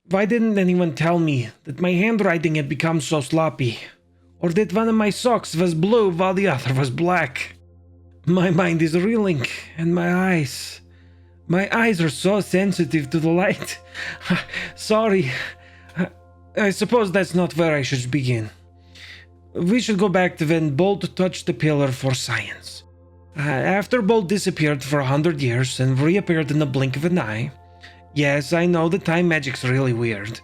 Why didn't anyone tell me that my handwriting had become so sloppy? Or that one of my socks was blue while the other was black? My mind is reeling, and my eyes are so sensitive to the light. Sorry. I suppose that's not where I should begin. We should go back to when Bolt touched the pillar for science. After Bolt disappeared for 100 years and reappeared in the blink of an eye, yes, I know the time magic's really weird,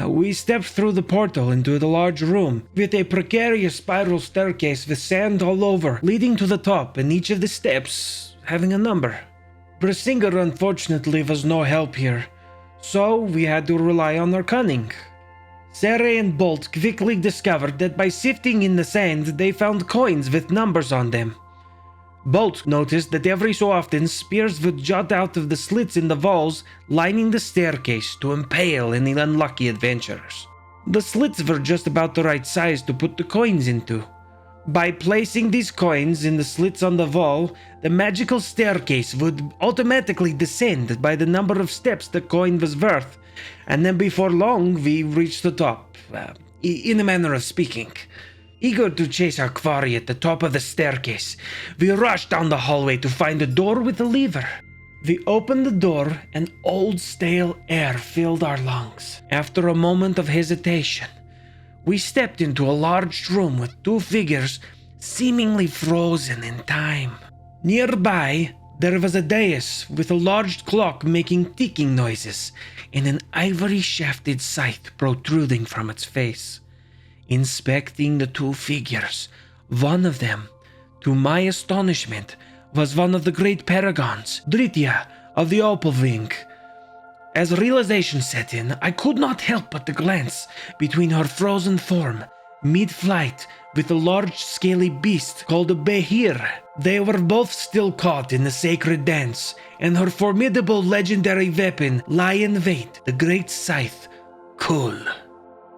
we stepped through the portal into the large room with a precarious spiral staircase with sand all over, leading to the top, and each of the steps having a number. Brasinger, unfortunately, was no help here, so we had to rely on our cunning. Sarah and Bolt quickly discovered that by sifting in the sand, they found coins with numbers on them. Bolt noticed that every so often spears would jut out of the slits in the walls lining the staircase to impale any unlucky adventurers. The slits were just about the right size to put the coins into. By placing these coins in the slits on the wall, the magical staircase would automatically descend by the number of steps the coin was worth, and then before long we reached the top, in a manner of speaking. Eager to chase our quarry at the top of the staircase, we rushed down the hallway to find a door with a lever. We opened the door and old stale air filled our lungs. After a moment of hesitation, we stepped into a large room with two figures seemingly frozen in time. Nearby, there was a dais with a large clock making ticking noises and an ivory-shafted scythe protruding from its face. Inspecting the two figures, one of them, to my astonishment, was one of the great paragons, Dritya of the Opal Wing. As realization set in, I could not help but to glance between her frozen form, mid-flight, with a large scaly beast called a Behir. They were both still caught in the sacred dance, and her formidable legendary weapon lie in wait, the great scythe, Kul.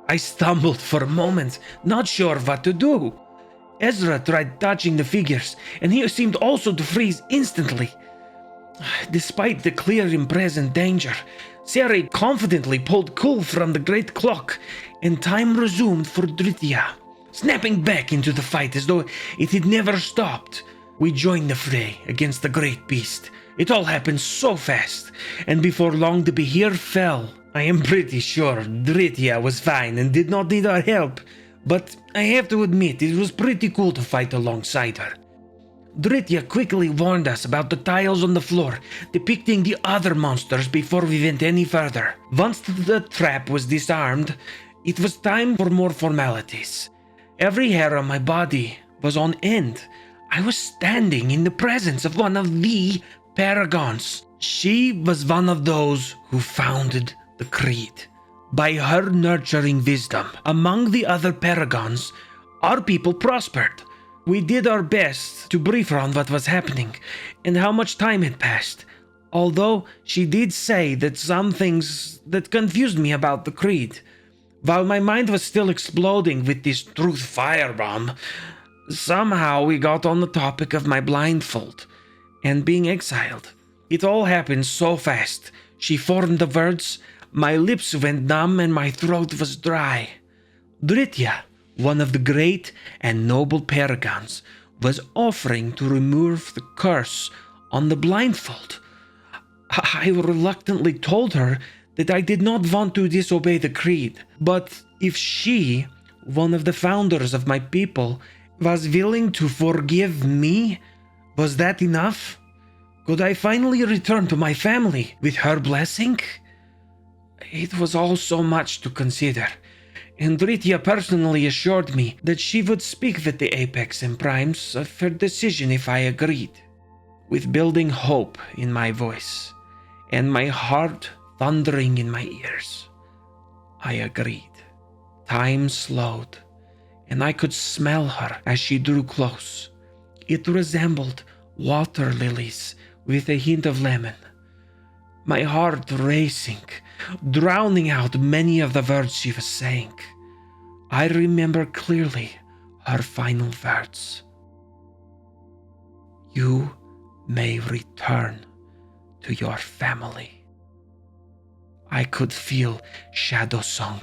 I stumbled for a moment, not sure what to do. Ezra tried touching the figures, and he seemed also to freeze instantly. Despite the clear and present danger, Sarah confidently pulled Kul from the great clock, and time resumed for Dritya, snapping back into the fight as though it had never stopped. We joined the fray against the great beast. It all happened so fast, and before long the Behir fell. I am pretty sure Dritya was fine and did not need our help, but I have to admit it was pretty cool to fight alongside her. Dritya quickly warned us about the tiles on the floor, depicting the other monsters before we went any further. Once the trap was disarmed, it was time for more formalities. Every hair on my body was on end. I was standing in the presence of one of the paragons. She was one of those who founded the Creed. By her nurturing wisdom, among the other paragons, our people prospered. We did our best to brief her on what was happening and how much time had passed, although she did say that some things that confused me about the Creed. While my mind was still exploding with this truth firebomb, somehow we got on the topic of my blindfold and being exiled. It all happened so fast. She formed the words, my lips went numb and my throat was dry. Dritya, one of the great and noble paragons, was offering to remove the curse on the blindfold. I reluctantly told her that I did not want to disobey the creed, but if she, one of the founders of my people, was willing to forgive me, was that enough? Could I finally return to my family with her blessing? It was all so much to consider, and Dritya personally assured me that she would speak with the Apex and Primes of her decision if I agreed. With building hope in my voice, and my heart thundering in my ears, I agreed. Time slowed, and I could smell her as she drew close. It resembled water lilies with a hint of lemon. My heart racing, drowning out many of the words she was saying. I remember clearly her final words. You may return to your family. I could feel Shadow Song,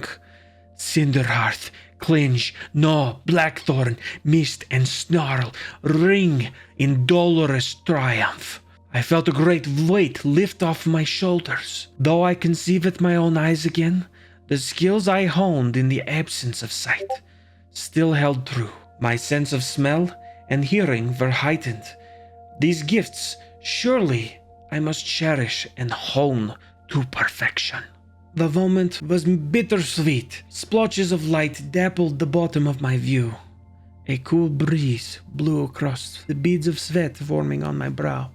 Cinderhearth, Clinch, Gnaw, Blackthorn, Mist, and Snarl ring in dolorous triumph. I felt a great weight lift off my shoulders. Though I can see with my own eyes again, the skills I honed in the absence of sight still held true. My sense of smell and hearing were heightened. These gifts, surely I must cherish and hone to perfection. The moment was bittersweet. Splotches of light dappled the bottom of my view. A cool breeze blew across the beads of sweat forming on my brow.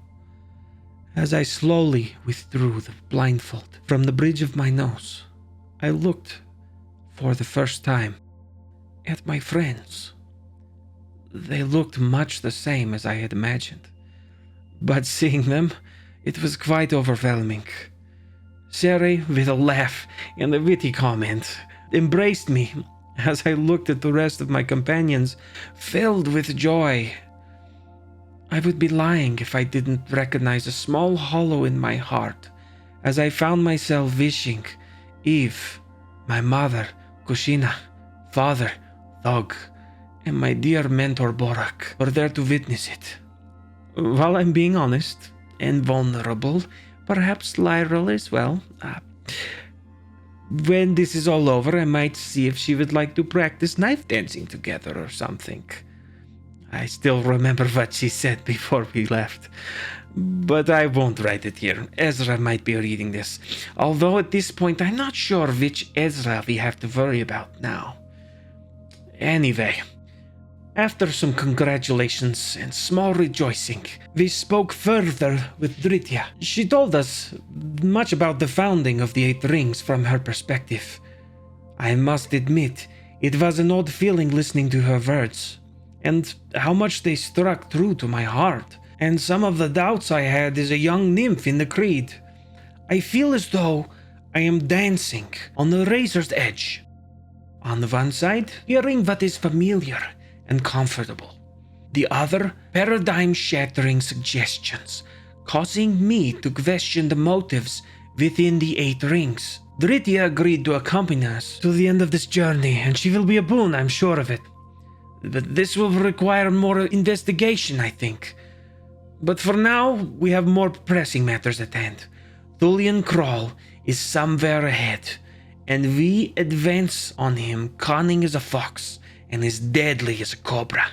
As I slowly withdrew the blindfold from the bridge of my nose, I looked, for the first time, at my friends. They looked much the same as I had imagined, but seeing them, it was quite overwhelming. Sherry, with a laugh and a witty comment, embraced me as I looked at the rest of my companions, filled with joy. I would be lying if I didn't recognize a small hollow in my heart as I found myself wishing Eve, my mother, Kushina, father, Thog, and my dear mentor Borak were there to witness it. While I'm being honest and vulnerable, perhaps Lyral as well. When this is all over, I might see if she would like to practice knife dancing together or something. I still remember what she said before we left. But I won't write it here. Ezra might be reading this. Although at this point, I'm not sure which Ezra we have to worry about now. Anyway, after some congratulations and small rejoicing, we spoke further with Dritya. She told us much about the founding of the Eight Rings from her perspective. I must admit, it was an odd feeling listening to her words, and how much they struck true to my heart, and some of the doubts I had as a young nymph in the creed. I feel as though I am dancing on the razor's edge. On the one side, hearing what is familiar and comfortable. The other, paradigm-shattering suggestions, causing me to question the motives within the Eight Rings. Dritya agreed to accompany us to the end of this journey, and she will be a boon, I'm sure of it. But this will require more investigation, I think. But for now, we have more pressing matters at hand. Thulian Krall is somewhere ahead, and we advance on him cunning as a fox and as deadly as a cobra.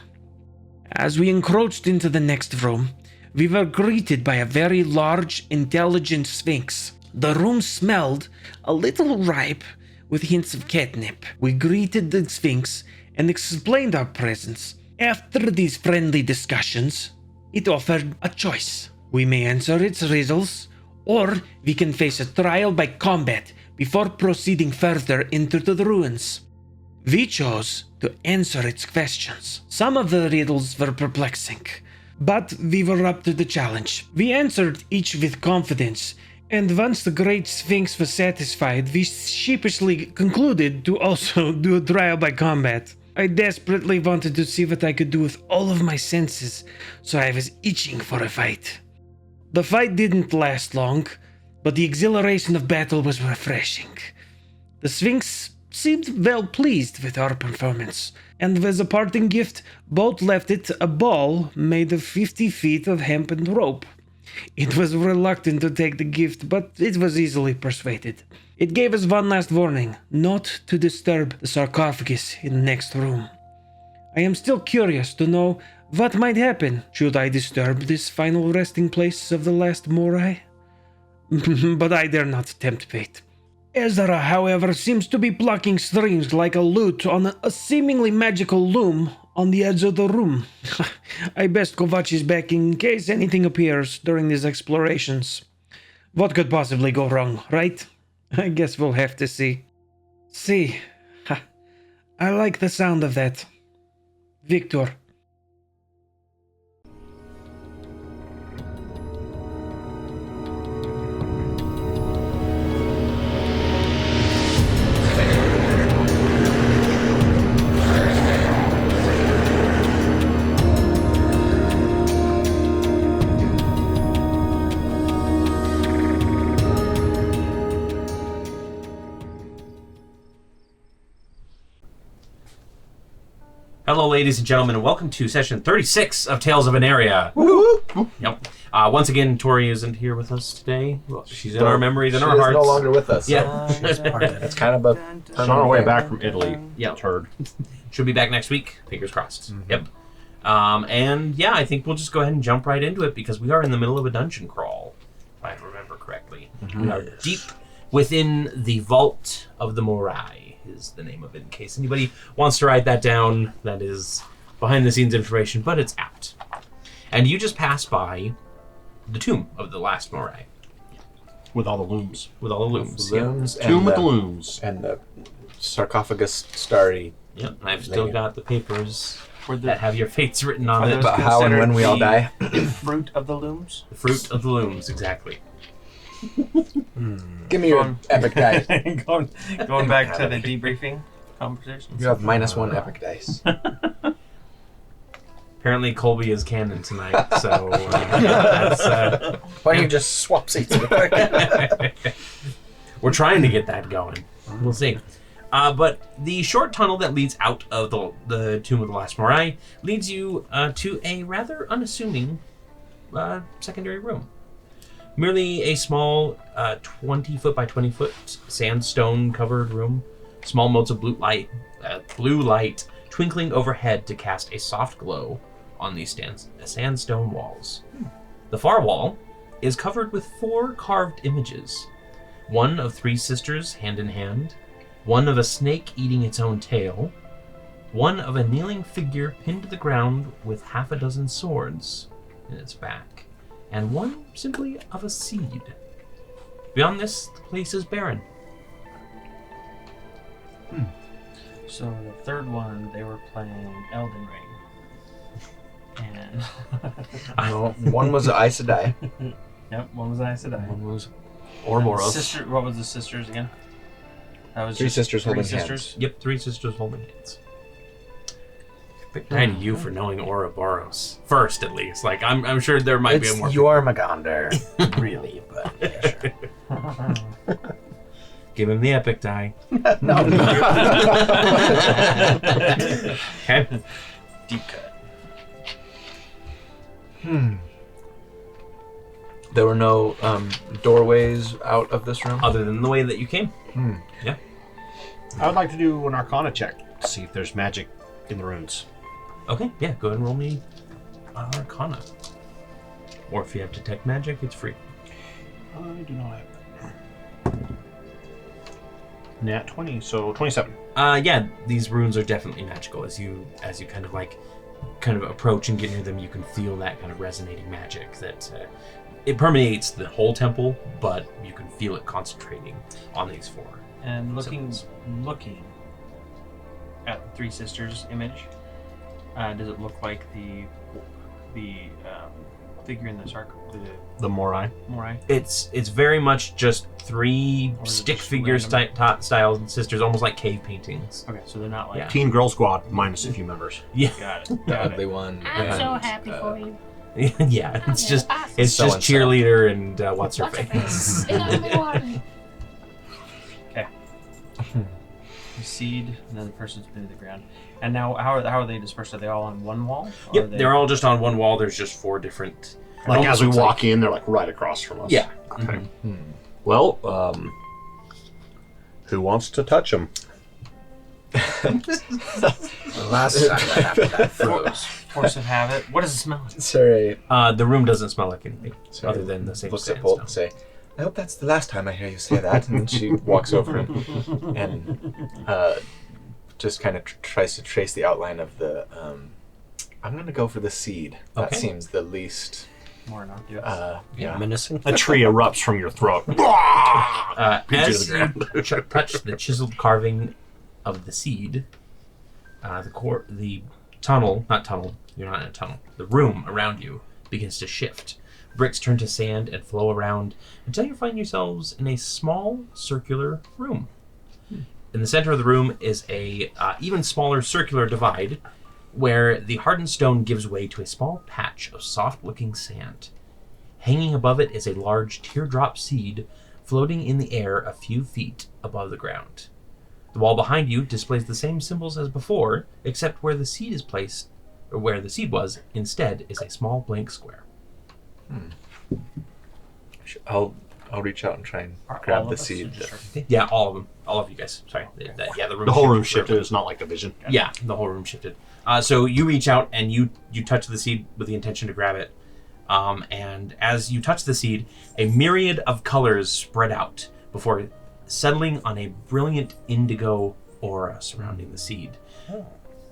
As we encroached into the next room, we were greeted by a very large, intelligent sphinx. The room smelled a little ripe with hints of catnip. We greeted the sphinx and explained our presence. After these friendly discussions, it offered a choice. We may answer its riddles, or we can face a trial by combat before proceeding further into the ruins. We chose to answer its questions. Some of the riddles were perplexing, but we were up to the challenge. We answered each with confidence, and once the great sphinx was satisfied, we sheepishly concluded to also do a trial by combat. I desperately wanted to see what I could do with all of my senses, so I was itching for a fight. The fight didn't last long, but the exhilaration of battle was refreshing. The Sphinx seemed well pleased with our performance, and as a parting gift, both left it a ball made of 50 feet of hempen rope. It was reluctant to take the gift, but it was easily persuaded. It gave us one last warning, not to disturb the sarcophagus in the next room. I am still curious to know what might happen should I disturb this final resting place of the last Morai. But I dare not tempt fate. Ezra, however, seems to be plucking strings like a lute on a seemingly magical loom on the edge of the room. I best go watch his back in case anything appears during these explorations. What could possibly go wrong, right? I guess we'll have to see. See. I like the sound of that. Victor. Hello, ladies and gentlemen, and welcome to session 36 of Tales of Aneria. Woo-hoo. Yep. Once again, Torrey isn't here with us today. Well, she's in our memories and our hearts. She's no longer with us. So Yeah. it's kind of a... She's on our way back from Italy. Yeah. Turd. She'll be back next week. Fingers crossed. Mm-hmm. Yep. And yeah, I think we'll just go ahead and jump right into it because we are in the middle of a dungeon crawl, if I remember correctly. Mm-hmm. We are deep within the Vault of the Morai. Is the name of it in case anybody wants to write that down. That is behind the scenes information, but it's out. And you just passed by the tomb of the last Morai. With all the looms. With all the looms. Tomb with the looms. And the sarcophagus starry. Yep, I've still got the papers that have your fates written on it. About how and when we all die. The fruit of the looms? The fruit of the looms, exactly. Give me your epic dice. going back to the debriefing conversation. You have -1 epic dice. Apparently Colby is canon tonight, so that's... Why don't you just swap seats real quick? We're trying to get that going. We'll see. But the short tunnel that leads out of the Tomb of the Last Morai leads you to a rather unassuming secondary room. Merely a small 20-foot by 20-foot sandstone-covered room. Small motes of blue light twinkling overhead to cast a soft glow on these sandstone walls. The far wall is covered with 4 carved images. One of 3 sisters hand in hand, one of a snake eating its own tail, one of a kneeling figure pinned to the ground with half a dozen swords in its back, and one simply of a seed. Beyond this, the place is barren. So the third one, they were playing Elden Ring. And... one was Aes Sedai. Yep, one was Aes Sedai. One was Ouroboros. What was the sisters again? That was 3 sisters holding hands. sisters? Yep, 3 sisters holding hands. Big time to you for knowing Ouroboros. First, at least. Like, I'm sure there might be a more... It's Jormungandr, really, but yeah, sure. Give him the epic die. No. Okay. Deep cut. There were no doorways out of this room? Other than the way that you came. Yeah. I would like to do an Arcana check to see if there's magic in the runes. Okay, yeah, go ahead and roll me Arcana. Or if you have Detect Magic, it's free. I do not have that. Nat 20, so 27. Yeah, these runes are definitely magical. As you kind of approach and get near them, you can feel that kind of resonating magic that it permeates the whole temple, but you can feel it concentrating on these 4. And looking at the 3 sisters image, does it look like the figure in the The Morai. Morai? It's very much just 3 Or is it stick just figure random? style sisters, almost like cave paintings. Okay, so they're not like... Yeah. Teen Girl Squad, minus a few members. Yeah, Got it. The Got ugly it. one. I'm so and, happy for you. yeah. It's just So-and-so. cheerleader and what's her What's her face. face? The seed, and then the person's pinned to the ground. And now, how are they dispersed? Are they all on one wall? Or Yep, are they... they're all just on one wall. There's just 4 different. Like almost as we looks walk in, they're like right across from us. Yeah. Okay. Well, who wants to touch them? The last time that happened, I froze. Force of habit. What does it smell like? Sorry. The room doesn't smell like anything Sorry. other than the same Looks at Bolt and sandstone. say, I hope that's the last time I hear you say that. And then she walks over and just kind of tries to trace the outline of the... I'm going to go for the seed. That Okay. seems the least... More innocuous. Yeah. Menacing. A tree erupts from your throat. As to the you touch the chiseled carving of the seed, the tunnel, not tunnel, you're not in a tunnel, the room around you begins to shift. Bricks turn to sand and flow around until you find yourselves in a small circular room. In the center of the room is a even smaller circular divide where the hardened stone gives way to a small patch of soft-looking sand. Hanging above it is a large teardrop seed floating in the air a few feet above the ground. The wall behind you displays the same symbols as before, except where the seed is placed, or where the seed was, instead is a small blank square. I'll reach out and try and All grab of the us? seed. Sure. Yeah, all of them. All of you guys. Sorry. The room The whole room shifted. shifted. It's not like a vision. Yeah, the whole room shifted. So you reach out and you touch the seed with the intention to grab it. And as you touch the seed, a myriad of colors spread out before settling on a brilliant indigo aura surrounding the seed.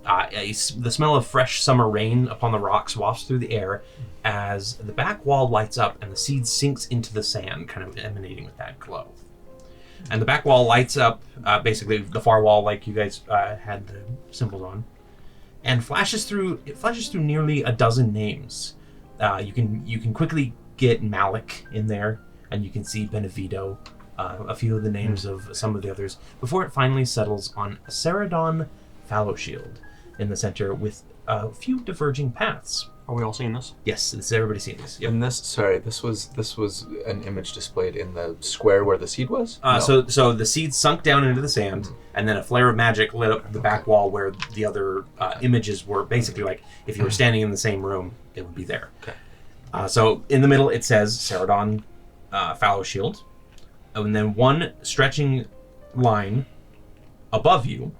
The smell of fresh summer rain upon the rocks wafts through the air as the back wall lights up and the seed sinks into the sand, kind of emanating with that glow. And the back wall lights up, basically the far wall, like you guys had the symbols on, and flashes through nearly a dozen names. You can quickly get Malik in there, and you can see Benevido, a few of the names of some of the others, before it finally settles on Seredan Fallowshield in the center with a few diverging paths. Are we all seeing this? Yes, this is everybody seeing this. Yep. And this was an image displayed in the square where the seed was? No. So the seed sunk down into the sand, and then a flare of magic lit up the back wall where the other images were. Basically, like if you were standing in the same room, it would be there. Okay. So in the middle, it says Seredan Fallowshield, and then one stretching line above you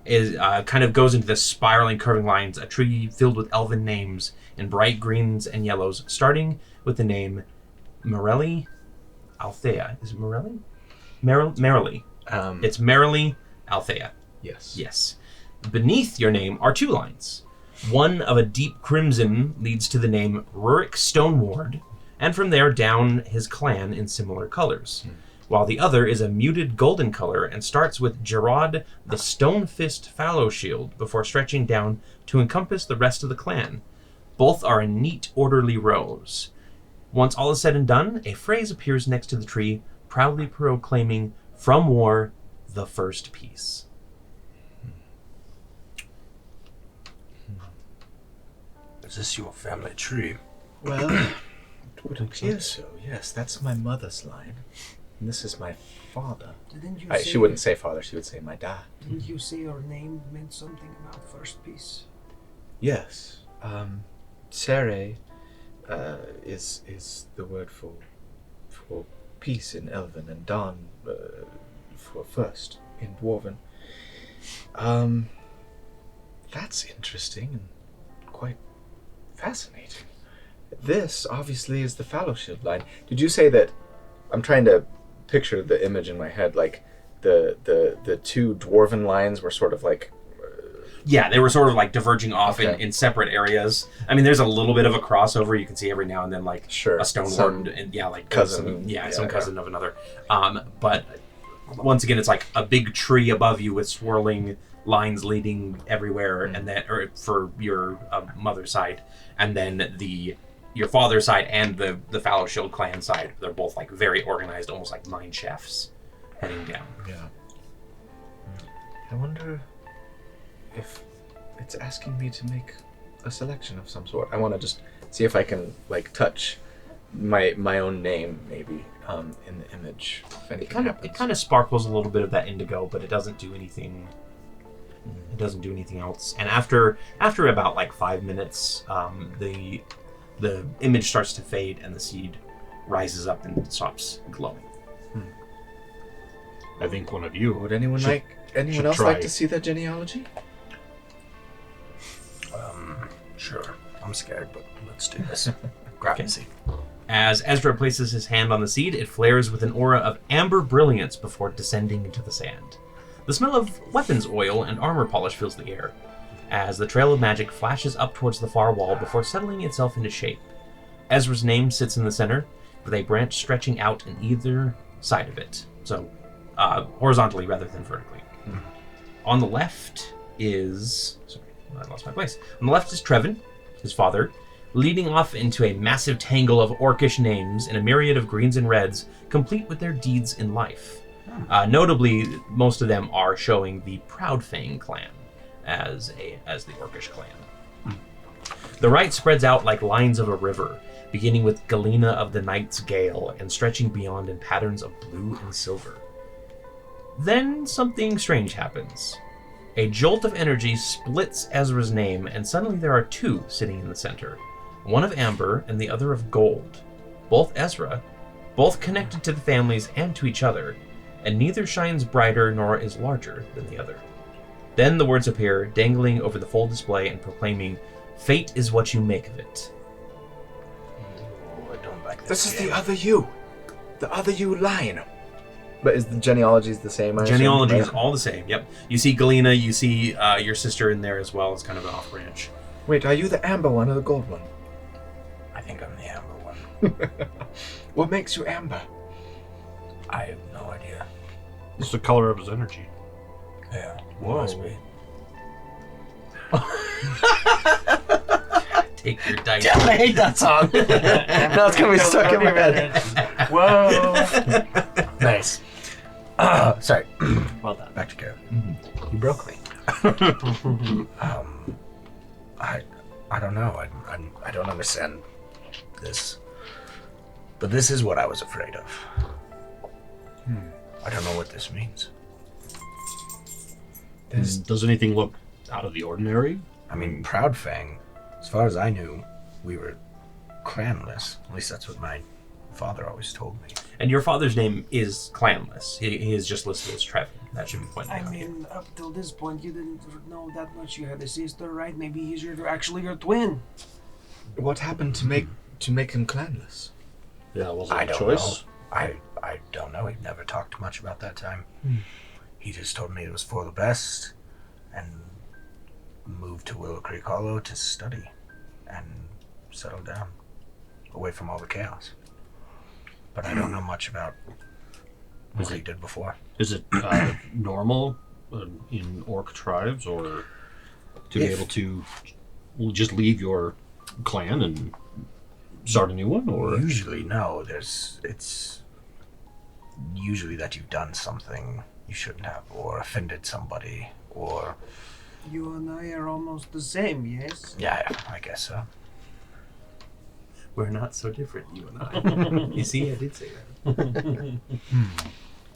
is kind of goes into this spiraling, curving lines, a tree filled with elven names in bright greens and yellows, starting with the name Merelli Althea. Is it Merelli? Merelli. It's Merelli Althea. Yes. Yes. Beneath your name are two lines. One of a deep crimson leads to the name Rurik Stoneward, and from there down his clan in similar colors. While the other is a muted golden color and starts with Gerard the Stonefist Fallowshield before stretching down to encompass the rest of the clan. Both are in neat, orderly rows. Once all is said and done, a phrase appears next to the tree, proudly proclaiming, "From war, the first peace." Is this your family tree? Well, it would appear so, yes. That's my mother's line. And this is my father. Didn't you She wouldn't say father, she would say my dad. Didn't you say your name meant something about first piece? Yes. Sere is the word for peace in Elven, and Dan for first in Dwarven. That's interesting and quite fascinating. This obviously is the Fallowshield line. Did you say that? I'm trying to picture the image in my head, like the two dwarven lines were sort of like Yeah, they were sort of like diverging off Okay. in separate areas. I mean, there's a little bit of a crossover. You can see every now and then, like Sure, a stone some ward, and like cousin, some yeah. cousin of another. But once again, it's like a big tree above you with swirling lines leading everywhere, and then or for your mother's side, and then your father's side and the Fallowshield clan side, they're both like very organized, almost like mine shafts heading down. Yeah. I wonder if it's asking me to make a selection of some sort. I want to just see if I can like touch my own name maybe in the image. If anything happens. It kind of sparkles a little bit of that indigo, but it doesn't do anything. It doesn't do anything else. And after about like 5 minutes, the image starts to fade and the seed rises up and stops glowing. I think one of you. Would anyone should- anyone else try. like to see the genealogy? Sure. I'm scared, but let's do this. Grab the seed. As Ezra places his hand on the seed, it flares with an aura of amber brilliance before descending into the sand. The smell of weapons oil and armor polish fills the air, as the trail of magic flashes up towards the far wall before settling itself into shape. Ezra's name sits in the center, with a branch stretching out in either side of it, so horizontally rather than vertically. On the left is... Sorry, I lost my place. On the left is Trevin, his father, leading off into a massive tangle of orcish names in a myriad of greens and reds, complete with their deeds in life. Notably, most of them are showing the Proudfang clan as the orcish clan. The right spreads out like lines of a river, beginning with Galena of the Night's Gale and stretching beyond in patterns of blue and silver. Then something strange happens. A jolt of energy splits Ezra's name, and suddenly there are two sitting in the center. One of amber and the other of gold. Both Ezra, both connected to the families and to each other, and neither shines brighter nor is larger than the other. Then the words appear, dangling over the full display and proclaiming, "Fate is what you make of it." Oh, I don't like This this. is the other you. The other you line. But is the genealogies the same? I assume, Genealogy is right? all the same, yep. You see Galena, you see your sister in there as well as kind of an off branch. Wait, are you the amber one or the gold one? I think I'm the amber one. What makes you amber? I have no idea. It's the color of his energy. Yeah. Whoa. Must be. Take your dice. Damn, I hate that song. Now it's gonna be stuck in my head. Whoa. Nice. Sorry. Well done. Back to Gary. You broke me. I don't know. I don't understand this. But this is what I was afraid of. I don't know what this means. Does anything look out of the ordinary? I mean, Proudfang, as far as I knew, we were clanless. At least that's what my father always told me. And your father's name is clanless. He is just listed as Trevin. That should be pointed I out. mean, up till this point, you didn't know that much. You had a sister, right? Maybe he's actually your twin. What happened to make him clanless? Yeah, was I it a don't choice? know. I don't know. He never talked much about that time. He just told me it was for the best and moved to Willow Creek Hollow to study and settle down away from all the chaos. But I don't know much about what he did before. Is it normal in orc tribes, or to be able to just leave your clan and start a new one? Or Usually, no. It's usually that you've done something you shouldn't have, or offended somebody, or You and I are almost the same, yes? yeah, I guess so. We're not so different, you and I. You see, I did say that.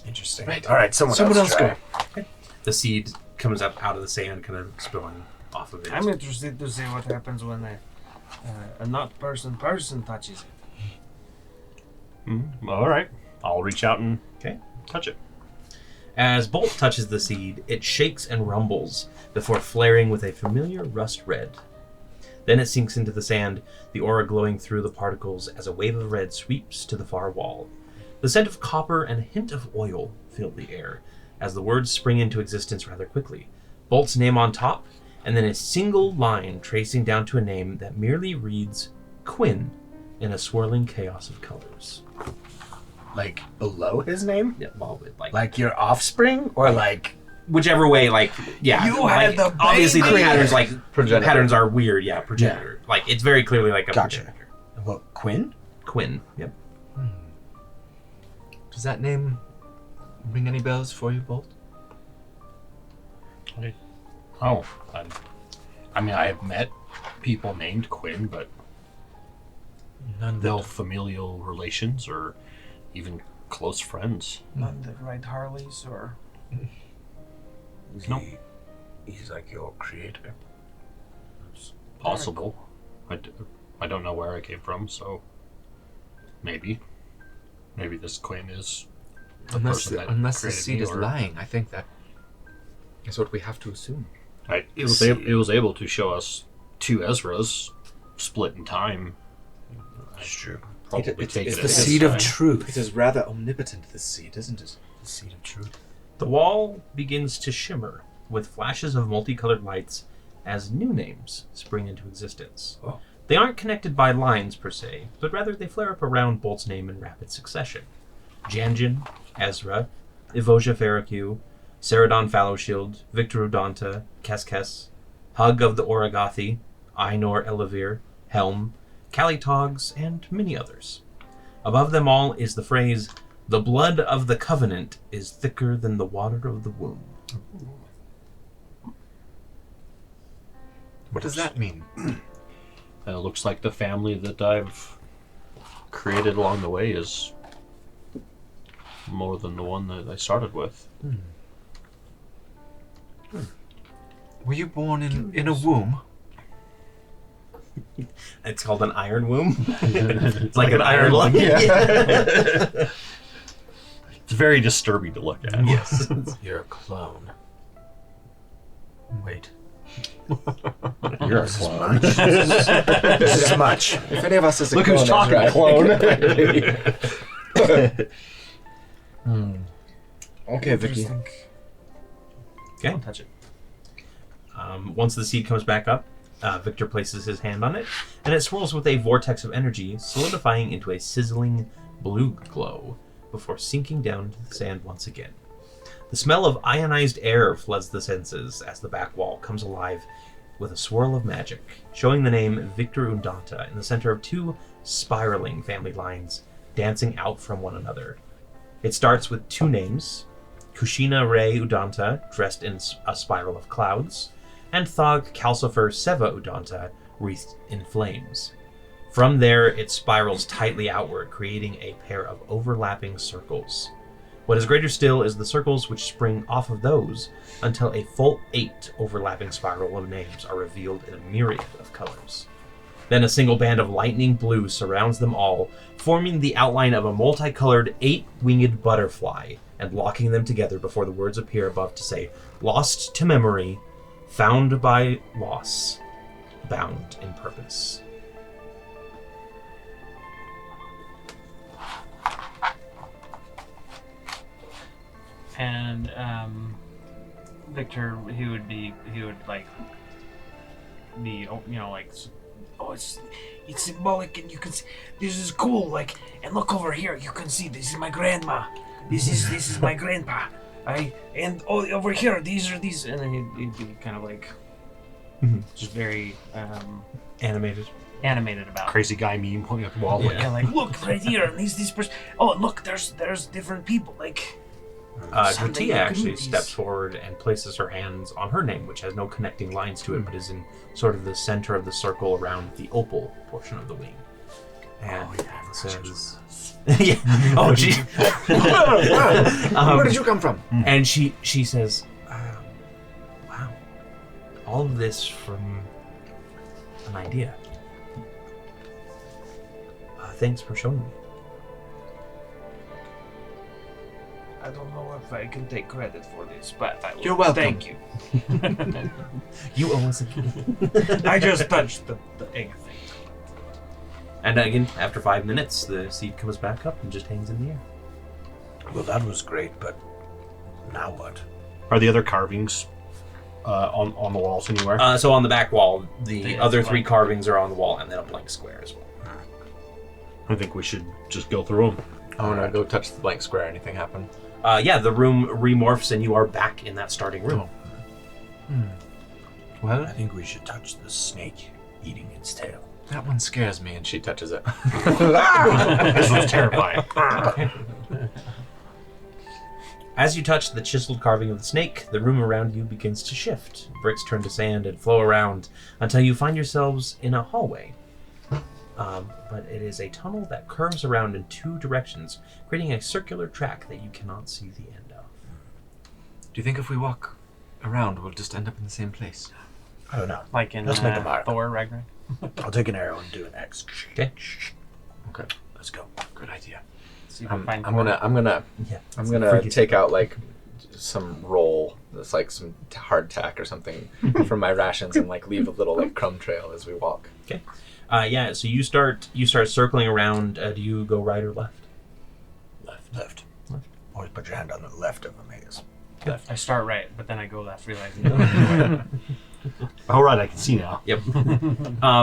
Interesting. Right. All right, someone else go. try. The seed comes up out of the sand, kind of spilling off of it. I'm interested to see what happens when a not person touches it. all right, I'll reach out and Okay. touch it. As Bolt touches the seed, it shakes and rumbles before flaring with a familiar rust red. Then it sinks into the sand, the aura glowing through the particles as a wave of red sweeps to the far wall. The scent of copper and a hint of oil filled the air, as the words spring into existence rather quickly. Bolt's name on top, and then a single line tracing down to a name that merely reads Quinn in a swirling chaos of colors. Like below his name? Yeah, well, like Like your offspring, or like whichever way, like, yeah. You like, had the obviously the baby. patterns, like, Progenitor. patterns are weird, yeah, progenitor. Like, it's very clearly like a Gotcha. progenitor. what? Quinn? Quinn, yep. Does that name ring any bells for you, Bolt? Oh, I mean, I have met people named Quinn, but None Oh. no familial relations or even close friends. Not the right Harleys or. No. He's like your creator. It's possible. I don't know where I came from, so maybe this Quinn is the Unless person that the created seed me, is or- lying, I think that is what we have to assume. It was able to show us two Ezras split in time. That's true. Probably It's take it the at this seed of time. truth. It is rather omnipotent, this seed, isn't it? The seed of truth. The wall begins to shimmer with flashes of multicolored lights as new names spring into existence. Oh. They aren't connected by lines per se, but rather they flare up around Bolt's name in rapid succession. Janjin, Ezra, Evosia Ferracu, Seredan Fallowshield, Victor Udanta, Keskes, Hug of the Oragathi, Ainor Elevir, Helm, Kalitogs, and many others. Above them all is the phrase, "The blood of the covenant is thicker than the water of the womb." What does that mean? It looks like the family that I've created along the way is more than the one that I started with. Were you born in a womb? It's called an iron womb. It's like an iron lung. Yeah. It's very disturbing to look at. Yes. You're a clone. Wait. You're a clone. This is much. If any of us is a Look clone, who's talking, Ezra, clone. Okay, Vicky. Okay. Don't touch it. Once the seed comes back up, Victor places his hand on it, and it swirls with a vortex of energy, solidifying into a sizzling blue glow before sinking down into the sand once again. The smell of ionized air floods the senses as the back wall comes alive with a swirl of magic, showing the name Victor Undanta in the center of two spiraling family lines dancing out from one another. It starts with two names, Kushina Ray Udanta, dressed in a spiral of clouds, and Thog Calcifer Seva Udanta, wreathed in flames. From there, it spirals tightly outward, creating a pair of overlapping circles. What is greater still is the circles which spring off of those, until a full 8 overlapping spiral of names are revealed in a myriad of colors. Then a single band of lightning blue surrounds them all, forming the outline of a multicolored 8-winged butterfly, and locking them together before the words appear above to say, "Lost to memory, found by loss, bound in purpose." And Victor, he would like be, like, Oh, it's symbolic, and you can see this is cool. Like, and look over here, you can see this is my grandma. This is my grandpa. Over here, these are these, and then he'd be kind of like, just very Animated. animated about it. Crazy guy meme pointing at the wall. Yeah. Yeah, like look right here, and this person. Oh, look, there's different people. Like, someday you Gatia could actually meet these. steps forward and places her hands on her name, which has no connecting lines to it, but is in sort of the center of the circle around the opal portion of the wing. And says, "Yeah, oh, gee." Where did you come from? And she says, "Wow, all of this from an idea. Thanks for showing me." I don't know if I can take credit for this, but I will. You're welcome. Thank you. You owe us a key. I just touched the egg thing. And again, after 5 minutes, the seed comes back up and just hangs in the air. Well, that was great, but now what? Are the other carvings on the walls anywhere? So on the back wall, the Yeah, other it's 3 blank. carvings are on the wall, and then a blank square as well. I think we should just go through them. I want to go touch the blank square. Anything happen? Yeah, the room remorphs, and you are back in that starting room. Well, I think we should touch the snake eating its tail. that one scares me, and she touches it. This one's terrifying. As you touch the chiseled carving of the snake, the room around you begins to shift. Bricks turn to sand and flow around until you find yourselves in a hallway. But it is a tunnel that curves around in 2 directions, creating a circular track that you cannot see the end of. Do you think if we walk around, we'll just end up in the same place? I don't know. Like in Let's make a mark. Thor Ragnarok. I'll take an arrow and do an X. Okay. Okay, Let's go. good idea. So you can I'm find gonna Yeah. Freaky. take out like some roll that's like some hardtack or something from my rations and like leave a little like crumb trail as we walk. Okay. Yeah. So you start circling around. Do you go right or left? Left. Always put your hand on the left of a maze. I start right, but then I go left, realizing. All right, I can see now. Yep.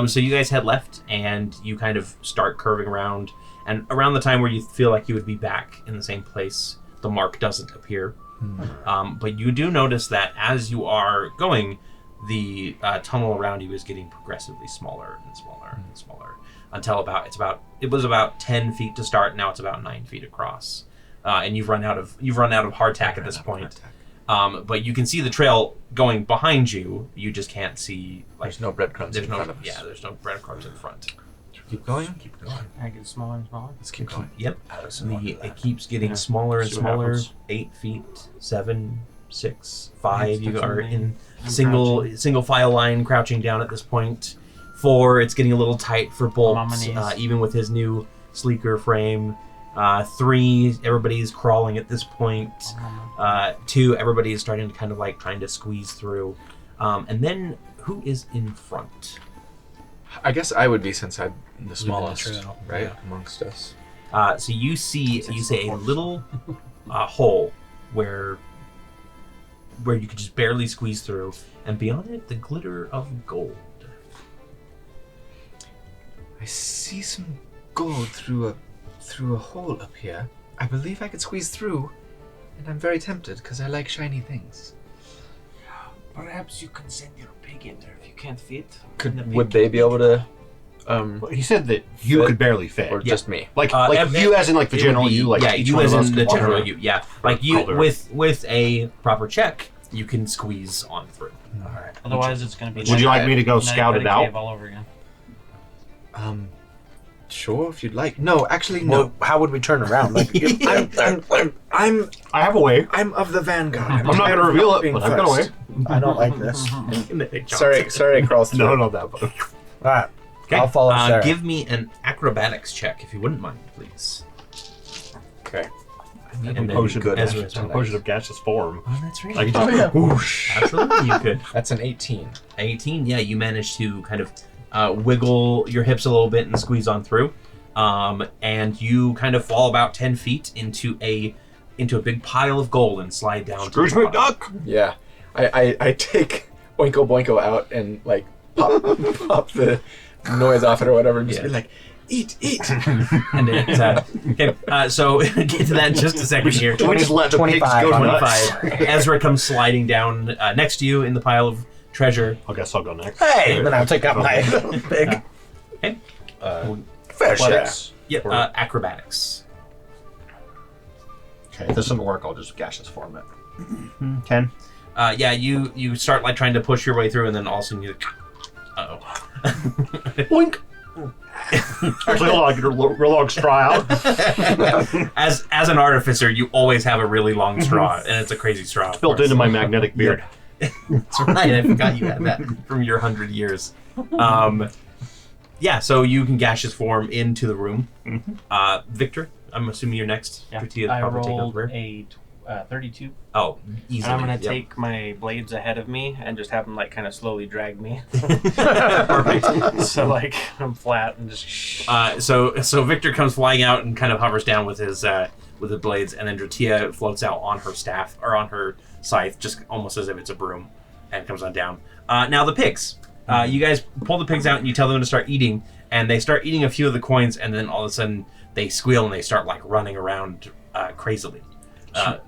So you guys head left, and you kind of start curving around. And around the time where you feel like you would be back in the same place, the mark doesn't appear. But you do notice that as you are going, the tunnel around you is getting progressively smaller and smaller and smaller until it was about 10 feet to start. Now it's about 9 feet across, and you've run out of hardtack at this point. But you can see the trail going behind you. You just can't see. Like, There's no breadcrumbs there's in no front of us. yeah. There's no breadcrumbs in front. Keep going. Keep going. I get smaller and smaller. Let's keep going. Yep. Alice in Wonderland. It keeps getting smaller and See what smaller. happens. 8 feet, 7, 6, 5. You That's are amazing. in I'm single file line, crouching down at this point. 4, it's getting a little tight for Bolt, I'm on my knees. even with his new sleeker frame. 3, everybody's crawling at this point. 2, everybody is starting to kind of like trying to squeeze through. And then who is in front? I guess I would be since I'm the smallest, trail, right, yeah. amongst us. So you see a little hole where you could just barely squeeze through, and beyond it, the glitter of gold. I see some gold through a hole up here. I believe I could squeeze through, and I'm very tempted because I like shiny things. Perhaps you can send your pig in there if you can't fit. And the pig Would they be able to, Well, he said that you Fit? could barely fit. or just me? Like Ev- you as in like the it would general be- you, like yeah, each you one as of us in could the walk general around. you, yeah. Like you Colder. with a proper check, you can squeeze on through. All right. Otherwise, it's going to be. Would you like me to go now scout you've it got a out? cave all over again. Sure, if you'd like. No, actually, Well, no. how would we turn around? Like, I'm I have a way. of the vanguard. I'm not going to reveal it, but I've got a way. I don't like this. Sorry, I crawled through. No, not that. But All right. Okay. I'll follow Sarah. Give me an acrobatics check if you wouldn't mind, please. Okay. And then potion, Ezra a is next. potion of gaseous form. Oh, that's right. I can just whoosh. Absolutely, you could. That's an 18. 18, yeah, you managed to kind of wiggle your hips a little bit and squeeze on through. And you kind of fall about 10 feet into a big pile of gold and slide down. Scrooge to the bottom. McDuck. Yeah. I take Oinko Boinko out and like pop the noise off it or whatever and just be like, eat. And it, okay, so get to that in just a second here. We just let the pigs 25 go on nuts. 25. Ezra comes sliding down next to you in the pile of treasure. I guess I'll go next. Hey, then I'll take out my pig. Okay. Fair share. Athletics. Yep, Or- acrobatics. Okay, if this doesn't work, I'll just gaseous form it. 10. Yeah, you start like trying to push your way through, and then all of a sudden you. Uh-oh. Boink. Actually, hold on, I get a real long straw out. As an artificer, you always have a really long straw, and it's a crazy straw. of Built course. into my magnetic beard. That's right. I forgot you had that from your 100 years. Yeah, so you can gaseous form into the room. Victor, I'm assuming you're next. Yeah, Perfect I rolled a 32. Oh, easily. And I'm going to Yep. take my blades ahead of me and just have them like kind of slowly drag me. Perfect. So like I'm flat and just. So Victor comes flying out and kind of hovers down with his blades, and then Dratia floats out on her staff or on her scythe, just almost as if it's a broom, and comes on down. Now the pigs. You guys pull the pigs out and you tell them to start eating, and they start eating a few of the coins, and then all of a sudden they squeal and they start like running around crazily.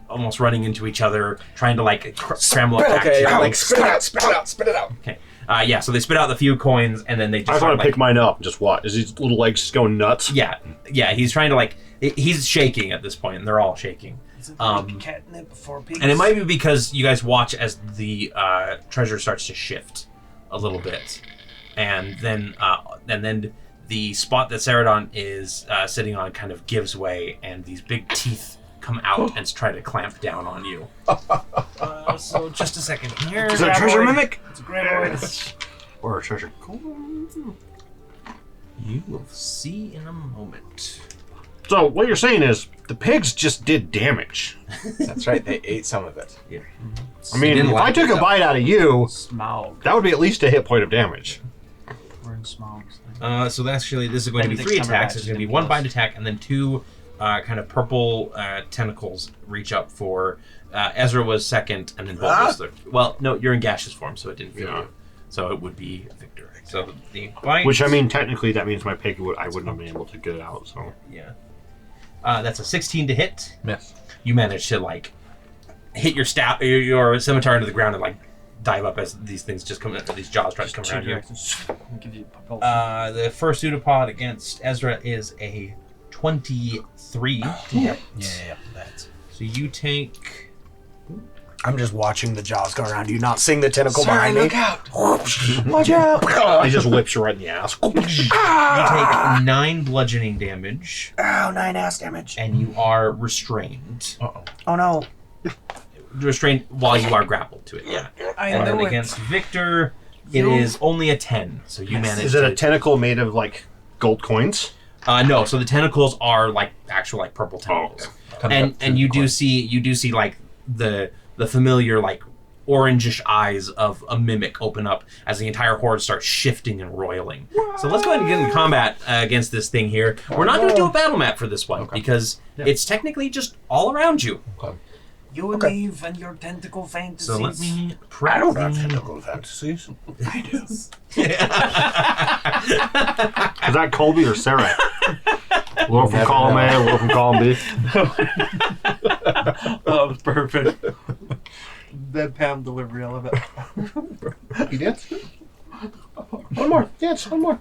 Almost running into each other, trying to like scramble back. Okay, to I'm you. like, spit it out. Okay. Yeah, so they spit out the few coins, and then they just I just start, want to like, pick mine up and just watch. Is his little legs just going nuts? Yeah, he's trying to like, he's shaking at this point, and they're all shaking. Is it like catnip before pigs? And it might be because you guys watch as the treasure starts to shift a little bit, and then the spot that Seredan is sitting on kind of gives way, and these big teeth come out and try to clamp down on you. So just a second here. Is that a treasure Graboid. mimic? It's a graboid. Or a treasure? You will see in a moment. So what you're saying is the pigs just did damage. That's right, they ate some of it. I mean, didn't if I like took it, a bite out of you, Smaug. that would be at least a hit point of damage. We're in Smaug's thing. So that's actually, this is going to be Benedict 3 attacks. Cumberbatch It's going to be is 1 close. bite attack, and then 2 kind of purple tentacles reach up for Ezra was second, and then Bolt was third. Well, no, you're in gaseous form, so it didn't feel Yeah. you. So it would be Victor. So the bite. Which, I mean, technically that means my pig I wouldn't have been able to get it out, so. Yeah. That's a 16 to hit. Miss. You manage to like hit your staff, your scimitar into the ground, and like dive up as these things just come, these jaws try to come around you. I'll give you propulsion. The first pseudopod against Ezra is a 23 to hit. Yeah, that's. So you take I'm just watching the jaws go around. Do you not seeing the tentacle Sorry, behind me? look out! Watch out! He just whips you right in the ass. You take 9 bludgeoning damage, Ow, 9 ass damage. and you are restrained. Oh no. Restrained while you are grappled to it, yeah. And then against Victor, it is only a 10, so you managed Is it to... a tentacle made of like gold coins? No, so the tentacles are like actual like purple tentacles. And you do see like the familiar like orangish eyes of a mimic open up as the entire horde starts shifting and roiling. So let's go ahead and get into combat against this thing here. We're not going to do a battle map for this one because it's technically just all around you. You leave and your tentacle fantasies. So let me I don't have tentacle fantasies. I do. Is that Colby or Sarah? A little from column A, a little from column B. That was perfect. Deadpan delivery, I love it. You dance? One more. Dance. One more.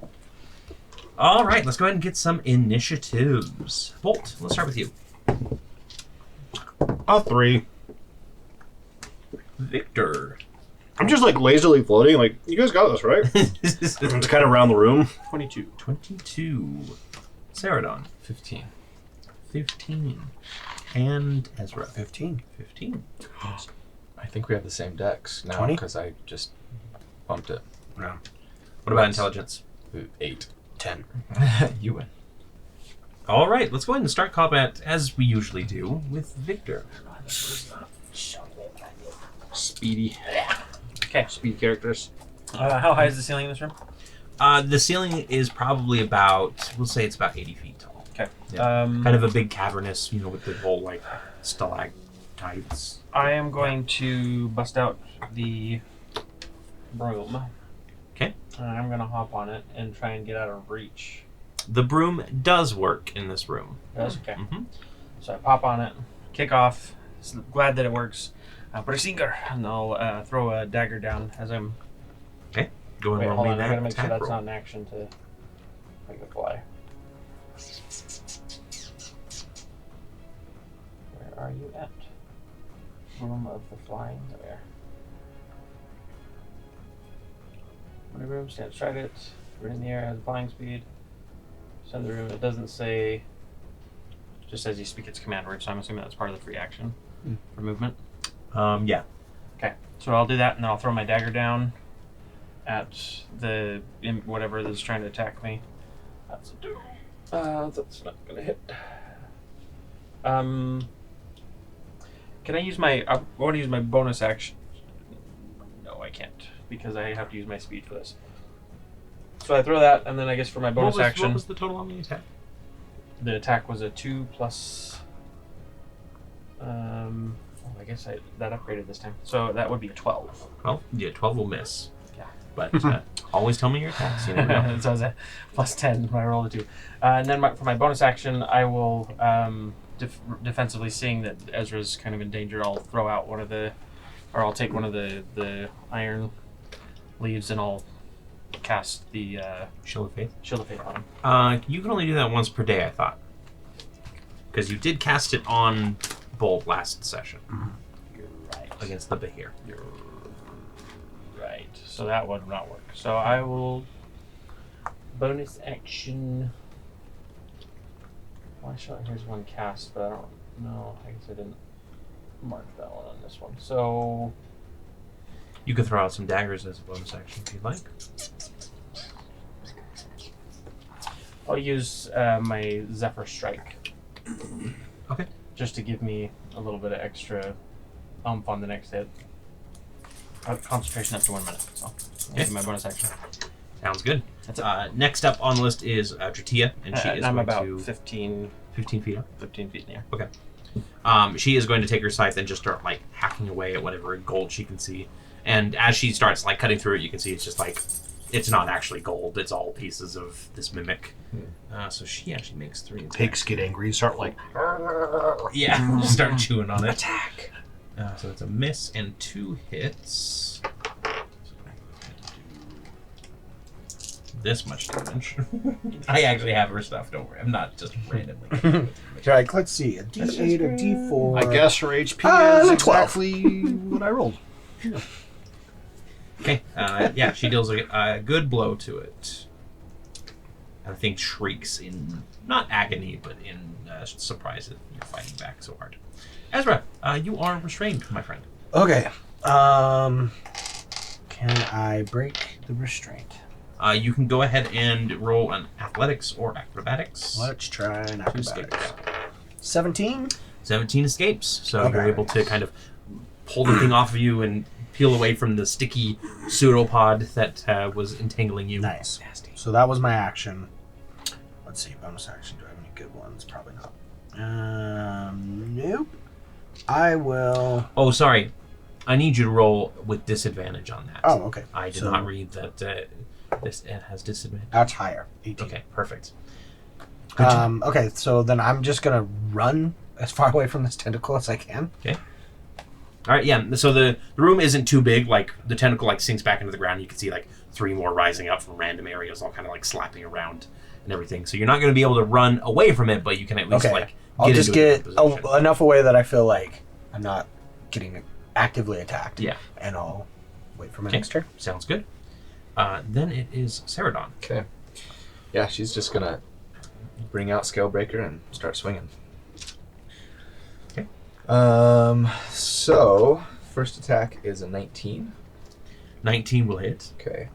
All right, let's go ahead and get some initiatives. Bolt, let's start with you. 3. Victor. I'm just like lazily floating. Like, you guys got this, right? It's kind of around the room. 22. 22. Seredan. 15. 15. And Ezra. 15. 15. I think we have the same decks now 20? because I just bumped it. What about intelligence? 8. 10. You win. All right, let's go ahead and start combat as we usually do with Victor. Speedy. Okay. Speed characters. How high is the ceiling in this room? The ceiling is probably about, we'll say it's about 80 feet tall. Okay. Yeah. Kind of a big cavernous, with the whole like stalactites. I am going to bust out the broom. Okay. And I'm going to hop on it and try and get out of reach. The broom does work in this room. Does? Okay. Mm-hmm. So I pop on it, kick off. Glad that it works. Put a sinker, and I'll throw a dagger down as I'm. Okay. Go and Wait, roll hold me on. I that gotta make sure attack that's roll. not an action to make it fly. Where are you at? Room of the Flying. There. When a room stands, stride it. We're in the air, has flying speed. Send the room. It doesn't say. Just says you speak its command word, so I'm assuming that's part of the free action for movement. Yeah. Okay, so I'll do that, and then I'll throw my dagger down at whatever that's trying to attack me. That's a 2. That's not gonna hit. Can I use my? I want to use my bonus action. No, I can't because I have to use my speed for this. So I throw that, and then I guess for my bonus action, What was the total on the attack? the attack was a 2 plus. I guess that upgraded this time, so that would be a 12. Well, yeah, 12 will miss. Yeah. But always tell me your attacks. You never know. So I was at plus 10 when I rolled a 2. And then for my bonus action, I will defensively, seeing that Ezra's kind of in danger, I'll throw out I'll take one of the iron leaves and I'll cast the Shield of Faith. Shield of Faith on him. You can only do that once per day, I thought. Because you did cast it on Bolt last session. You're right. Against the Behir. You're right. So that would not work. So I will bonus action. Well, here's one cast, but I don't know. I guess I didn't mark that one on this one. So You could throw out some daggers as a bonus action if you'd like. I'll use my Zephyr Strike. Okay. Just to give me a little bit of extra oomph on the next hit. Concentration up to 1 minute. So I'll do my bonus action. Sounds good. That's it. Next up on the list is Dratia, and she is I'm going about to 15 feet up. 15 feet in the air. Okay. She is going to take her scythe and just start like hacking away at whatever gold she can see. And as she starts like cutting through it, you can see it's just like it's not actually gold. It's all pieces of this mimic. So she actually makes 3 attacks. Pigs get angry and start like... Yeah, just start chewing on it. Attack. So it's a miss and 2 hits. this much damage. I actually have her stuff. Don't worry. I'm not just randomly. Right, let's see. A D8, a D4. I guess her HP is 12. exactly what I rolled. Okay. Yeah, she deals a good blow to it. I think shrieks in not agony, but in surprise that you're fighting back so hard. Ezra, you are restrained, my friend. Okay. Can I break the restraint? You can go ahead and roll an athletics or acrobatics. Let's try an To escape. acrobatics. 17? 17 escapes, so Okay. you're able to kind of pull the thing off of you and peel away from the sticky pseudopod that was entangling you. Nice. Nasty. So that was my action. Let's see, bonus action. Do I have any good ones? Probably not. Nope. I will. Oh, sorry. I need you to roll with disadvantage on that. Oh, okay. I did So not read that it has disadvantage. That's higher. 18. Okay, perfect. Okay, so then I'm just gonna run as far away from this tentacle as I can. Okay. All right, yeah. So the room isn't too big. Like the tentacle like sinks back into the ground. You can see like 3 more rising up from random areas, all kind of like slapping around and everything. So you're not going to be able to run away from it, but you can at least Okay. like I'll just into get a position. enough away that I feel like I'm not getting actively attacked. Yeah. And I'll wait for my Okay. next turn. Sounds good. Then it is Seredan. Okay. Yeah, she's just gonna bring out Scalebreaker and start swinging. Okay. So first attack is a 19. 19 will hit. Okay.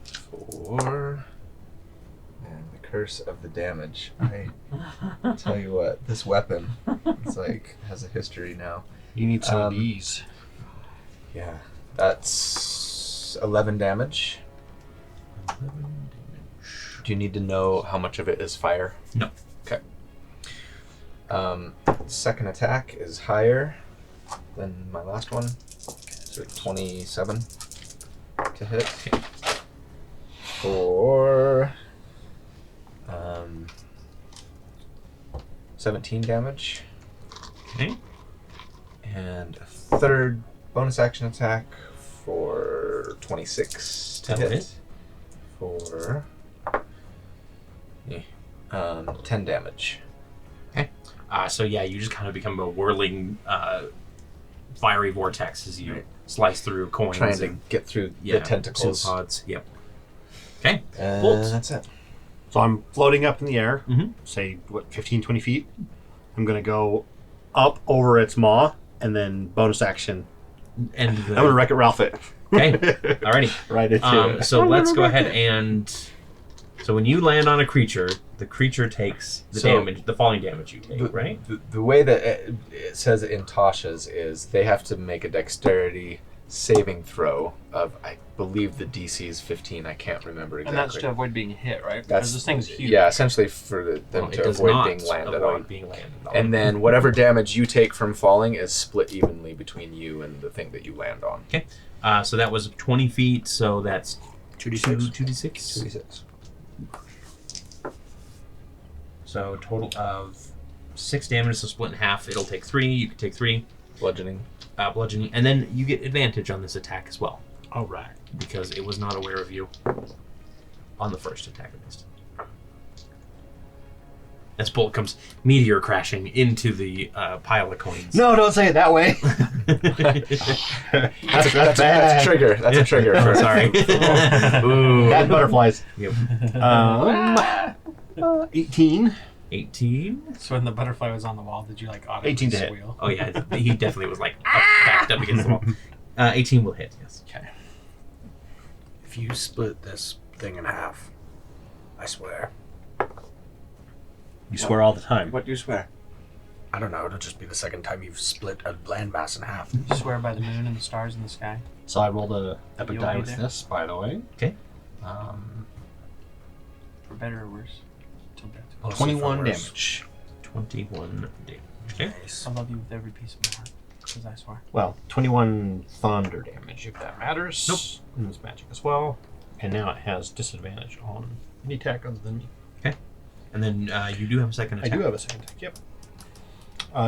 Four. And the curse of the damage. I tell you what, this weapon, it's like has a history now. You need some of Um, these. Yeah, that's 11 damage. 11 damage. Do you need to know how much of it is fire? No. Okay. Second attack is higher than my last one. So 27 to hit. Okay. For 17 damage. Okay. And a third bonus action attack for 26 to That'll hit. hit. For 10 damage. So yeah, you just kind of become a whirling, fiery vortex as you Right. slice through coins Trying to and get through the tentacles. pseudopods. Yep. Okay. And Bolt. that's it. So I'm floating up in the air, Mhm. say, 15, 20 feet. I'm going to go up over its maw, and then bonus action. And I'm going to Wreck-It Ralph it. Okay. Alrighty. Right into it. So let's go ahead and. So when you land on a creature, the creature takes the So- damage, the falling damage you take, right? The way that it says it in Tasha's is they have to make a dexterity saving throw of, I believe the DC is 15. I can't remember exactly. And that's to avoid being hit, right? That's- Because this thing's huge. Yeah, essentially for them Well, it to does avoid not being landed avoid on. being landed on. And then whatever damage you take from falling is split evenly between you and the thing that you land on. Okay. So that was 20 feet, so that's 2d6. 2d6. 2d6. So total of 6 damage, so split in half. It'll take 3. You can take 3 Bludgeoning. bludgeoning, and then you get advantage on this attack as well All right. because it was not aware of you on the first attack at least. As bolt comes meteor crashing into the pile of coins. No, don't say it that way. That's a trigger. That's a trigger. Oh, For, sorry. Ooh. Bad butterflies. Yep. 18. 18. So when the butterfly was on the wall, did you like audibly 18 to hit. squeal? Oh yeah, he definitely was like backed up against the wall. 18 will hit. Yes. Okay. If you split this thing in half, I swear. You swear all the time. what do you swear? I don't know, it'll just be the second time you've split a landmass in half. You swear by the moon and the stars in the sky. So I rolled a epic You'll die be with there. this, by the way. Okay. For better or worse. Till death. Mostly 21 for worse. damage. 21 damage. Okay. Nice. I love you with every piece of my heart. Because I swear. Well, 21 thunder damage, if that matters. Nope. And it's magic as well. And now it has disadvantage on any attack other than me. And then you do have a second I attack. do have a second attack, yep.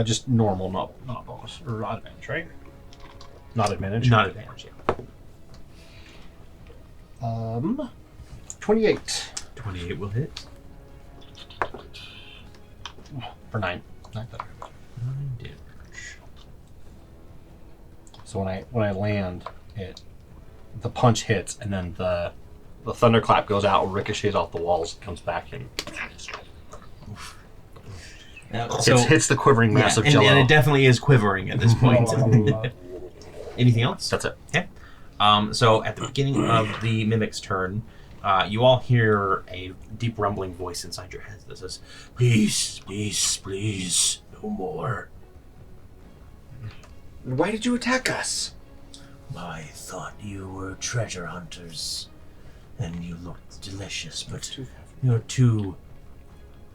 Just normal, not bonus. Or not advantage, right? Not advantage? Not advantage, yeah. 28 28 will hit. for 9. Not better. 9 damage. So when I land, the punch hits, and then the thunderclap goes out, ricochets off the walls, comes back in. Hits the quivering mass of jello. And it definitely is quivering at this point. Anything else? That's it. Okay. So at the beginning of the Mimic's turn, you all hear a deep rumbling voice inside your head that says, "Please, please, please, no more." Why did you attack us? I thought you were treasure hunters, and you looked delicious, but you're too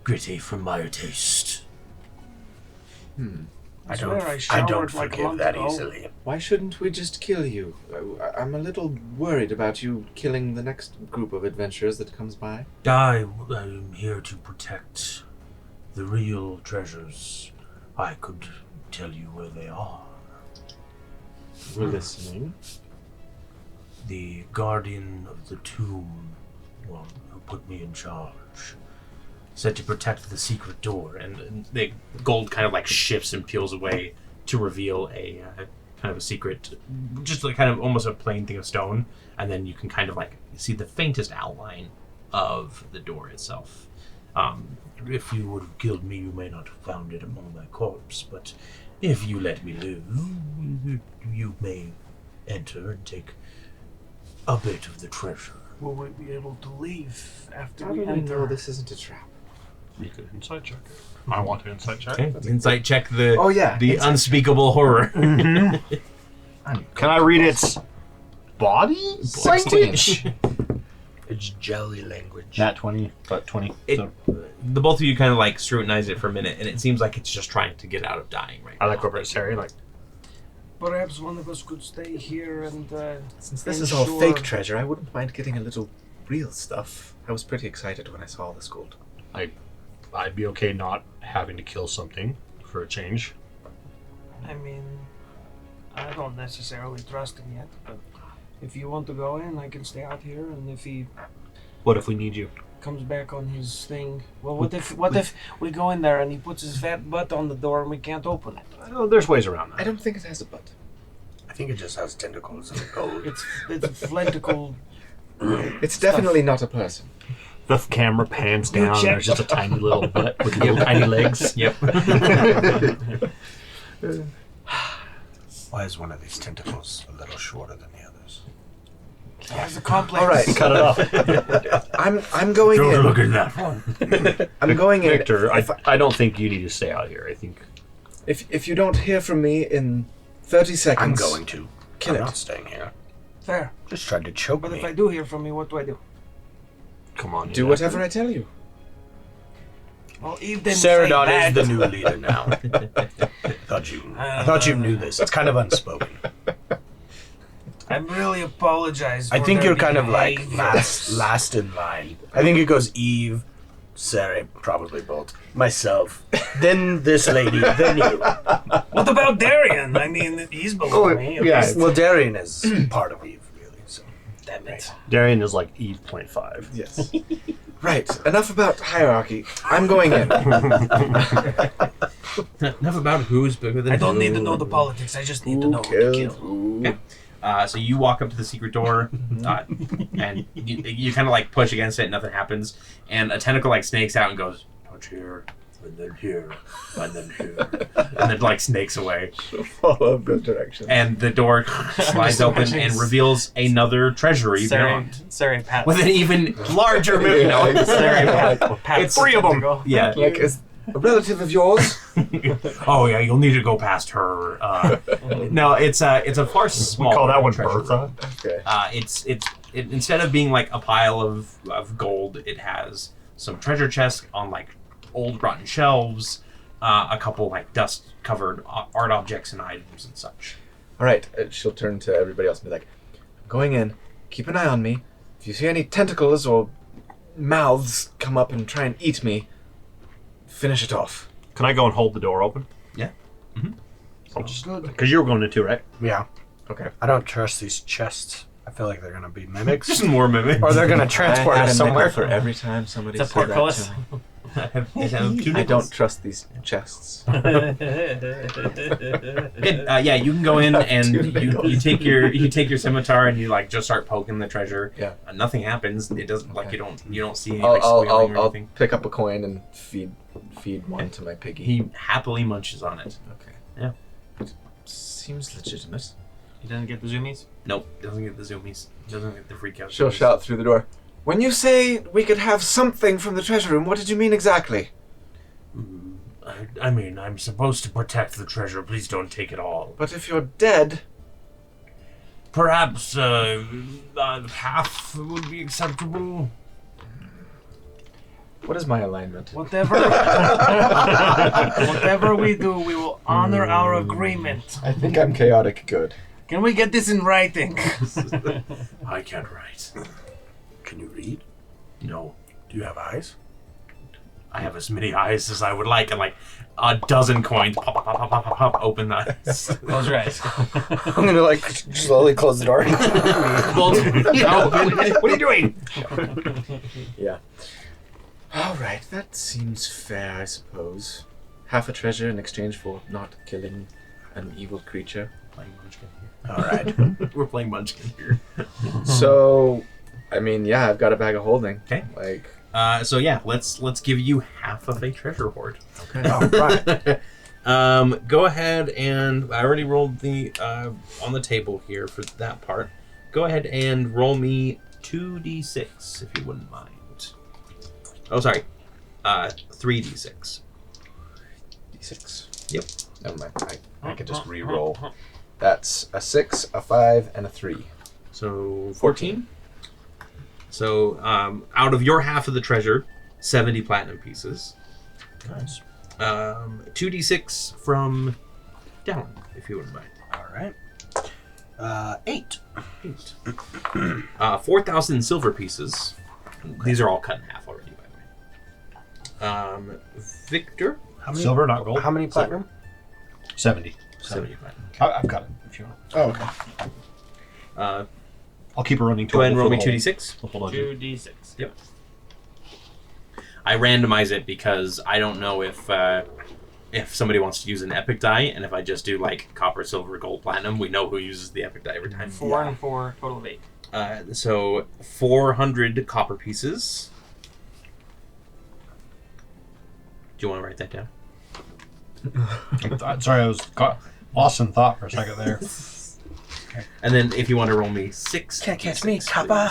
gritty for my taste. I swear don't showered like a forgive month that ago. easily. Why shouldn't we just kill you? I'm a little worried about you killing the next group of adventurers that comes by. I'm here to protect the real treasures. I could tell you where they are. We're listening. The guardian of the tomb, well, who put me in charge, said to protect the secret door. And the gold kind of like shifts and peels away to reveal a kind of a secret, just like kind of almost a plain thing of stone. And then you can kind of like see the faintest outline of the door itself. If you would have killed me, you may not have found it among my corpse, but if you let me live, you may enter and take a bit of the treasure. Will we be able to leave after How we do we enter? know this isn't a trap? You could insight check it. I want to insight check. Okay, insight check the insight unspeakable horror. Can I read its body 16. language? It's jelly language. Nat 20, but 20. So The both of you kind of like scrutinize it for a minute, and it seems like it's just trying to get out of dying right I now. like over at Harry, like, Perhaps one of us could stay here and. Since this is all ensure- fake treasure, I wouldn't mind getting a little real stuff. I was pretty excited when I saw all this gold. I'd be okay not having to kill something for a change. I mean, I don't necessarily trust him yet, but if you want to go in, I can stay out here. And if he What if we need you? comes back on his thing, well, what if we go in there and he puts his fat butt on the door and we can't open it? Oh, there's ways around I that. don't think it has a butt. I think it just has tentacles and gold. It's flentical. It's definitely not a person. The camera pans You down, and check. there's just a tiny little butt with little tiny legs. Yep. Why is one of these tentacles a little shorter than the others? He has a complex. All right. Cut it off. I'm going Don't in. look at that one. I'm going in. Victor, I don't think you need to stay out here. I think If you don't hear from me in 30 seconds, I'm going to. Kill I'm it. not staying here. Fair. Just tried to choke But me. if I do hear from you, what do I do? come on. do whatever I tell you. Well, Eve didn't Seredan say is the that. new leader now. I thought you knew this. It's kind of unspoken. I really apologize. I for think their you're kind of like behavior. last in line. I think it goes Eve, Sarah, probably both, myself, then this lady, then you. What about Darian? I mean, he's below me. Yeah, well, Darian is part of Eve, really. So Damn it. Darian is like E.5. Yes. Right. Enough about hierarchy. I'm going in. Enough about who's bigger than I don't who. need to know the politics. I just need to know who to kill. Okay. So you walk up to the secret door, and you kind of like push against it, and nothing happens. And a tentacle like snakes out and goes, touch here, and then here, and then here, and then like snakes away. Follow good directions. And the door slides open and reveals another treasury beyond. Sorry, Pat. With an even larger movie. Pat's three of them. tentacle. Yeah. Like a relative of yours. Oh yeah, you'll need to go past her. No, it's a far We smaller. call that one treasury. Bertha. Okay. It instead of being like a pile of gold, it has some treasure chests on like old rotten shelves, a couple like dust covered art objects and items and such. All right. She'll turn to everybody else and be like, I'm going in. Keep an eye on me. If you see any tentacles or mouths come up and try and eat me, finish it off. Can I go and hold the door open? Yeah. Because you were going to too, right? yeah, Okay. I don't trust these chests. I feel like they're gonna be mimics. Just more mimics. Or they're gonna transport I had us a nickel somewhere. for every time somebody It's a said that portcullis. to me. I have two I nickels. don't trust these chests. Good. Yeah, you can go in and you take your scimitar and you like just start poking the treasure. Yeah. Nothing happens. It doesn't like Okay. you don't see any like squealing or I'll anything. pick up a coin and feed one to my piggy. He happily munches on it. Okay. Yeah. Seems legitimate. He doesn't get the zoomies? Nope, doesn't get the zoomies. Doesn't get the freak out. She'll zoomies. shout through the door. When you say we could have something from the treasure room, what did you mean exactly? I mean, I'm supposed to protect the treasure. Please don't take it all. But if you're dead, Perhaps half would be acceptable. what is my alignment? Whatever we do, we will honor our agreement. I think I'm chaotic good. Can we get this in writing? I can't write. Can you read? No. Do you have eyes? I have as many eyes as I would like, and like a dozen coins. Pop, pop, pop, pop, pop, pop, open the eyes. Close your eyes. I'm gonna like slowly close the door. What are you doing? Yeah. All right, that seems fair, I suppose. Half a treasure in exchange for not killing an evil creature. Playing Munchkin here. All right. We're playing Munchkin here. So, I mean, yeah, I've got a bag of holding. Okay. Like, So yeah, let's give you half of a treasure hoard. okay. All right. Go ahead and I already rolled the on the table here for that part. Go ahead and roll me 2d6 if you wouldn't mind. Oh, sorry, 3d6. D6. Yep. Never mind. I could just re-roll. That's a 6, a 5, and a 3. So 14. So out of your half of the treasure, 70 platinum pieces. Nice. 2d6 from Dallin, if you wouldn't mind. All right. 8. 4,000 silver pieces. These are all cut in half already, by the way. Victor? How many? Silver, not gold. How many platinum? 70. 70 platinum. I've got it if you want. Oh, okay. I'll keep a running Go ahead and roll me total 2d6. for the whole dungeon. 2d6. Yep. I randomize it because I don't know if somebody wants to use an epic die, and if I just do like copper, silver, gold, platinum, we know who uses the epic die every time. 4 and 4, total of 8. So 400 copper pieces. Do you want to write that down? Sorry, I was lost in thought for a second there. And then if you want to roll me 6. Can't catch me, copper.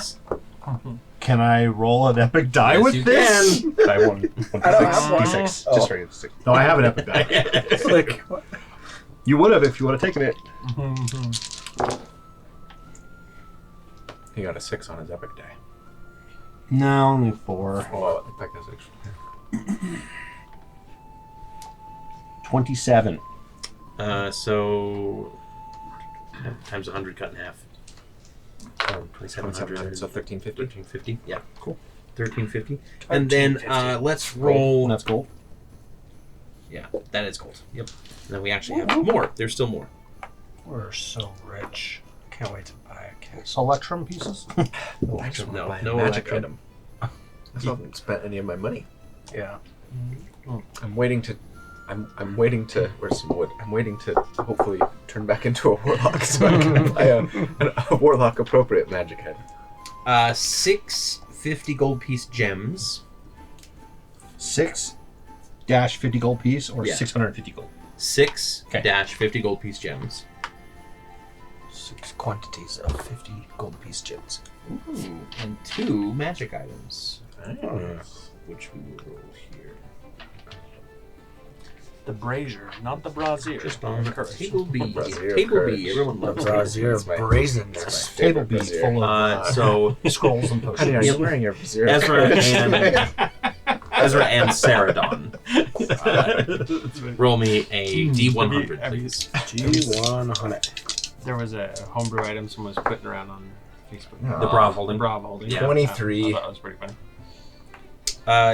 Can I roll an epic die Yes, with you this? I don't have one. D6. Oh. Just regular D6. No, I have an epic die. Like, You would have if you would have taken it. He got a 6 on his epic die. No, only 4. Oh, in fact, that's actually. 27. So times 100 cut in half. 2,700. So 1350. 1350. Yeah, cool. 1350. And then let's roll. And that's gold. Yeah, that is gold. Yep. And then we actually have more. There's still more. we're so rich. Can't wait to buy a cat. Selectrum pieces? I just want to buy a no magic electrum. item. I still haven't spent any of my money. Yeah. I'm waiting to. I'm waiting to. Where's some wood? I'm waiting to hopefully turn back into a warlock so I can buy a warlock appropriate magic item. 6 50 gold piece gems. 6 dash 50 gold piece or Yeah. 650 gold? 6 Okay. dash 50 gold piece gems. 6 quantities of 50 gold piece gems. Ooh, and 2 magic items, Ah. which we will roll here. The brazier, not the brazier. Just on the Courage. table B. Brazier of Table courage. B. Everyone loves The brazier table of That's my- brazenness. that's my Table favorite B brazier. full B. of So scrolls and Honey, potions. are you wearing your brazier? Ezra and Seredan. Roll me a D100, please. G100. There was a homebrew item someone was putting around on Facebook. The Brav holding. Brav holding. Yeah. 23. I thought that was pretty funny.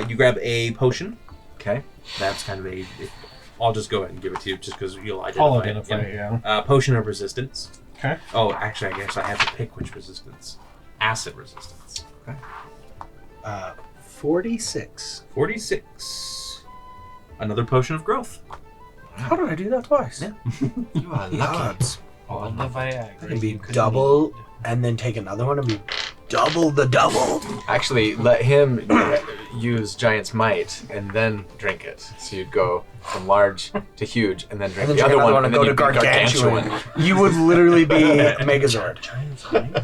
You grab a potion. Okay. That's kind of I'll just go ahead and give it to you just because you'll identify I'll identify it. it, yeah. Potion of resistance. Okay. Oh, actually, I guess I have to pick which resistance. Acid resistance. 46. 46. Another potion of growth. How did I do that twice? Yeah. You are lucky. All the Viagra. It'd be you could double, need. and then take another one and be double the double. Actually, let him use Giant's Might and then drink it. So you'd go from large to huge and then drink And then the drink other another one and and go then to you'd be gargantuan. You would literally be Megazord.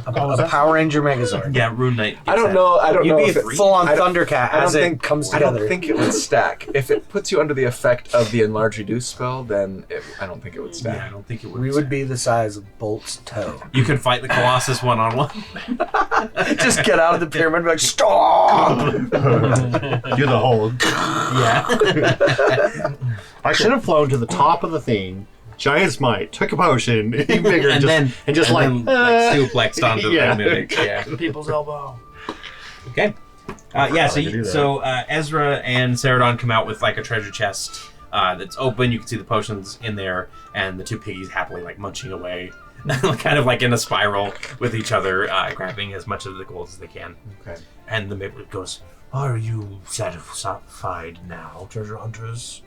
A Power Ranger Megazord. Yeah, Rune Knight. I don't know. I don't You'd know be if it full-on I don't- Thundercat I don't as it think comes I together. don't think it would stack. If it puts you under the effect of the enlarge reduce spell, then I don't think it would Yeah, stack. I don't think it would. We would be the size of Bolt's toe. You could fight the Colossus one-on-one. Just get out of the pyramid and be like, stop! Do the whole. Yeah. I should have flown to the top of the thing. Giant's Might took a potion, even bigger, and then suplexed onto Yeah. the mimic. Yeah. People's elbow. Okay. Yeah. So, I could do that. Ezra and Seredan come out with like a treasure chest that's open. You can see the potions in there, and the two piggies happily like munching away, kind of like in a spiral with each other, grabbing as much of the gold as they can. Okay. And the mimic goes, Are you satisfied now, treasure hunters?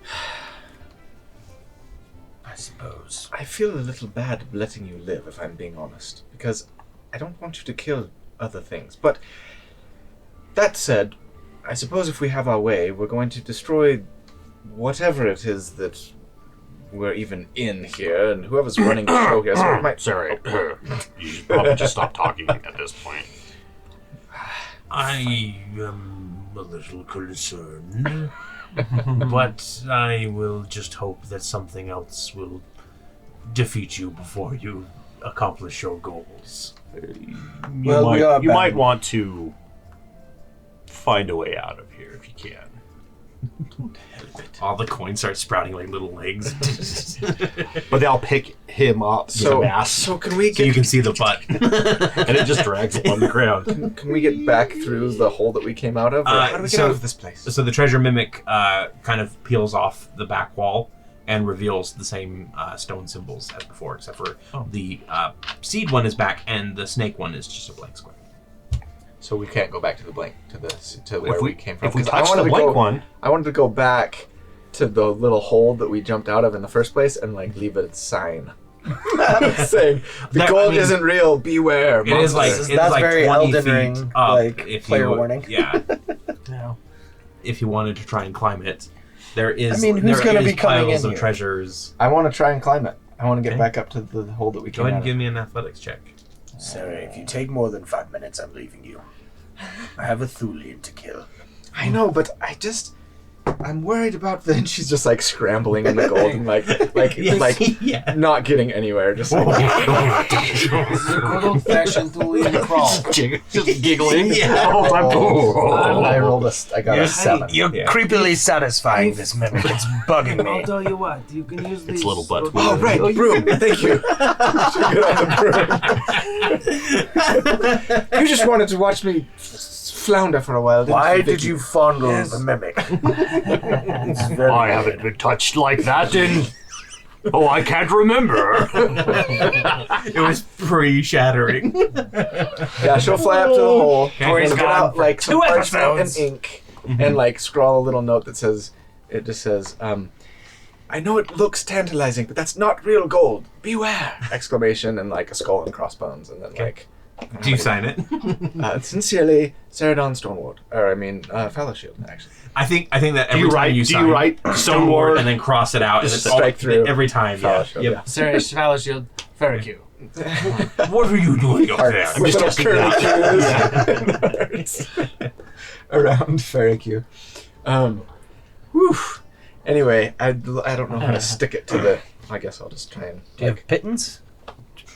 I suppose. I feel a little bad letting you live, if I'm being honest, because I don't want you to kill other things. But that said, I suppose if we have our way, we're going to destroy whatever it is that we're even in here, and whoever's running the show here. So it might. Sorry. You should probably just stop talking at this point. I am a little concerned, but I will just hope that something else will defeat you before you accomplish your goals. You might want to find a way out of here if you can. all the coins start sprouting like little legs, But they'll pick him up So, with a mass, so can we so you get can see the butt. and it just drags him on the ground. can we get back through the hole that we came out of? Or how do we get so- out of this place? So the treasure mimic kind of peels off the back wall and reveals the same stone symbols as before, except for the seed one is back and the snake one is just a blank square. So we can't go back to the blank to where we came from. If we 'Cause I touch wanted the to blank go- one, I wanted to go back to the little hole that we jumped out of in the first place and like leave a sign saying the That- gold I mean, isn't real. Beware. It is like monsters." it's That's like very 20 Elden feet Ring, up like, if player you, warning. Yeah, Yeah. if you wanted to try and climb it, there is. I mean, who's there gonna is be coming piles in of here? treasures. I want to try and climb it. I want to get Okay. back up to the hole that we Go came ahead out and of. give me an athletics check. Sorry, if you take more than 5 minutes, I'm leaving you. I have a Thulian to kill. I know, but I'm worried about the. And she's just like scrambling in the gold and like Yeah. not getting anywhere. Just like This is a good old fashioned Thulian crawl. just giggling. Yeah. the whole time. I got a 7. You're Yeah. creepily satisfying this mimic. It's bugging I'll me. tell you what, you can use these. Its little butt. Oh right, broom. Thank you. Should get on the broom. You just wanted to watch me flounder for a while. Didn't Why you, did Vicky? you fondle Yes. the mimic? It's very I haven't been touched like that in. Oh, I can't remember. It was pre-shattering. Yeah, she'll fly up to the hole. Torrey's and get gone out for like some 2 parchment and episodes. ink, and like scrawl a little note that says, I know it looks tantalizing, but that's not real gold. Beware! Exclamation and like a skull and crossbones, and then like. Do you sign it? Sincerely, Seredan Stoneward, or I mean, Fellowshield, actually. I think that Do every you time write? you Do sign you write Stoneward Stoneward? and then cross it out, Just and it's strike through. every time. Yeah. Fellowship, Yep. yeah. Sarah Fellowshield, very cute. What are you doing up there? I'm just testing curly it cues around Ferricu. Whew. Anyway, I don't know how to stick it to the. I guess I'll just try and. Do you have pittance?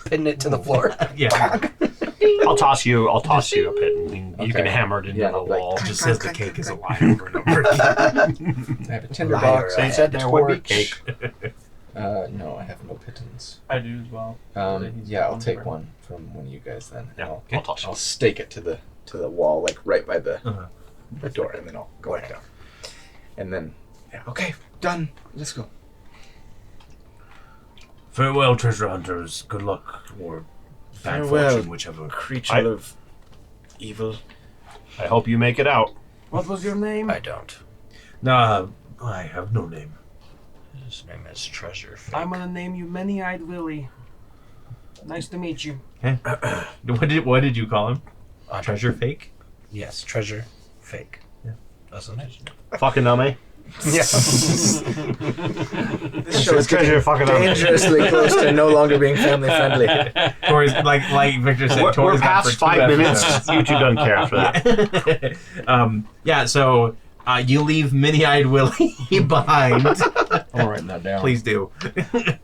Pin it to the floor. Yeah. I'll toss you a pit, and you can Okay. hammer it into Yeah, the like- wall. Just says the cake is a lie over and over again. I have a tinder Liar. box. So you said there would be cake. No, I have no pittance. I do as well. Yeah, I'll take one from one of you guys then. Yeah, I'll, I'll toss you. I'll stake it to the wall, like right by the Uh-huh. door, and then I'll go back down. And then, yeah, okay, done. Let's go. Farewell, treasure hunters. Good luck or bad Farewell, fortune, whichever. creature of evil. I hope you make it out. What was your name? I don't. Nah, I have no name. His name is Treasure Fake. I'm gonna name you Many-Eyed Willie. Nice to meet you. What did you call him? Treasure fake? Yes, Treasure Fake. Yeah. Doesn't it? Fucking dummy. This show is treasure getting fucking dangerously close to no longer being family friendly. Torrey's like Victor said. We're Torrey's gone past for 2 5 minutes. episodes. YouTube doesn't care after that. Yeah. So you leave Mini-Eyed Willie behind. I'm writing that down. Please do.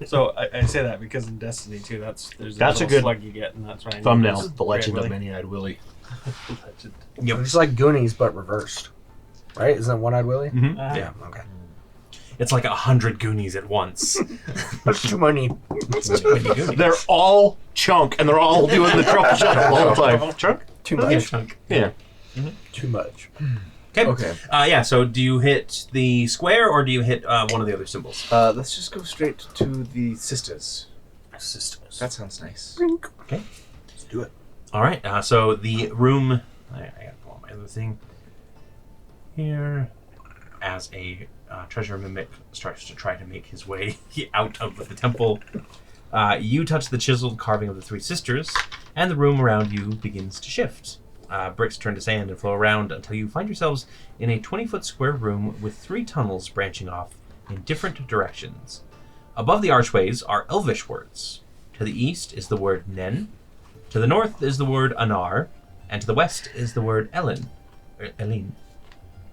So I say that because in Destiny 2, there's a That's a little good slug you get, and that's right. Thumbnail. The Legend of Many-Eyed Willie. Yep. It's like Goonies, but reversed. Right? Isn't that One-Eyed Willie? Yeah. Okay. It's like 100 Goonies at once. That's too many. They're all chunk, and they're all doing the trouble shot the whole time. Chunk? Too much. Chunk. Yeah. Too much. Okay. Yeah. So do you hit the square or do you hit one of the other symbols? Let's just go straight to the sisters. Sisters. That sounds nice. Okay. Let's do it. All right. So the room. I gotta pull out my other thing here. As a treasure mimic starts to try to make his way out of the temple, you touch the chiseled carving of the 3 sisters, and the room around you begins to shift. Bricks turn to sand and flow around until you find yourselves in a 20-foot square room with 3 tunnels branching off in different directions. Above the archways are Elvish words. To the east is the word Nen, to the north is the word Anar, and to the west is the word Ellen. Elin.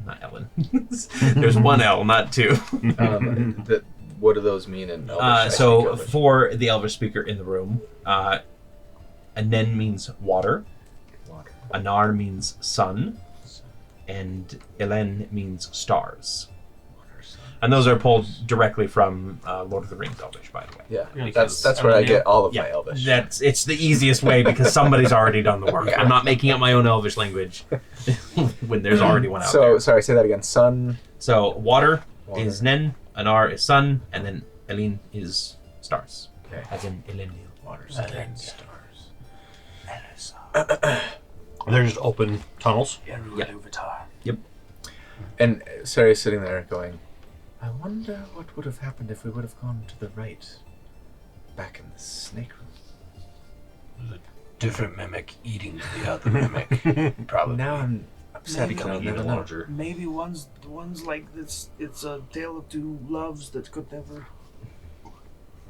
Not Ellen. There's 1 L, not 2. What do those mean in Elvish? I speak So Elvish. for the Elvish speaker in the room, Nen means water, Water. Anar means sun, and Elen means stars. And those are pulled directly from Lord of the Rings Elvish, by the way. Yeah, Because- that's where I get all of my Elvish. It's the easiest way because somebody's already done the work. I'm not making up my own Elvish language when there's already one out So there. sorry, say that again. Sun. So water Water. is Nen, Anar is sun, and then Elin is stars. Okay. As in Elendil. Water. Stars. They're just open tunnels. Yep. And Sarah's sitting there going, I wonder what would have happened if we would have gone to the right, back in the snake room. Different mimic eating the other mimic. Probably. Now I'm upset because I'll Becoming never even know. larger. Maybe one's like this. It's a tale of 2 loves that could never.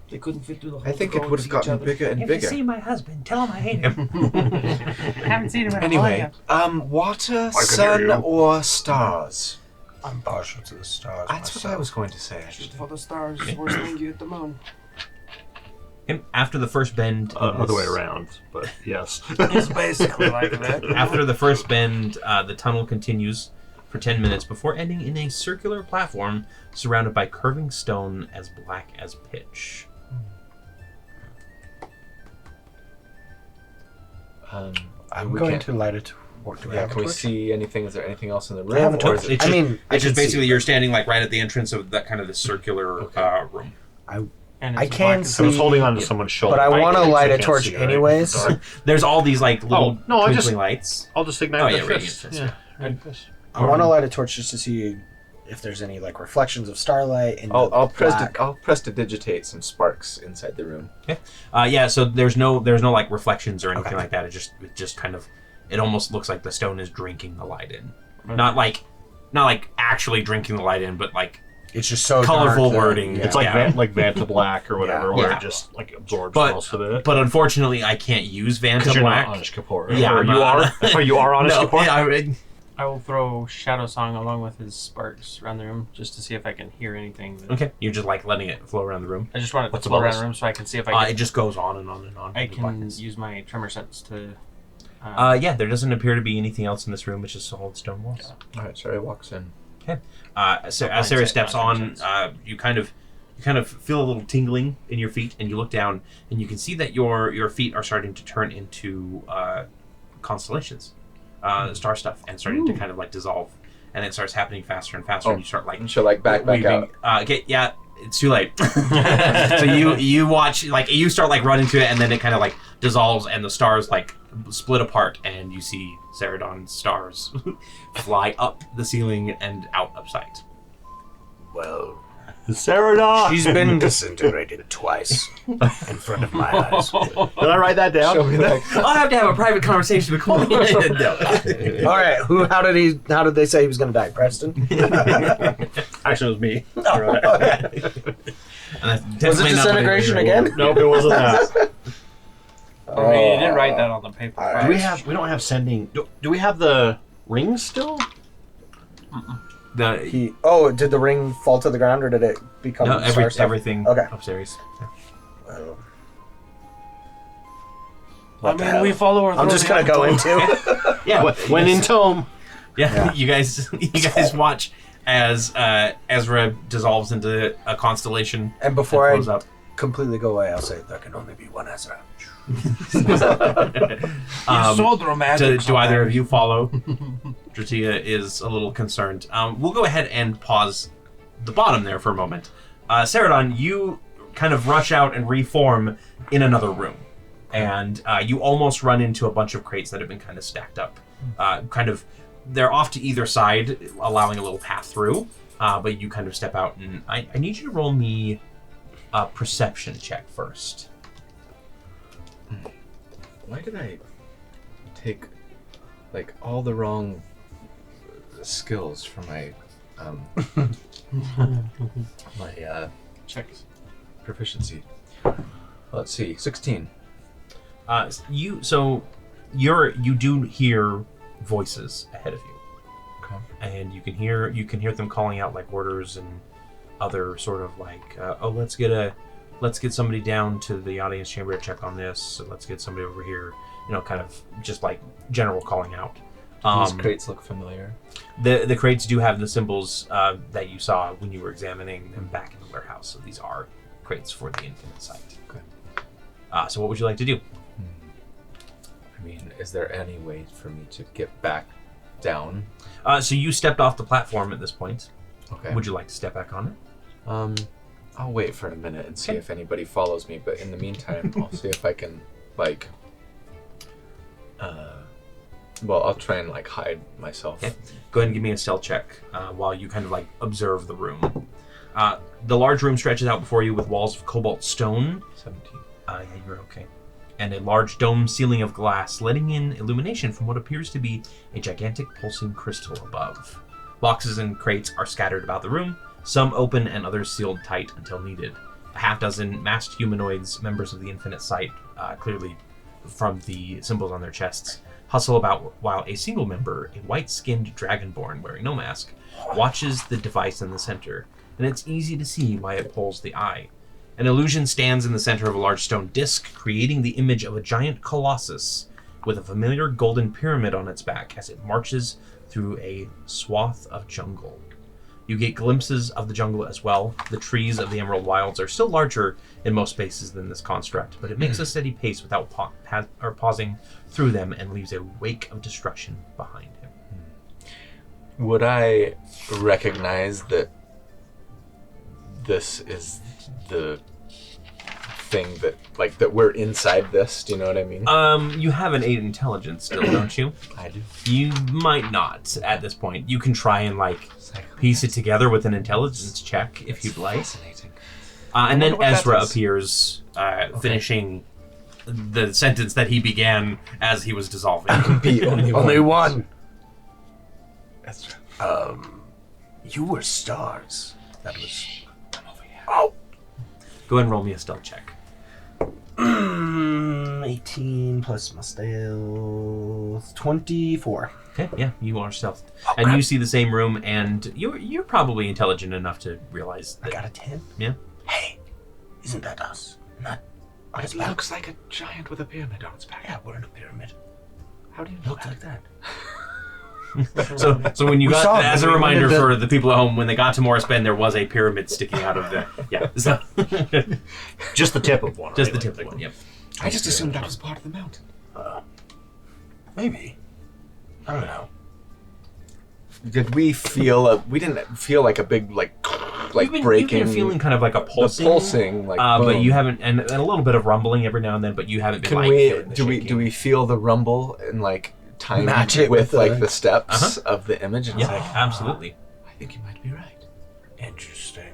They couldn't fit through the hole. I think to it go would and have see each gotten other. bigger and bigger. my husband, tell him I hate him. I haven't seen him in a Anyway, while. water, can sun, hear you. or stars? I'm partial to the stars. That's what I was going to say, Shoot actually. for the stars. Worst thing, you hit the moon. After the first bend, Other way around, but yes. It's basically like that. After the first bend, the tunnel continues for 10 minutes before ending in a circular platform surrounded by curving stone as black as pitch. I'm we going can't- to light it. Do we Yeah, have a can we torch? see anything? Is there anything else in the I have room? a Or torch. is it I mean, I It's can just see- basically you're standing like right at the entrance of that kind of the circular room. And I it's can black see- I was holding on to someone's shoulder. But I want to can't- light a can't torch see, right? anyways. Sorry. There's all these like little no, I twinkling just- lights. I'll just ignite Oh, the yeah, radiant fist. fist, Yeah. Radiant fist. I want to light a torch just to see if there's any like reflections of starlight. In I'll the black. prestidigitate some sparks inside the room. Yeah, so there's no like reflections or anything Okay. like that. It just kind of, it almost looks like the stone is drinking the light in. Not like actually drinking the light in, but like It's just so colorful dark that- wording. yeah. It's like Yeah. like Vanta Black or whatever, Yeah. where Yeah. it just like absorbs But- most of it. But unfortunately, I can't use Because Vanta you're Black. not Anish Kapoor. Yeah, Or I'm you not. are. Oh, you are Anish No, Kapoor. yeah, I will throw Shadow Song along with his sparks around the room just to see if I can hear anything. That okay, you're just like letting it flow around the room. I just want it to What's flow above around us? the room so I can see if I It can. just goes on and on and on. I in the can blackness. use my tremor sense to. Yeah, there doesn't appear to be anything else in this room. It's just solid stone walls. All right, Sarah walks in. As Sarah steps on, you kind of feel a little tingling in your feet, and you look down, and you can see that your feet are starting to turn into constellations, star stuff, and starting to kind of like dissolve, and it starts happening faster and faster, and you start like And she'll like back weaving. out. Okay, yeah, It's too late. So you watch, like, you start like running to it, and then it kind of like dissolves, and the stars like split apart, and you see Seredan's stars fly up the ceiling and out of sight. Well, Seredan! she's been disintegrated twice in front of my eyes. Did I write that down? Show me that. I'll have to have a private conversation with Colby. No. All right, how did they say he was going to die? Preston? Actually, it was me. Was it disintegration again? Nope, it wasn't that. I mean, you didn't write that on the paper. All right. We don't have sending. Do we have the rings still? Did the ring fall to the ground, or did it become star stuff? everything Okay. upstairs. Well, I mean, we follow our. I'm just gonna go into. Yeah. When in tome. Yeah. You guys watch as Ezra dissolves into a constellation. And before and flows I up. completely go away, I'll say there can only be one Ezra. You're so dramatic. Do either of you follow? Dratia is a little concerned. We'll go ahead and pause the bottom there for a moment. Seredan, you kind of rush out and reform in another room. And you almost run into a bunch of crates that have been kind of stacked up. They're off to either side, allowing a little path through. But you kind of step out, and I need you to roll me a perception check first. Why did I take like all the wrong skills for my my Checks. proficiency? Let's see, 16. You do hear voices ahead of you. Okay. And you can hear them calling out like orders and other sort of like let's get somebody down to the audience chamber to check on this. Let's get somebody over here. Kind of just like general calling out. These crates look familiar. The crates do have the symbols that you saw when you were examining them back in the warehouse. So these are crates for the Infinite Sight. Okay. So what would you like to do? I mean, is there any way for me to get back down? So you stepped off the platform at this point. Okay. Would you like to step back on it? I'll wait for a minute and see Okay. if anybody follows me, but in the meantime, I'll see if I can, like, I'll try and, like, hide myself. Okay. Go ahead and give me a stealth check while you kind of, like, observe the room. The large room stretches out before you with walls of cobalt stone. 17. Yeah, you're okay. And a large dome ceiling of glass, letting in illumination from what appears to be a gigantic pulsing crystal above. Boxes and crates are scattered about the room, some open and others sealed tight until needed. A half dozen masked humanoids, members of the Infinite Sight, clearly from the symbols on their chests, hustle about while a single member, a white-skinned dragonborn wearing no mask, watches the device in the center, and it's easy to see why it pulls the eye. An illusion stands in the center of a large stone disc, creating the image of a giant colossus with a familiar golden pyramid on its back as it marches through a swath of jungle. You get glimpses of the jungle as well. The trees of the Emerald Wilds are still larger in most spaces than this construct, but it makes a steady pace without pausing through them and leaves a wake of destruction behind him. Would I recognize that this is the thing that we're inside this? Do you know what I mean? You have an 8 intelligence still, don't you? I do. You might not at this point. You can try and piece it together with an intelligence check if you'd like. Fascinating. And then what that Ezra is. appears, finishing the sentence that he began as he was dissolving. Be Only one. That's right. You were stars. That was. I'm over here. Oh. Go ahead and roll me a stealth check. 18 plus my stealth. 24. Okay, yeah, you are stealth. And you see the same room, and you're probably intelligent enough to realize I that. got a 10. Yeah. Hey, isn't that us? Not. It looks like a giant with a pyramid on its back. Yeah, we're in a pyramid. How do you know Looks like that. So when you We saw got, it as a when we went reminder into- for the people at home, when they got to Morris Bend, there was a pyramid sticking out of the, yeah. So, Just the tip of one. just the right? tip of one, yep. I just assumed that was part of the mountain. Maybe. I don't know. Did we feel we didn't feel like a big like You've breaking. been feeling kind of like a pulsing. The pulsing, like but boom. you haven't, and a little bit of rumbling every now and then, but you haven't been Can like we feeling the do shaking. we feel the rumble and like time Match it with with like the- the steps of the image? And Yeah, it's like, absolutely. I think you might be right. Interesting.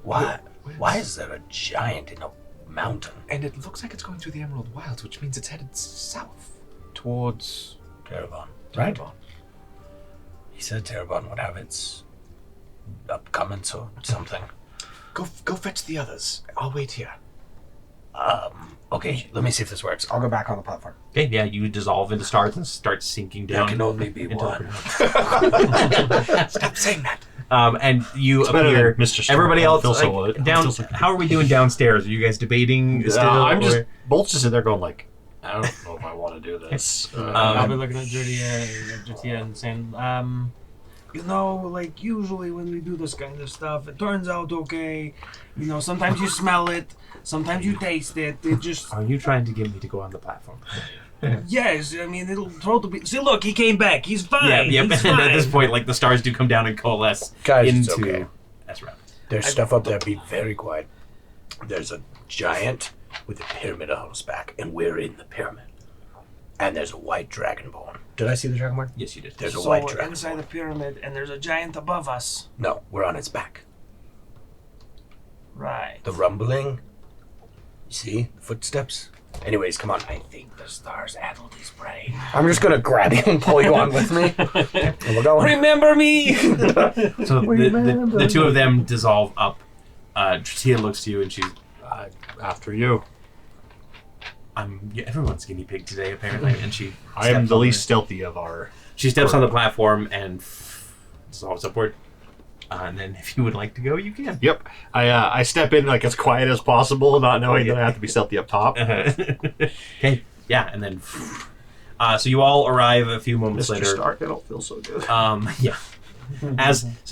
Why? Why is there a giant in a mountain? And it looks like it's going through the Emerald Wilds, which means it's headed south towards Terrebonne, right? Terrebonne. He said Terrebonne would have its upcomings or something. Go fetch the others. I'll wait here. Okay, let me see if this works. I'll go back on the platform. Okay, yeah, you dissolve into stars and start sinking down. There can only be into one. Stop saying that. And you It's better appear. than Mr. Everybody else, Feels so like, what? down. Feels like- How are we doing downstairs? Are you guys debating still? I'm just or- Bolt's just sitting there going like, I don't know if I want to do this. I'll be looking at Jordia and saying, You know, like usually when we do this kind of stuff, it turns out okay. You know, sometimes you smell it, sometimes you taste it. It just Are you trying to get me to go on the platform? yes. I mean, it'll throw the. See, look, he came back. He's fine. Yeah, yep. He's And fine. at this point, like the stars do come down and coalesce Guys, it's into okay. Ezra. There's stuff up there. Be very quiet. There's a giant with a pyramid on his back, and we're in the pyramid. And there's a white dragonborn. Did I see the dragonborn? Yes, you did. There's a So white we're dragonborn. inside the pyramid, and there's a giant above us. No, we're on its back. Right. The rumbling. You see? Footsteps. Anyways, come on. I think the stars addled his brain. I'm just gonna grab you and pull you on with me. And we're going. Remember me. So the two of them dissolve up. Tia looks to you and she's, After you. everyone's guinea pig today apparently, and she. I am steps the on least stealthy of our. She steps on the platform and dissolves upward. And then, if you would like to go, you can. Yep. I step in like as quiet as possible, not knowing that I have to be stealthy up top. Okay. Yeah, and then. So you all arrive a few moments Mr. later. Stark, I don't feel so good. Yeah.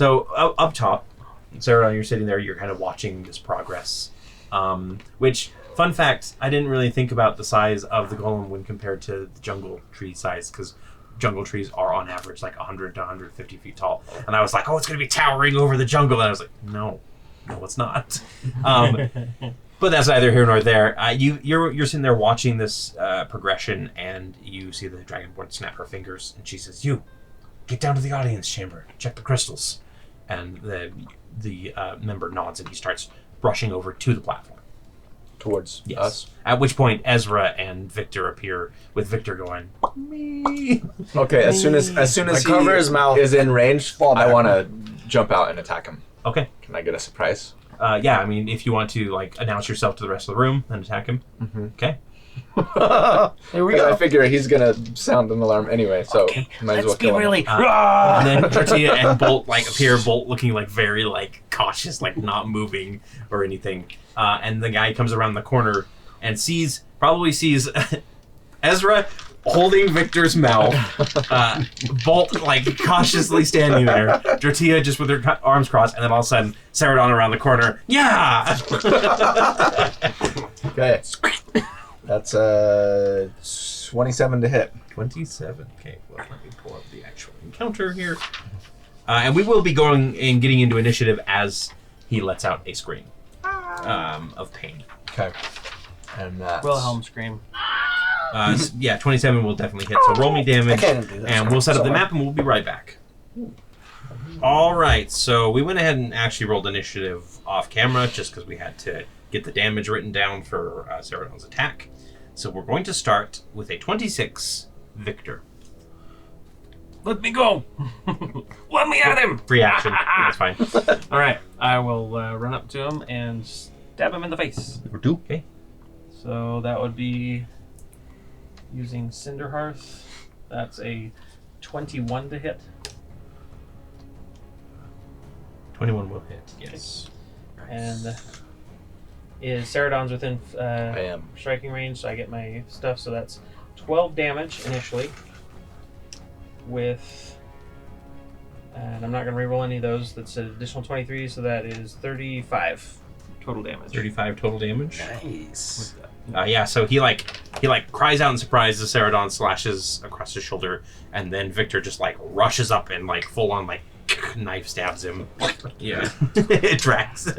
Up top, Sarah, you're sitting there. You're kind of watching this progress. Which, fun fact, I didn't really think about the size of the golem when compared to the jungle tree size, because jungle trees are on average like 100 to 150 feet tall. And I was like, oh, it's going to be towering over the jungle. And I was like, no, it's not. But that's neither here nor there. You're sitting there watching this progression, and you see the dragonborn snap her fingers, and she says, "You get down to the audience chamber, check the crystals." And the member nods, and he starts rushing over to the platform. Towards Yes. us. At which point, Ezra and Victor appear, with Victor going, "Me." Okay, as soon as I he cover his mouth. is in range, Fall back. I want to jump out and attack him. Okay. Can I get a surprise? Yeah, I mean, if you want to like announce yourself to the rest of the room and attack him. Mm-hmm. Okay. Here we Because go. I figure he's gonna sound an alarm anyway, so might as well kill him. And then Tortilla and Bolt appear. Bolt looking very cautious, like not moving or anything. And the guy comes around the corner and probably sees Ezra holding Victor's mouth. Bolt cautiously standing there. Tortilla just with her arms crossed, and then all of a sudden Seredan around the corner. Yeah. Okay. That's 27 to hit. 27. Okay, well, let me pull up the actual encounter here. And we will be going and getting into initiative as he lets out a scream of pain. Okay. And that's... Wilhelm scream. Yeah, 27 will definitely hit. So roll me damage, I can't do that. and we'll set up the Sorry. map, and we'll be right back. All right, so we went ahead and actually rolled initiative off camera just because we had to get the damage written down for Seredan's attack. So we're going to start with a 26 Victor. Let me go. Let me at him. Free action. That's fine. All right, I will run up to him and stab him in the face. Or two. Okay. So that would be using Cinderhearth. That's a 21 to hit. 21 will hit, yes. And is Seredan's within I am. striking range, so I get my stuff. So that's 12 damage initially. With, and I'm not going to reroll any of those. That's an additional 23, so that is 35 total damage. 35 total damage. Nice. Yeah, so he cries out in surprise as Seredan slashes across his shoulder, and then Victor just rushes up and full on knife stabs him. Yeah, it tracks. We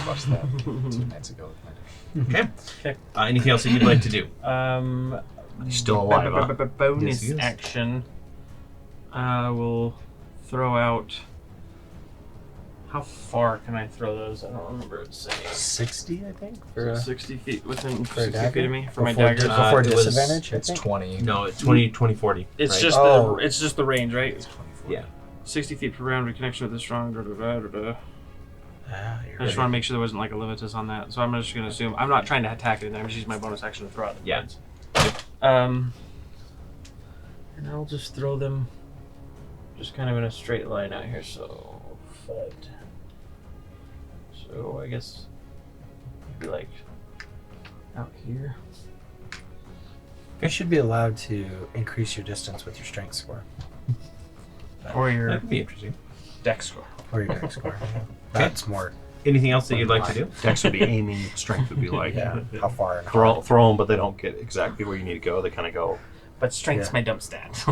watched that 2 nights ago with my Okay. Anything else that you'd like to do? He's still alive, huh? Yes, Bonus he is. action. I will throw out. How far can I throw those? I don't remember it saying. 60, I think. So 60 feet within for a 60 dagger? feet of me for my Before dagger. before it was- disadvantage, I It's think? 20. No, it's 20, 40. It's right? just Oh. it's just the range, right? It's 24. Yeah. 60 feet per round in connection with the strong. Ah, I you're just want to make sure there wasn't like a limitus on that, so I'm just gonna assume I'm not trying to attack it in there. I'm just using my bonus action to throw out the Yeah. blades. And I'll just throw them, just kind of in a straight line out here. So 5. So I guess it'd be like out here. You should be allowed to increase your distance with your strength score. Or your That could be interesting. dex score. Or your dex score. That's more, Anything else that you'd like to do? Dex would be aiming, strength would be like yeah, how far and throw them, but they don't get exactly where you need to go. They kind of go. But strength's Yeah. my dump stat.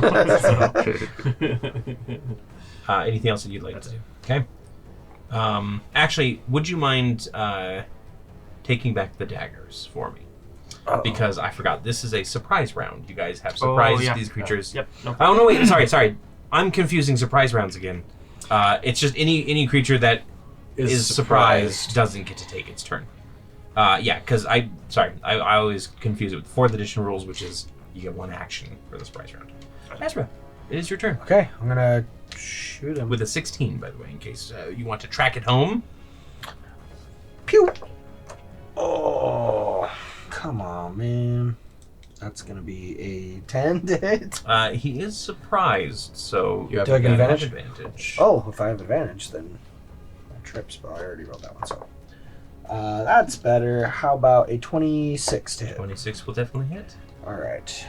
Anything else that you'd like to do? Okay. Actually, would you mind taking back the daggers for me? Because I forgot, this is a surprise round. You guys have surprised yeah. these creatures. Yep. No Oh no! Wait, sorry. I'm confusing surprise rounds again. It's just any creature that is surprised doesn't get to take its turn. Yeah, because I always confuse it with 4th edition rules, which is you get 1 action for the surprise round. Ezra, it is your turn. Okay, I'm gonna shoot him. With a 16, by the way, in case you want to track it home. Pew! Oh, come on, man. That's gonna be a 10 to hit. He is surprised, so You have Do I get advantage? advantage. Oh, if I have advantage, then that trips, but I already rolled that one, so. That's better. How about a 26 to hit? 26 will definitely hit. Alright.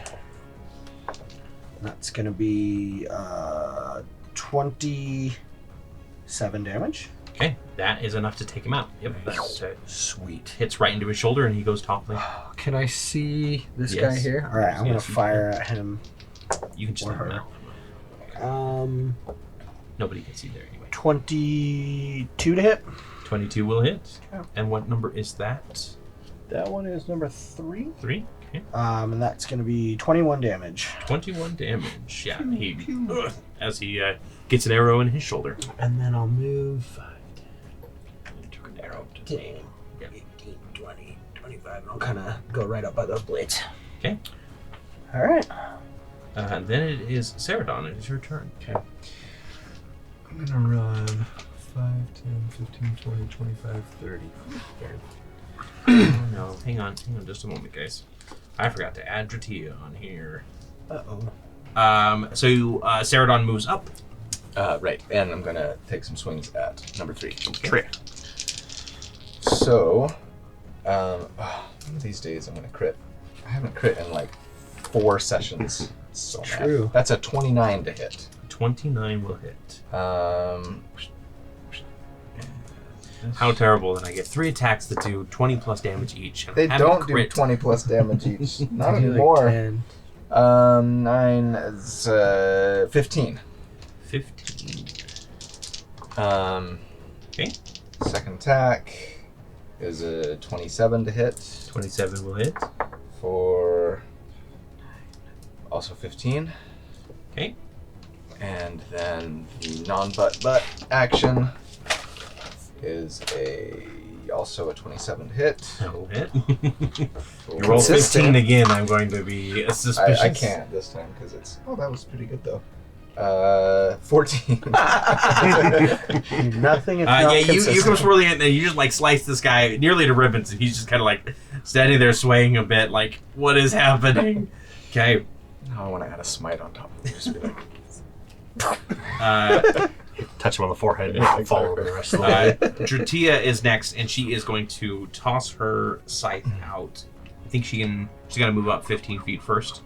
That's gonna be 27 damage. Okay, that is enough to take him out. Yep, that's Sweet. hits right into his shoulder, and he goes toppling. Can I see this Yes. guy here? Alright, I'm gonna Yes, you fire at him. You can just Or let him her. out. 22 Nobody can see there anyway. to hit. 22 will hit. Okay. And what number is that? That one is number 3. 3. Okay. And that's gonna be 21 damage. 21 damage. Yeah, as he gets an arrow in his shoulder. And then I'll move 5, Took an arrow to 10, 18, 20, 25, and I'll kind of go right up by those blades. Okay. Alright. Then it is Seredan. It is your turn. Okay. I'm gonna run 5, 10, 15, 20, 25, 30. Oh no, hang on just a moment, guys. I forgot to add Dratia on here. Uh-oh. So Seredan moves up. Right, and I'm gonna take some swings at number 3. Okay. So, one of these days I'm gonna crit. I haven't crit in like 4 sessions. So mad. True. That's a 29 to hit. 29 will hit. How How terrible that I get 3 attacks that do 20 plus damage each. And they I haven't don't do crit. 20 plus damage each. Not I do like anymore. 10. 9 is 15. 15. Okay. Second attack is a 27 to hit 27 will hit. for also 15. Okay. And then the non-butt action is also a 27 to hit. That will hit. For- You roll 15 again, I'm going to be suspicious. I can't this time because it's. Oh, that was pretty good though. 14. Nothing if Yeah, not you come consistent. swirling in and you just like slice this guy nearly to ribbons, and he's just kind of like standing there swaying a bit, like, what is happening? Okay. Now I want to add a smite on top of it. Just be like, Touch him on the forehead and Yeah, fall over exactly. the rest of the way. Dratia is next, and she is going to toss her scythe out. I think she's gonna move up 15 feet first,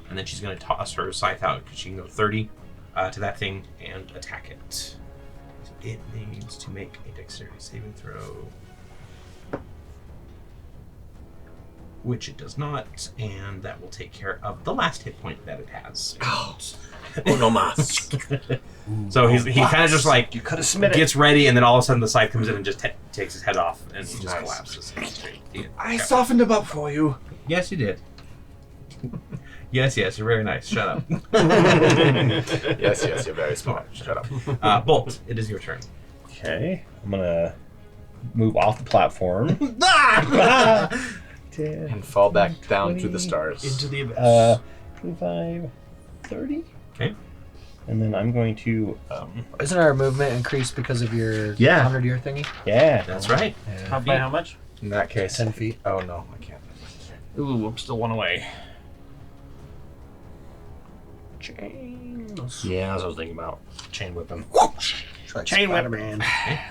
and then she's gonna toss her scythe out because she can go 30 to that thing and attack it. So it needs to make a dexterity saving throw. which it does not, and that will take care of the last hit point that it has. Uno mas. So he kind of just like You could have submitted. gets ready, and then all of a sudden the scythe comes in and just takes his head off, and he just Nice. collapses. I softened him up for you. Yes, you did. Yes, you're very nice. Shut up. Yes, you're very smart. Shut up. Bolt, it is your turn. Okay, I'm gonna move off the platform. And fall back down through the stars. Into the abyss. 25, 30. Okay. And then I'm going to, Isn't our movement increased because of your Yeah. 100-year thingy? yeah. That's right. By how much? In that case. 10 feet. Oh, no, I can't. Ooh, I'm still one away. Chains. Yeah, that's what I was thinking about. Chain whipping. Chain whip. Man.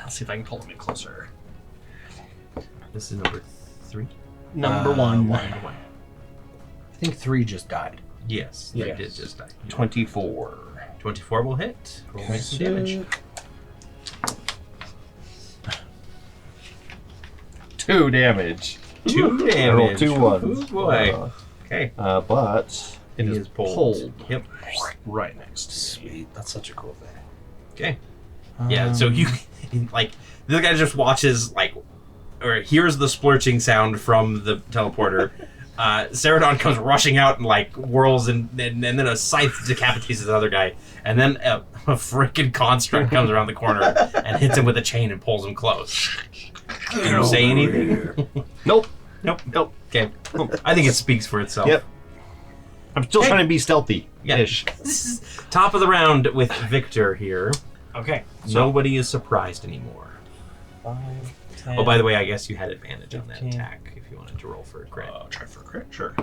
Let's see if I can pull him in closer. This is number 3. Number one. Number 1. I think 3 just died. Yes, they Yes. did just die. 24. 24 will hit. Roll me some damage. 2 damage. 2 I rolled damage. 2 ones. Oh boy. Okay. But it He is is pulled. pulled Yep. right next to me. Sweet. That's such a cool thing. Okay. Yeah, so you like the guy just watches like or hears the splurching sound from the teleporter. Seredan comes rushing out and like whirls and then a scythe decapitates the other guy, and then a freaking construct comes around the corner and hits him with a chain and pulls him close. Can you say anything? Nope. Nope. Okay. I think it speaks for itself. Yep. I'm still Okay. trying to be stealthy. Yeah. Ish. This is top of the round with Victor here. Okay. Nobody is surprised anymore. 5, 10. Oh, by the way, I guess you had advantage on that 15. attack if you wanted to roll for a crit. Try for a crit. Sure.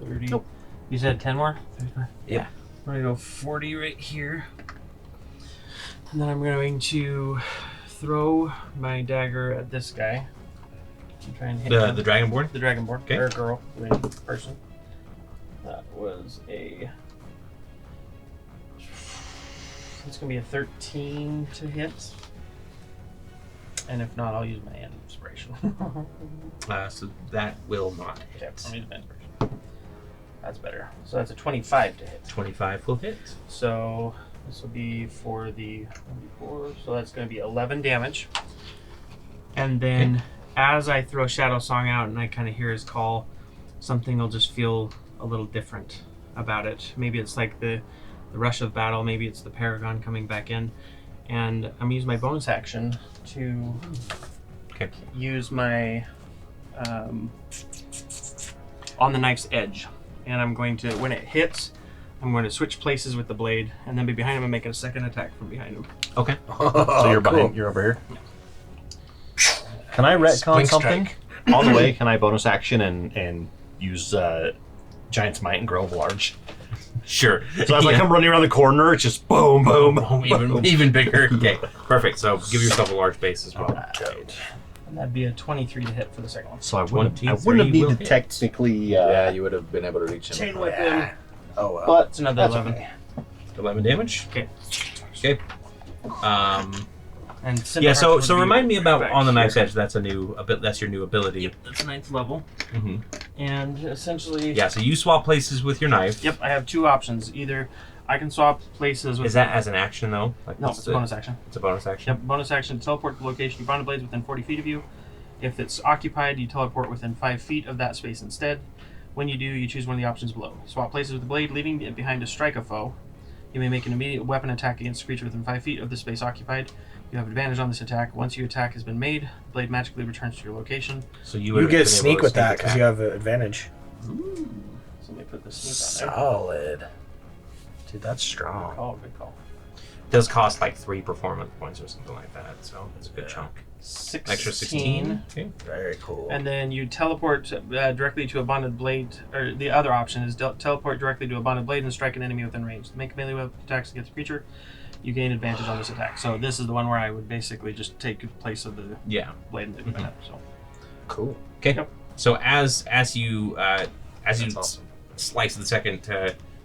30. Nope. You said 10 more? 35. Yeah. I'm going to go 40 right here. And then I'm going to throw my dagger at this guy. And try and hit him. The Dragonborn? The Dragonborn. Okay. Or girl. I mean, person. That was a... It's going to be a 13 to hit. And if not, I'll use my inspiration. So that will not Okay, hit. I'll use my inspiration. That's better. So that's a 25 to hit. 25 will hit. So this will be for the 1d4. So that's going to be 11 damage. And then as I throw Shadow Song out and I kind of hear his call, something will just feel a little different about it. Maybe it's like the rush of battle. Maybe it's the Paragon coming back in. And I'm going to use my bonus action to use my on the knife's edge. And I'm going to, when it hits, I'm going to switch places with the blade, and then be behind him and make a second attack from behind him. Okay. So you're behind. You're over here. Can I retcon Blink something? strike. On the way, can I bonus action and use Giant's Might and grow large? Sure. So as I come running around the corner, it's just boom, boom. Even bigger. Okay, perfect. So give yourself a large base as well. And that'd be a 23 to hit for the second one. So I wouldn't have 23 will needed hit. technically. Yeah, you would have been able to reach him. Chain whip him. Oh, well. But It's another that's 11. okay. 11 damage. Okay. Okay. And Yeah. So Cinderhearts would be remind me about back on the knife's here. edge. That's a new. That's your new ability. Yep, that's 9th level. Mhm. And essentially, Yeah. So you swap places with your knife. yep, I have two options. Either I can swap places with. Is that as an action though? Like No, what's it's a bonus action. It's a bonus action. Yep, bonus action, teleport to the location of bonded blades within 40 feet of you. If it's occupied, you teleport within 5 feet of that space instead. When you do, you choose one of the options below. Swap places with the blade, leaving it behind to strike a foe. You may make an immediate weapon attack against a creature within 5 feet of the space occupied. You have advantage on this attack. Once your attack has been made, the blade magically returns to your location. So You would have been get able sneak to with that because attack. you have advantage. So let me put the sneak on Solid. Dude, that's there. strong. Good call, good call. It does cost like 3 performance points or something like that. So it's a good chunk. 16. Extra 16. Okay. Very cool. And then you teleport directly to a bonded blade, or the other option is teleport directly to a bonded blade and strike an enemy within range. Make melee weapon attacks against the creature. You gain advantage on this attack. So this is the one where I would basically just take place of the Yeah. blade and do that. So Cool. Okay. Yep. So as you That's awesome. slice the second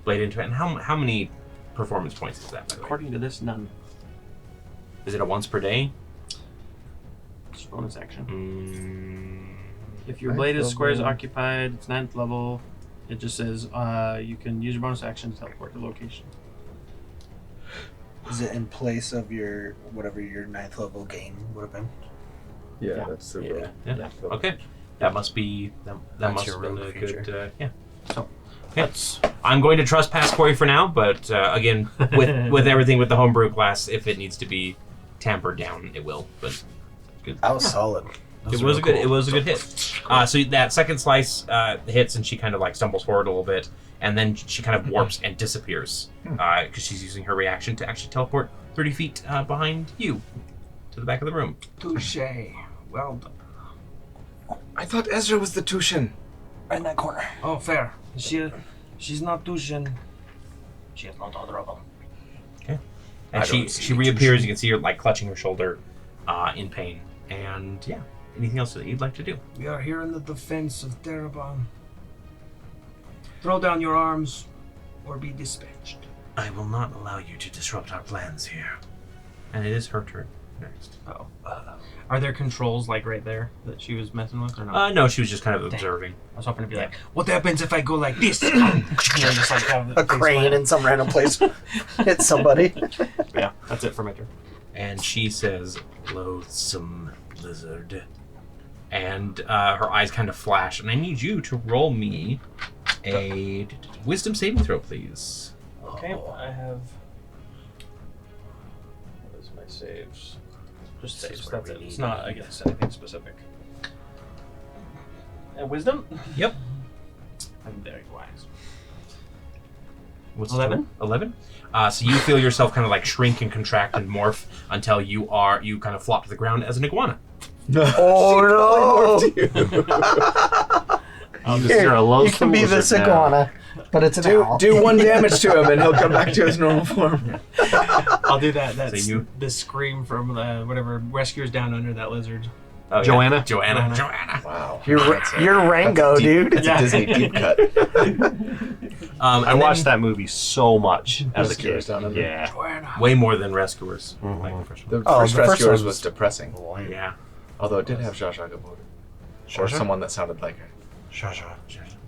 blade into it, and how many performance points is that? By the way? according to this, none. Is it a once per day? It's bonus action. If your Ninth blade is squares level. occupied, it's 9th level. It just says you can use your bonus action to teleport to location. Is it in place of your whatever your 9th level gain would have been? Yeah, that's the room. Yeah. Okay. That must be that That's must your have been rogue a good feature. yeah. So I'm going to trust past Cory for now, but again, with everything with the homebrew class, if it needs to be tampered down, it will. But good. That was solid. It was a good. It was a good hit. So that second slice hits, and she kind of like stumbles forward a little bit, and then she kind of warps and disappears because she's using her reaction to actually teleport 30 feet behind you to the back of the room. Touche. Well done. I thought Ezra was the Tushin. Right in that corner. Oh, fair. She's not Tushin. She is not honorable. And I she don't see she reappears. You can see her like clutching her shoulder in pain. And yeah, anything else that you'd like to do? We are here in the defense of Terabon. Throw down your arms or be dispatched. I will not allow you to disrupt our plans here. And it is her turn next. Oh. Are there controls like right there that she was messing with or not? No, she was just kind of observing. I was hoping to be like, What happens if I go like this? just like have A crane in some random place hit somebody. Yeah, that's it for my turn. And she says, "Loathsome lizard." And her eyes kind of flash. And I need you to roll me a wisdom saving throw, please. Okay, I have. What is my saves? Just This is saves. where That's we it. need It's not against anything specific. And wisdom? Yep. I'm very wise. What's 11? 11. So you feel yourself kind of like shrink and contract and morph until you kind of flop to the ground as an iguana. Oh no! You're a You loathsome can be lizard this now. iguana, but it's an owl. Do 1 damage to him and he'll come back to his normal form. I'll do that. That's you- the scream from whatever rescuers down under that lizard. Oh, yeah. Joanna? Joanna. Wow. You're Rango, dude. It's a Disney deep cut. I watched that movie so much as a Rescuers kid. Down Under. Yeah. Way more than Rescuers. Mhm. Like the first The one. first the first Rescuers one was depressing. Yeah. Although it did have Zsa Zsa Gabor. Or someone that sounded like her.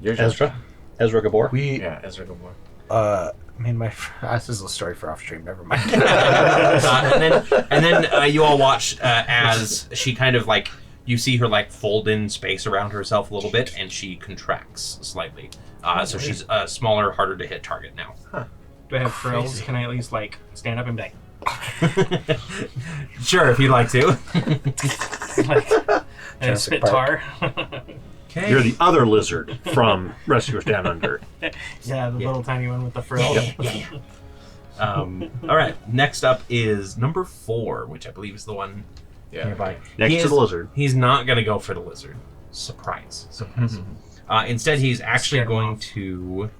You're Zsa Ezra? Ezra Gabor? Yeah, Ezra Gabor. Me and my this is a story for off stream. Never mind. and then you all watch as she kind of like, you see her like fold in space around herself a little bit, and she contracts slightly. So she's a smaller, harder to hit target now. Do I have frills? Can I at least like stand up and be like, Sure, if you'd like to. and spit tar? Okay. You're the other lizard from Rescuers Down Under. Yeah, the little tiny one with the frill. All right. Next up is number 4, which I believe is the one nearby. Next to the lizard. He's not going to go for the lizard. Surprise. Instead, he's actually Scare him going off. to.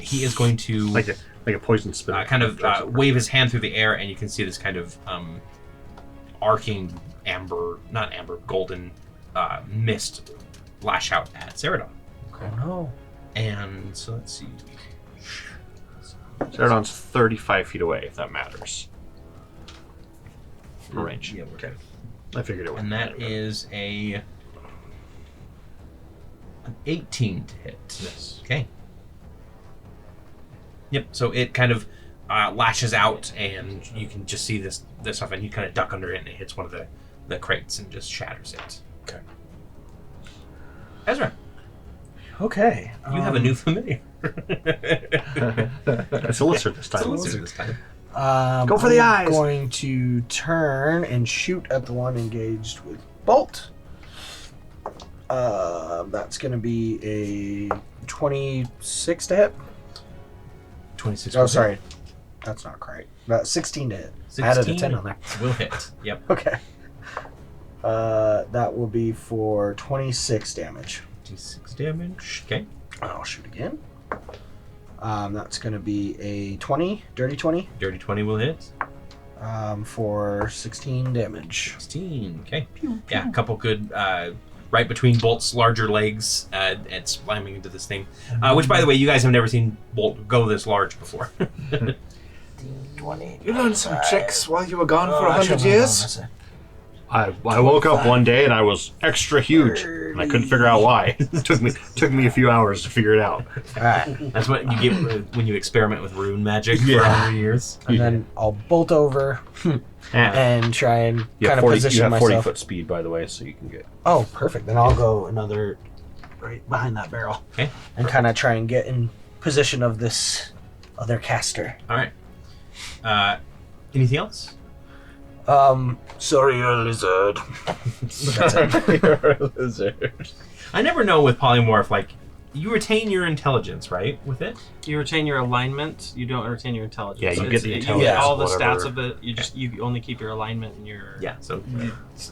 He is going to Like a poison spit. kind of wave his hand through the air, and you can see this kind of arcing golden mist lash out at Seredan. Oh no. And so let's see. Seredan's 35 feet away, if that matters. For range. Yeah, okay. I figured it would. And that is an 18 to hit. Yes. Okay. Yep. So it kind of lashes out, and you can just see this stuff, and you kind of duck under it, and it hits one of the crates and just shatters it. Okay. Ezra, Okay. you have a new familiar. It's a lizard this time. this time. Go for the eyes. I'm going to turn and shoot at the one engaged with bolt. That's going to be a 26 to hit. 26. Oh, sorry. That's not correct. 16 to hit. I added a 10 on there. Will hit. Yep. Okay. That will be for 26 damage. 26 damage. Okay. I'll shoot again. That's going to be a 20, dirty 20, Dirty 20 will hit. for 16 damage. 16. Okay. Yeah, a couple good right between Bolt's larger legs and slamming into this thing. Which, by the way, you guys have never seen Bolt go this large before. 20. You learned some tricks while you were gone for I should 100 have years? known, I woke up one day and I was extra huge, and I couldn't figure out why. It took me a few hours to figure it out. All right. That's what you get when you experiment with rune magic for 100 years. And then I'll bolt over and try and You kind have of 40, position you have 40 myself. foot speed, by the way, so you can get. Oh, perfect. Then I'll go another right behind that barrel. Okay. And kind of try and get in position of this other caster. All right. Anything else? Sorry, you're a lizard. You're a lizard. I never know with polymorph. Like, you retain your intelligence, right? With it. You retain your alignment. You don't retain your intelligence. Yeah, you It's- get the You intelligence, get all the whatever. stats of it. You only keep your alignment and your. Yeah. So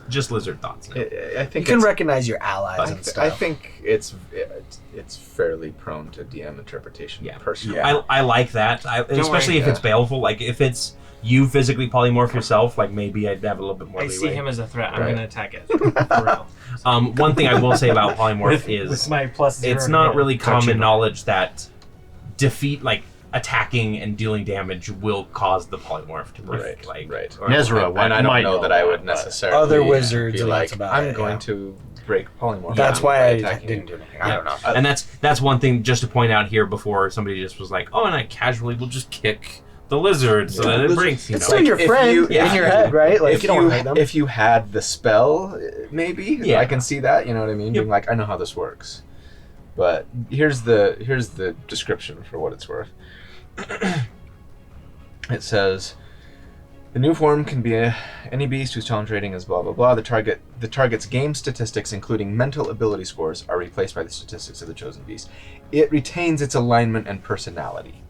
just lizard thoughts. Now. I You think can it's, recognize your allies I, and th- stuff. I think it's fairly prone to DM interpretation. Yeah. Personally. Yeah. I like that, especially if it's baleful. Like if it's you physically polymorph yourself, like maybe I'd have a little bit more I leeway. see him as a threat. I'm Right. going to attack it. For real. One thing I will say about polymorph With is my plus 0 it's to not hit. really common Touching. knowledge that defeat, like attacking and dealing damage, will cause the polymorph to break. Right, Like, right. or- Ezra And I don't might know that I would but- necessarily Other wizards, be and like, that's about I'm it, going yeah. to break polymorph. That's by why I attacking didn't do you. anything. I don't know. And that's one thing just to point out here before somebody just was like, oh, and I casually will just kick the lizard so that it breaks. You It's know, still your if friend you- in your head, right? Like, If you don't you hate them. if you had the spell, maybe Yeah. I can see that. You know what I mean? Yep. Being like, I know how this works. But here's the description for what it's worth. It says, the new form can be any beast whose challenge rating is blah blah blah. The target's game statistics, including mental ability scores, are replaced by the statistics of the chosen beast. It retains its alignment and personality.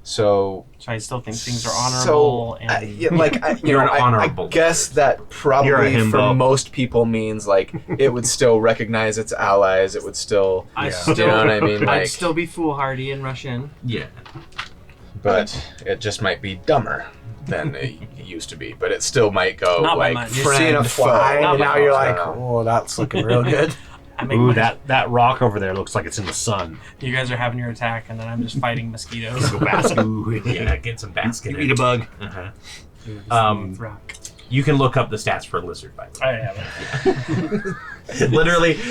So So I still think things are honorable. so, and you You're know, an I honorable guess person. that You're a probably for himbo. most people means like it would still recognize its allies. It would still, I you still, know what I mean? Like, I'd still be foolhardy and rush in. yeah. but it just might be dumber than it used to be. But it still might go Not by like much. You're friend, seeing a fly, foe. and now you're like, No. oh, that's looking real good. I make Ooh, my- that rock over there looks like it's in the sun. You guys are having your attack, and then I'm just fighting mosquitoes. Go bask. Ooh, Yeah, get some basket. You in. eat a bug. Uh-huh. Rock. You can look up the stats for lizard, by the way. I have it. Literally, 2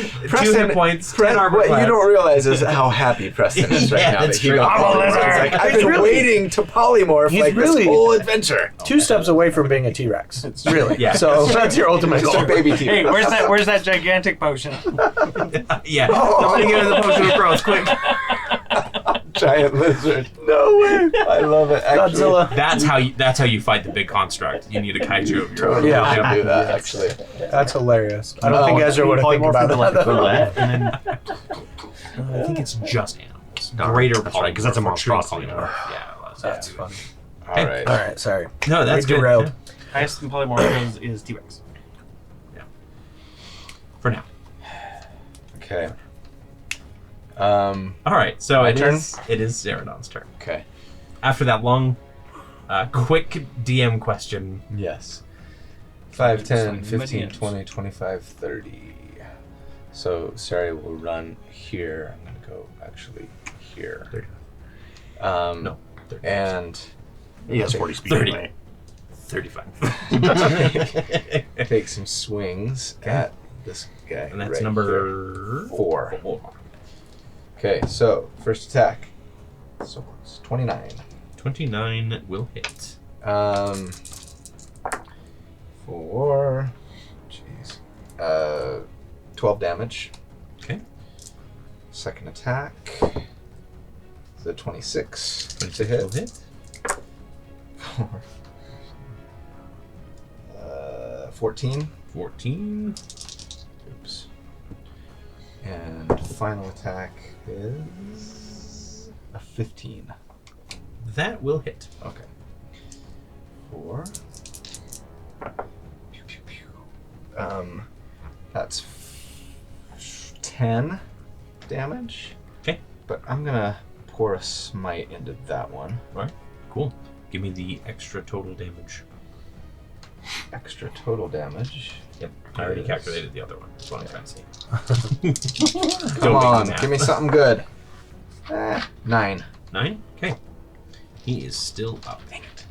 hit points, 10 armor What you class. don't realize is how happy Preston is right Yeah, now that that's he true. got I'm a polymorph. lizard. He's like, I've He's been really- waiting to polymorph He's like really- this whole adventure. 2 steps away from being a T-Rex. Really. Yeah. So that's your ultimate goal. Mr. Baby T. Hey, where's that gigantic potion? Yeah, somebody give us a potion of growth, quick. Giant lizard. No way. I love it. Actually, Godzilla. That's how you fight the big construct. You need a kaiju of your own. Yeah. I should do that actually. That's hilarious. I don't think Ezra would have think about like a that. gullet, and then I think it's just animals. Darn, Greater that's right, 'cause that's a polymorph, monstrosity. true polymorph. Yeah, well, That's funny. All right. All right, sorry. No, that's We good. derailed. Yeah. Highest in polymorph is T-Rex. For now. Okay. All right, so My it turn? is Seredan's turn. Okay. After that long, quick DM question. Yes. 5, 10, Like 15, minions. 20, 25, 30. So Sari will run here. I'm going to go actually here. 35. No, 30. And he has 40 speed 30. anyway. 35. take some swings at this guy. And that's right number here. 4. 4. Okay, so first attack. So it's 29. 29 will hit. For jeez, 12 damage. Okay. Second attack. Is a 26 to 26 hit. will hit. 14. 14. Oops. And final attack is a 15. That will hit. Okay. 4. Pew, pew, pew. That's 10 damage. Okay. But I'm gonna pour a smite into that one. Alright, cool. Give me the extra total damage. Extra total damage. Yep, I already Yes. calculated the other one. That's what I'm trying to say. Come on, math. give me something good. 9. 9? Okay. He is still up. Dang it.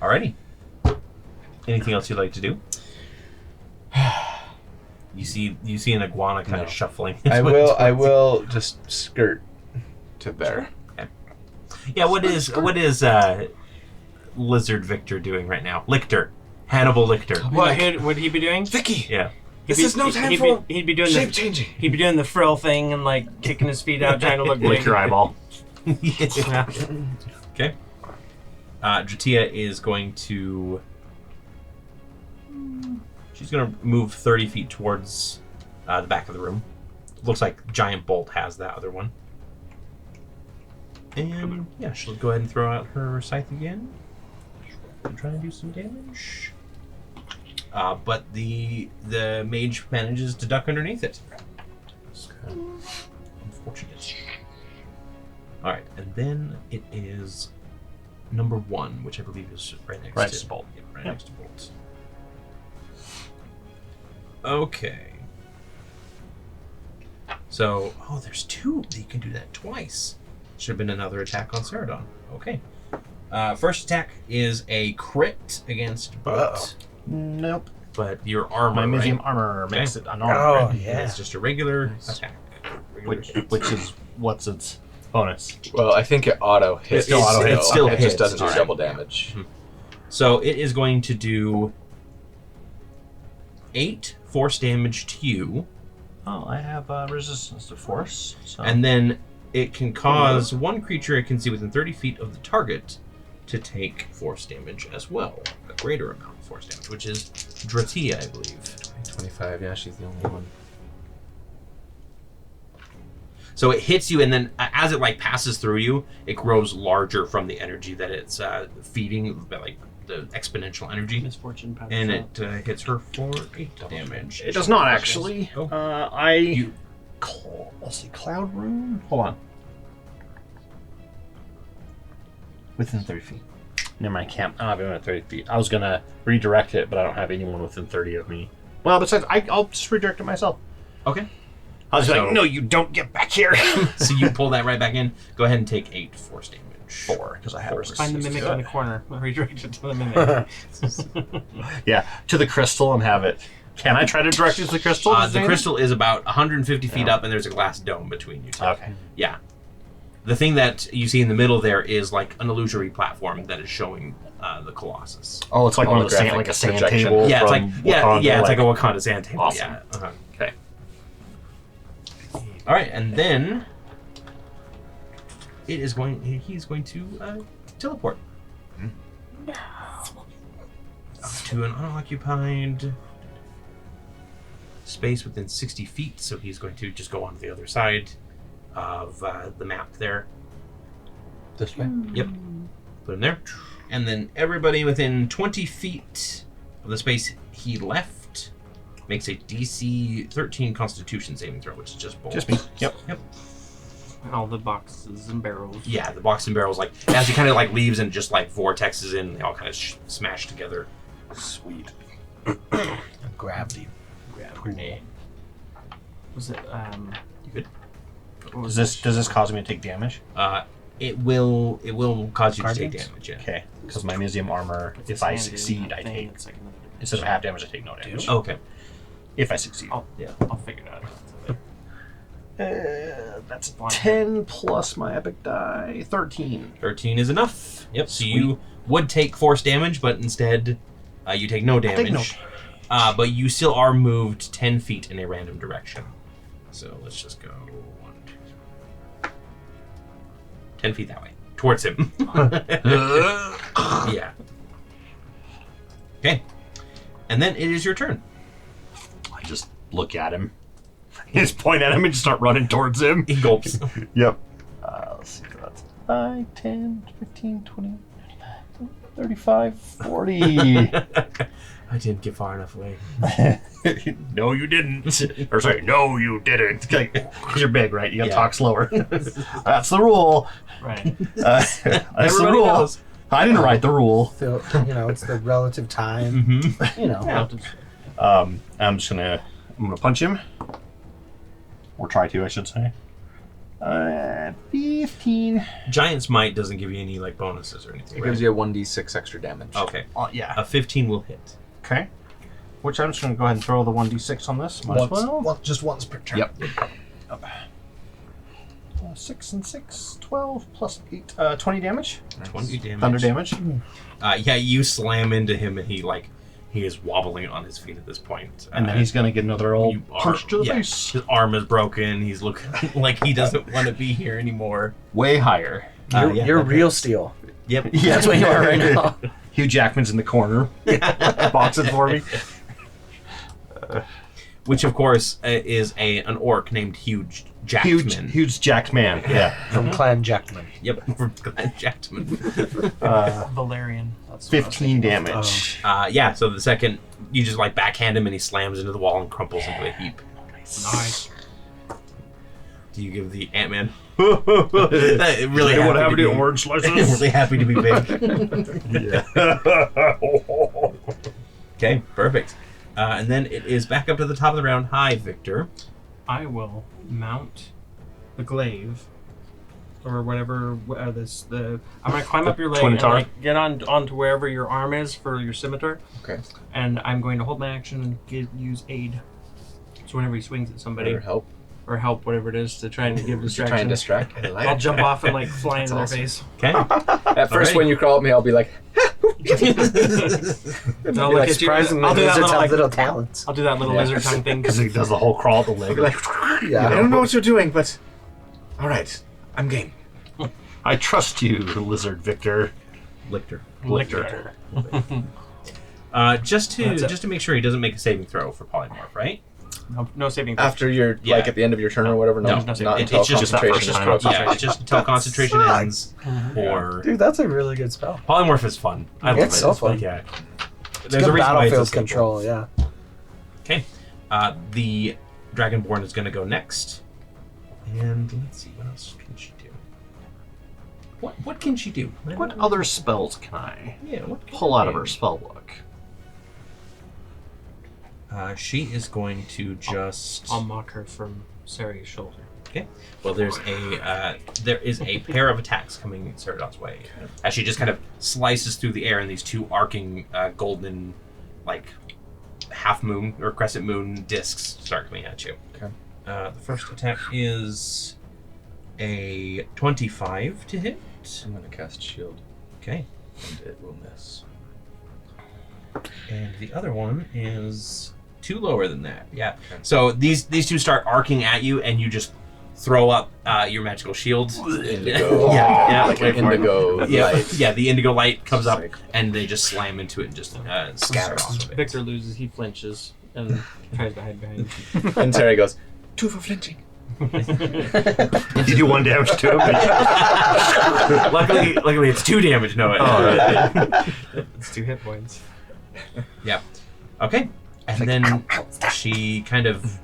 Alrighty. Anything else you'd like to do? You see an iguana kind of shuffling. I will just skirt to there. Okay. Yeah. What is Lizard Victor doing right now? Hannibal Lictor. What would he be doing? Vicky! Yeah. This is no time for He'd be doing shape changing. He'd be doing the frill thing and like kicking his feet out, trying to look Lick big. your eyeball. Yeah. Okay. Dratia is going to. She's going to move 30 feet towards the back of the room. Looks like Giant Bolt has that other one. And yeah, she'll go ahead and throw out her scythe again. And try and do some damage. But the mage manages to duck underneath it. It's kind of unfortunate. Alright, and then it is number 1, which I believe is right next to Bolt. Yeah, right next to Bolt. Okay. So, there's 2. You can do that twice. Should have been another attack on Seredan. Okay. First attack is a crit against Bolt. Nope. But your armor, My museum right? armor makes it an Oh, armor. yeah. It's just a regular attack. Which is what's its bonus? Well, I think it auto hits. It still auto hits. Still It hits. just doesn't do Alright. double damage. So it is going to do 8 force damage to you, Oh, I have resistance to force. So. and then it can cause one creature it can see within 30 feet of the target to take force damage as well. A greater amount of force damage, which is Dratia, I believe. 25, yeah, she's the only one. So it hits you, and then as it like passes through you, it grows larger from the energy that it's feeding, like the exponential energy, Misfortune powder. and it hits her for 8 damage. It does not actually. Oh. Let's see, Cloud Rune? Hold on. Within 30 feet. Near my camp. I don't have anyone at 30 feet. I was going to redirect it, but I don't have anyone within 30 of me. Well, besides, I'll just redirect it myself. Okay. I was So- like, no, you don't get back here. So you pull that right back in. Go ahead and take 8 force damage. 4, because I have resistance. Find the mimic in the corner. Redirect it to the mimic. Yeah, to the crystal and have it. Can I try to direct it to the crystal? The crystal is about 150 feet up, and there's a glass dome between you two. Okay. Yeah. The thing that you see in the middle there is like an illusory platform that is showing the Colossus. Oh, it's like one of the sand, Holographic like a sand projection. table. Yeah, it's from like yeah, Wakanda, it's like a Wakanda sand table. Awesome. Yeah. Okay. All right, and then he's going to teleport to an unoccupied space within 60 feet. So he's going to just go on to the other side of the map there. This way? Yep. Put him there. And then everybody within 20 feet of the space he left makes a DC 13 Constitution saving throw, which is just bold. Just me. Yep. Yep. All the boxes and barrels. Yeah, the box and barrels, like, as he kind of like leaves and just like vortexes in, they all kind of smash together. Sweet. Gravity. Was it? You could. What was Does this cause me to take damage? It will cause you to take Guardians? damage, yeah. Okay, because my museum armor, It's if I expanded, succeed, I that thing, take. it's like another dimension. Instead of half damage, I take no damage. Oh, okay. If I succeed. I'll figure it out. That's 10 plus my epic die. 13. 13 is enough. Yep, so you would take force damage, but instead you take no damage. take no damage. But you still are moved 10 feet in a random direction. So let's just go 1, 2, 3. 10 feet that way. Towards him. Yeah. Okay. And then it is your turn. I just look at him. Just point at him and start running towards him. He gulps. Yep. Let's see. That's 5, 10, 15, 20, 35, 40. I didn't get far enough away. No, you didn't. Or sorry, no, you didn't. Because you're big, right? You gotta talk slower. That's the rule. Right. That's the Everybody rule. knows. I didn't write the rule. So, it's the relative time. Mm-hmm. I'm gonna punch him. Or try to, I should say. 15. Giant's Might doesn't give you any like bonuses or anything. It right? gives you a 1d6 extra damage. Okay. Yeah. A 15 will hit. Okay. Which I'm just going to go ahead and throw the 1d6 on this. Might as well. Just once per turn. Yep. 6 and 6, 12 plus 8, 20 damage. 20 damage. Thunder damage. Yeah, you slam into him and he is wobbling on his feet at this point. And then he's going to get another old you punch to the yeah, face. His arm is broken. He's looking like he doesn't want to be here anymore. Way higher. You're real steel. Yep. Yeah, That's what you are right now. Hugh Jackman's in the corner. Boxing for me. Which, of course, is an orc named Huge Jackman. Huge jacked man. Yeah. From Clan Jackman. Yep, from Clan Jackman. Valerian. That's what I was 15 thinking. damage. Yeah, so the second, you just like backhand him and he slams into the wall and crumples into a heap. Nice. Do you give the Ant-Man? Really What happy happened to to be, orange slices? really happy to be big. Okay, perfect. And then it is back up to the top of the round. Hi, Victor. I will mount the glaive, or whatever. I'm gonna climb up your leg and Twin-tar? like, get onto wherever your arm is for your scimitar, Okay. and I'm going to hold my action and use aid. So whenever he swings at somebody Or help. or help, whatever it is, to try and give Try distraction, and distract. I'll jump off and like fly into their awesome. face. Okay. At first, Alrighty. when you crawl at me, I'll be like, I'll You're look like, at you. surprisingly, I'll do that lizards little, have like, little talents. I'll do that little Yeah. lizard tongue thing. Because he does the whole crawl at the leg. like, Yeah. I don't know what you're doing, but all right, I'm game. I trust you, lizard Victor. Lictor. Lictor. Just That's it. to make sure he doesn't make a saving throw for polymorph, right? No saving throw. After you're Yeah. like at the end of your turn or whatever. No, not no, not it- until it's just that concentration first is time. broken. Yeah, it's just until concentration ends. Or Dude, that's a really good spell. polymorph is fun. I love It's it. so fun. Yeah. It's There's a good reason why it's so battlefield simple. control, yeah. Okay. The Dragonborn is going to go next. And let's see, what else can she do? What can she do? What other spells can I Yeah, what can pull I out of do? her spell book? She is going to just. I'll mock her from Sari's shoulder. Okay. Well, there is a pair of attacks coming Seredan's way as she just kind of slices through the air, and these two arcing golden, like half moon or crescent moon discs start coming at you. Okay. The first attack is a 25 to hit. I'm gonna cast shield, Okay. and it will miss. And the other one is 2 lower than that. Yeah. So these two start arcing at you, and you just throw up your magical shield. Indigo. yeah. Like wait an for it. indigo Yeah, light. yeah. The indigo light comes up, Psych. and they just slam into it and just scatter off of it. Victor loses, he flinches and tries to hide behind. And Terry goes, 2 for flinching. You do 1 damage to him. luckily, it's 2 damage. No, It's 2 hit points. yeah. Okay, and then she kind of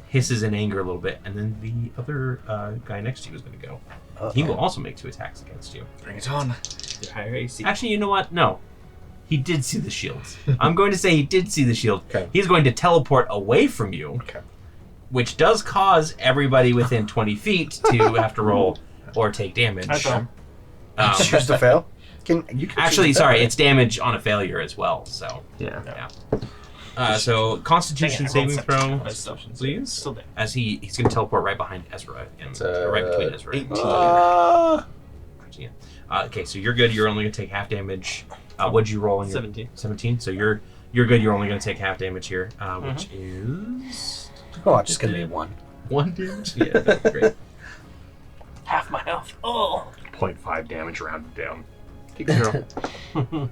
hisses in anger a little bit, and then the other guy next to you is going to go. He will also make 2 attacks against you. Bring it on. Your higher AC. Actually, you know what? No. He did see the shields. I'm going to say he did see the shield. Okay. He's going to teleport away from you, Okay. which does cause everybody within 20 feet to have to roll or take damage. I saw him. Choose to fail? You can Actually, choose to sorry, fail, it's damage on a failure as well. So, Yeah. so Constitution Dang it, I rolled saving throw, 17 on his stuff. please. Still there. As he's going to teleport right behind Ezra, and right between Ezra. 18. Yeah. Okay, so you're good. You're only going to take half damage. What'd you roll in your 17. 17. So you're good. You're only going to take half damage here, which is Oh, it's just going to be 1. 1 damage. Yeah, that's great. Half my health. Oh. 0.5 damage rounded down. Keep it zero.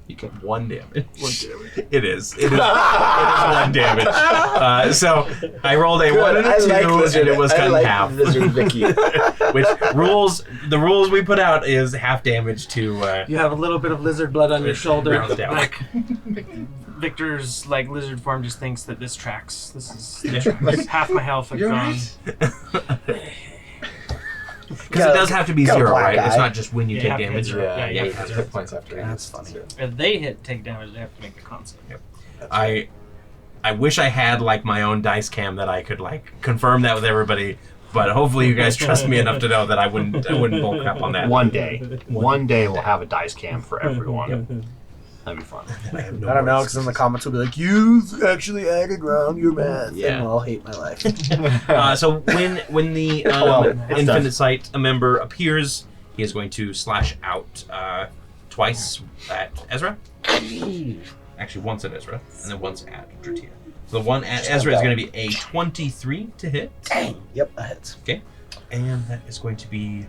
You get 1 damage. 1 damage. It is. It is 1 damage. So I rolled a 1 and a 2, and it was cut in half. Lizard Vicky. Which the rules we put out is half damage to. You have a little bit of lizard blood on your shoulder. Round it down. Like Victor's like lizard form just thinks that this tracks. This is half my health are You're gone. right. Because it does have to be got a 0, black right? It's eye. not just when you Yeah, take you have to damage. hit 0. Yeah, Yeah, you yeah. have hit points after. That's funny. If they take damage, they have to make the concept. I I wish I had like my own dice cam that I could like confirm that with everybody. But hopefully you guys trust me enough to know that I wouldn't bull crap on that. One day we'll have a dice cam for everyone. That'd be fun. I don't know, because in the comments will be like, you actually added around your math. Yeah. And I'll hate my life. So when the Infinite Sight member appears, he is going to slash out twice at Ezra. Actually, once at Ezra, and then once at Dratia. So the one at Ezra is going to be a 23 to hit. Dang. Yep, that hits. Okay. And that is going to be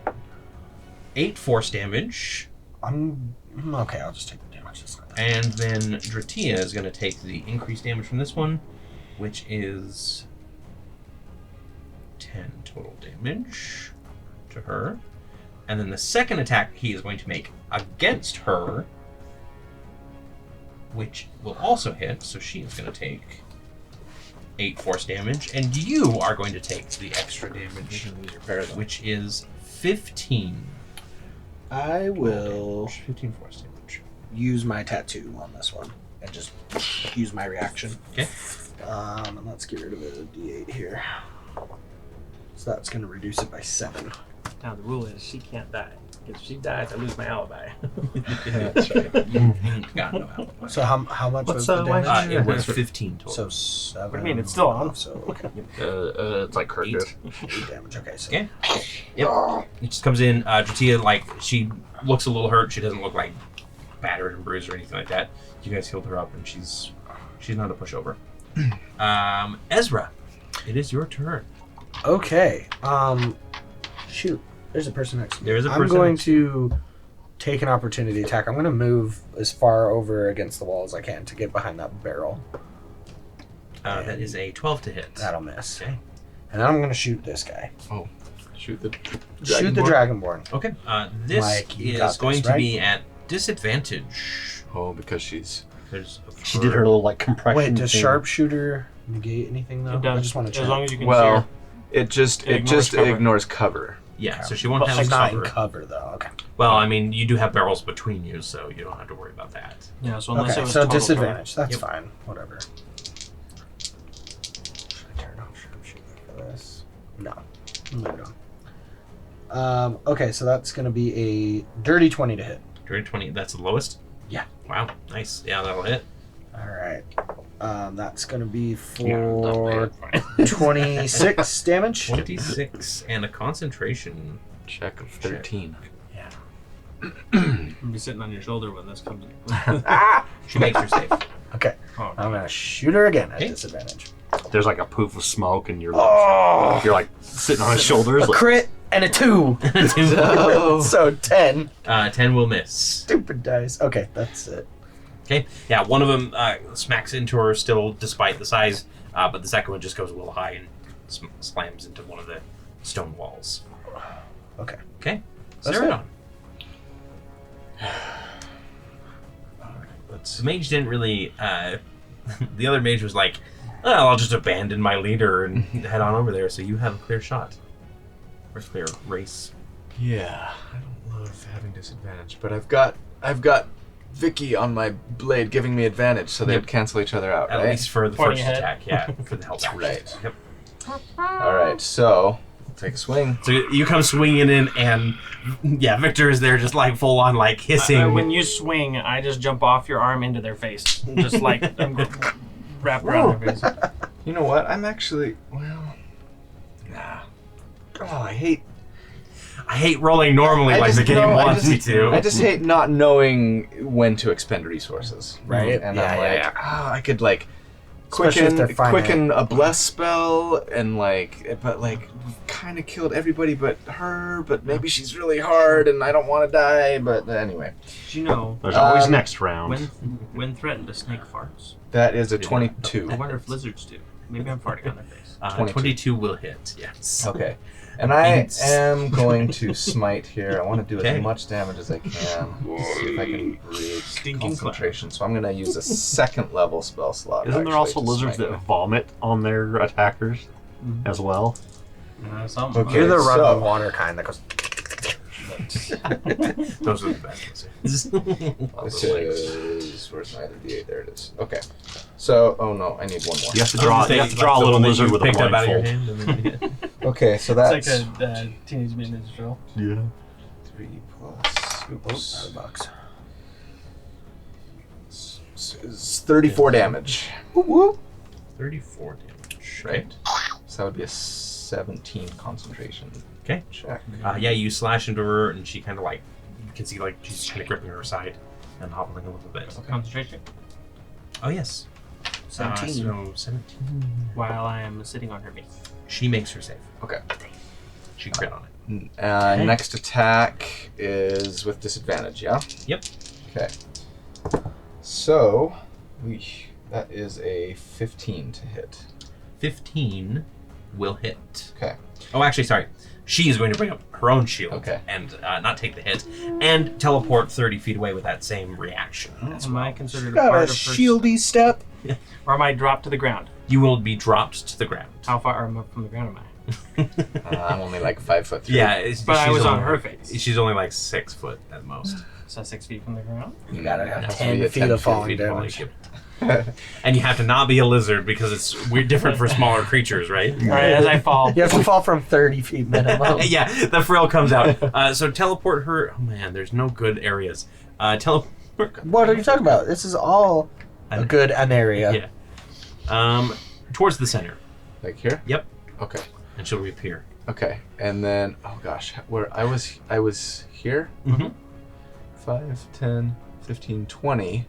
8 force damage. Okay, I'll just take the damage this time. And then Dratia is going to take the increased damage from this one, which is 10 total damage to her. And then the second attack he is going to make against her, which will also hit, so she is going to take 8 force damage, and you are going to take the extra damage, which is 15. I will 15 force damage. use my tattoo on this one and just use my reaction. Okay. And let's get rid of a D8 here. So that's going to reduce it by 7. Now the rule is she can't die. If she dies, I lose my alibi. That's right. Ain't got no alibi. So how much What's was the why damage? It was 15 total. So 7. What do you mean? It's still on. So okay. It's like Kirk did. 8 damage. Okay. So Okay. Yep. It just comes in. Dratia, like, she looks a little hurt. She doesn't look like battered and bruised or anything like that. You guys healed her up, and she's not a pushover. Ezra, it is your turn. Okay. Shoot. There's a person next to me. There is a I'm person going next to take an opportunity attack. I'm going to move as far over against the wall as I can to get behind that barrel. That is a 12 to hit. That'll miss. Okay. And then I'm going to shoot this guy. Shoot the Shoot the Dragonborn. Okay. This Mike, you is got going this, to right? be at disadvantage. Oh, because she's... There's She did her little like compression. Wait, does thing. sharpshooter negate anything though? It does. I just want to check. As long as you can Well, see it just ignores cover. ignores cover. Yeah, so she won't But have she's not in cover. cover though. Okay. Well, I mean, you do have barrels between you, so you don't have to worry about that. her. Yeah, so unless it Okay. was So total disadvantage. That's Yep. fine. Whatever. Should I turn off sharpshooter for this? No. Move it on. Okay, so that's going to be a dirty 20 to hit. Dirty 20, that's the lowest? Yeah. Wow, nice. Yeah, that'll hit. All right. That's going to be Yeah, for 26 damage. 26 and a concentration. Check of 13. I'm gonna be sitting on your shoulder when this comes in. She makes her save. Okay. Oh, I'm going to shoot her again at Okay. disadvantage. There's like a poof of smoke, and you're Oh! you're like sitting on his shoulders. A Like, crit and a 2. So 10. 10 will miss. Stupid dice. Okay, that's it. Okay, yeah, one of them smacks into her still despite the size, but the second one just goes a little high and slams into one of the stone walls. Okay. Okay, That's Seredan. Let's... The mage didn't really. The other mage was like, "Well, I'll just abandon my leader and head on over there." So you have a clear shot, or clear race. Yeah, I don't love having disadvantage, but I've got Vicky on my blade giving me advantage, so they'd Yep. cancel each other out, At right? least for the Pointing first ahead. attack, yeah, for the help action. Right. Yep. All right, so I'll take a swing. So you come swinging in, and yeah, Victor is there, just like full on, like hissing. when you swing, I just jump off your arm into their face, just like I'm wrapped around their face. You know what? I'm actually nah. Oh, I hate rolling normally like the game wants me to. I just hate not knowing when to expend resources, right? And Yeah, I'm yeah, like, yeah. I could like Especially if they're quicken finite. a bless spell and but we've kind of killed everybody but her, but maybe she's really hard and I don't want to die, but anyway. Do you know there's always Um, next round. when threatened, a snake farts? That is a Yeah. 22. I wonder if lizards do. Maybe I'm farting on their face. 22 will hit, yes. Okay. And I Thanks. am going to smite here. I want to do Okay. as much damage as I can. See if I can create Stinking concentration. So I'm going to use a second level spell slot. Isn't there actually, also to lizards smite that you. vomit on their attackers as well? Something. Okay. You're the run so- on water kind that goes. Those are the best ones. This is where's my other D8? There it is. Okay. So, oh no, I need one more. You have to draw. You have to draw a the little one that lizard you with a picked up out of your blindfold. hand. And then, Okay, so that's It's like a Teenage Mutant Ninja Turtle. Yeah. 3 plus. Oops. Out of the box. It's 34 damage. 34 damage. Right. So that would be a 17 concentration. Okay. Check. Yeah, you slash into her, and she kind of like, you can see like she's kind of gripping her side and hobbling a little bit. Concentration. Oh yes. 17. So 17. While I am sitting on her base. She makes her save. Okay. She crit on it. Okay. Next attack is with disadvantage, yeah? Yep. Okay. So, that is a 15 to hit. 15 will hit. Okay. Oh, actually, sorry. She is going to bring up her own shield Okay. and not take the hit, and teleport 30 feet away with that same reaction. Am I considered a Got part a of her? shieldy step. Or am I dropped to the ground? You will be dropped to the ground. How far am I from the ground am I? I'm only like 5 foot 3. Yeah, But I she's was on only her like- face. She's only like 6 foot at most. So 6 feet from the ground? You gotta have Has to 10 be a feet 10 of feet falling Feet falling, damage. yep. And you have to not be a lizard because it's we're different for smaller creatures, right? Alright, as I fall. You have to fall from 30 feet minimum. Yeah, the frill comes out. So teleport her. Oh man, there's no good areas. Teleport. What are you talking about? This is all a good Aneria. Yeah. Towards the center. Like here? Yep. Okay. And she'll reappear. Okay. And then, oh gosh, where I was here? Mm-hmm. 5, 10, 15, 20.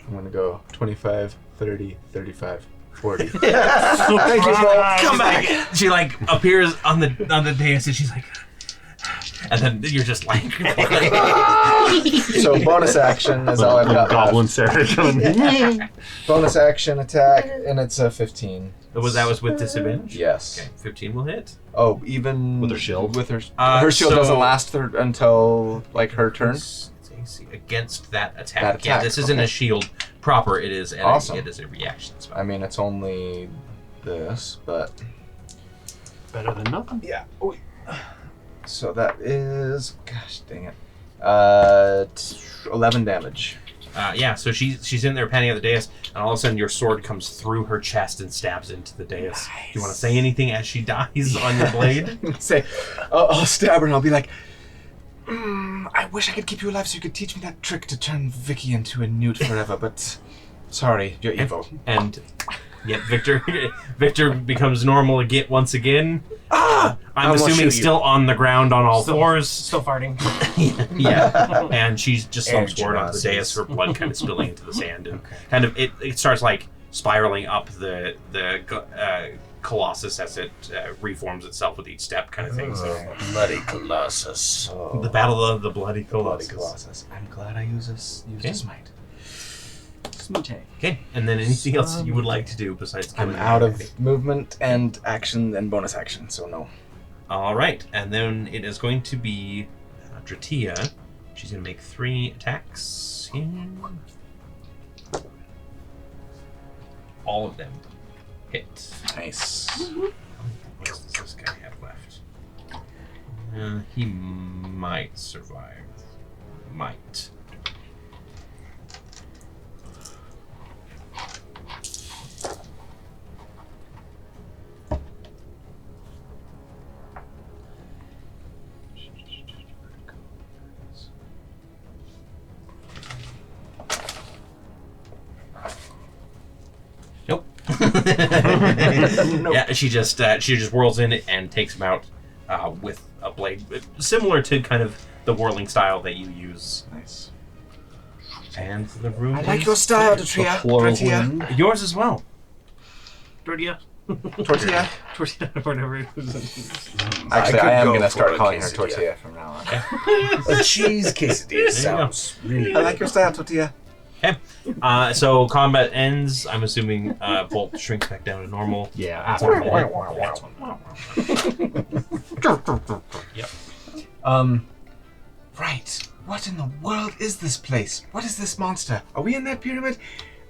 I'm going to go 25, 30, 35, 40. Thank you, bro. Come back. She like appears on the dais and she's like, and then you're just like. So bonus action is all I've got Goblin left. Seredan. Bonus action attack, and it's a 15. That was with disadvantage. Yes. Okay, 15 will hit. Oh, even With her shield? With her, Uh, her shield so- doesn't last until like her turn. It's AC against that attack. That Yeah, attack, this isn't okay. a shield proper. It is. Awesome. It is a reaction spell. I mean, it's only this, but Better than nothing. yeah. So that is, gosh dang it, 11 damage. Yeah, so she's in there panning at the dais, and all of a sudden your sword comes through her chest and stabs into the dais. Do you want to say anything as she dies on your blade? Say, I'll stab her and I'll be like, I wish I could keep you alive so you could teach me that trick to turn Vicky into a newt forever, but sorry, you're evil. And yep, Victor becomes normal again once again. I'm gonna assuming shoot you. still on the ground on all fours. Still farting. Yeah, and she's just slumps forward onto the Genasi. dais, her blood kind of spilling into the sand, and kind of it starts like spiraling up the Colossus as it reforms itself with each step, kind of thing. So Bloody Colossus. the battle of the bloody Bloody Colossus. Colossus. I'm glad I used his might. Smoochie. Okay, and then anything else you would like to do besides I'm killing out everybody? of movement and action and bonus action, so no. All right, and then it is going to be Dratia. She's going to make 3 attacks. All of them hit. Nice. What does this guy have left? He might survive. Might. Nope. Yeah, she just whirls in and takes him out with a blade similar to kind of the whirling style that you use. Nice. And the room. I like your style, Tortilla. Tortilla. Yours as well. Tortilla. Tortilla. Tortilla, whatever it is. Actually, could I am go going to for start a calling her quesadilla. Tortilla from now on. A cheese quesadilla sounds really I like your style, Tortilla. Okay. So combat ends. I'm assuming Bolt shrinks back down to normal. Yeah. That's After Yep. Right. What in the world is this place? What is this monster? Are we in that pyramid?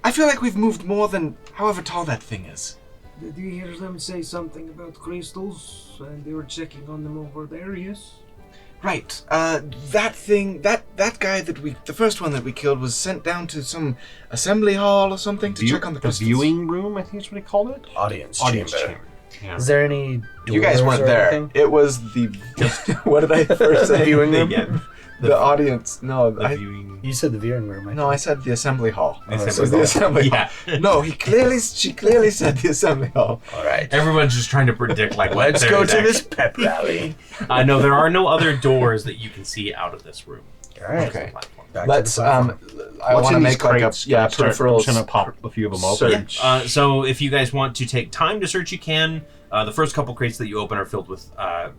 I feel like we've moved more than however tall that thing is. Did you hear them say something about crystals? And they were checking on them over there, yes? Right. That thing, that guy the first one that we killed was sent down to some assembly hall or something to check on the crystals. viewing room, I think is what he called it. Audience Audience chamber. chamber. Yeah. Is there any? You guys doors weren't or there. anything? It was the. What did I first say? viewing room? Yeah, The audience. No, the viewing. You said the viewing room. I said the assembly hall. The It assembly was the hall. assembly hall. Yeah. No, she clearly said the assembly hall. All right. Everyone's just trying to predict like what Let's there go is to actually- this pep rally. No, there are no other doors that you can see out of this room. All right. Okay. Back Let's. to the platform. I What's want to in these make like a crates? I'm peripherals. just gonna pop a few of them open. Search. So if you guys want to take time to search, you can. The first couple crates that you open are filled with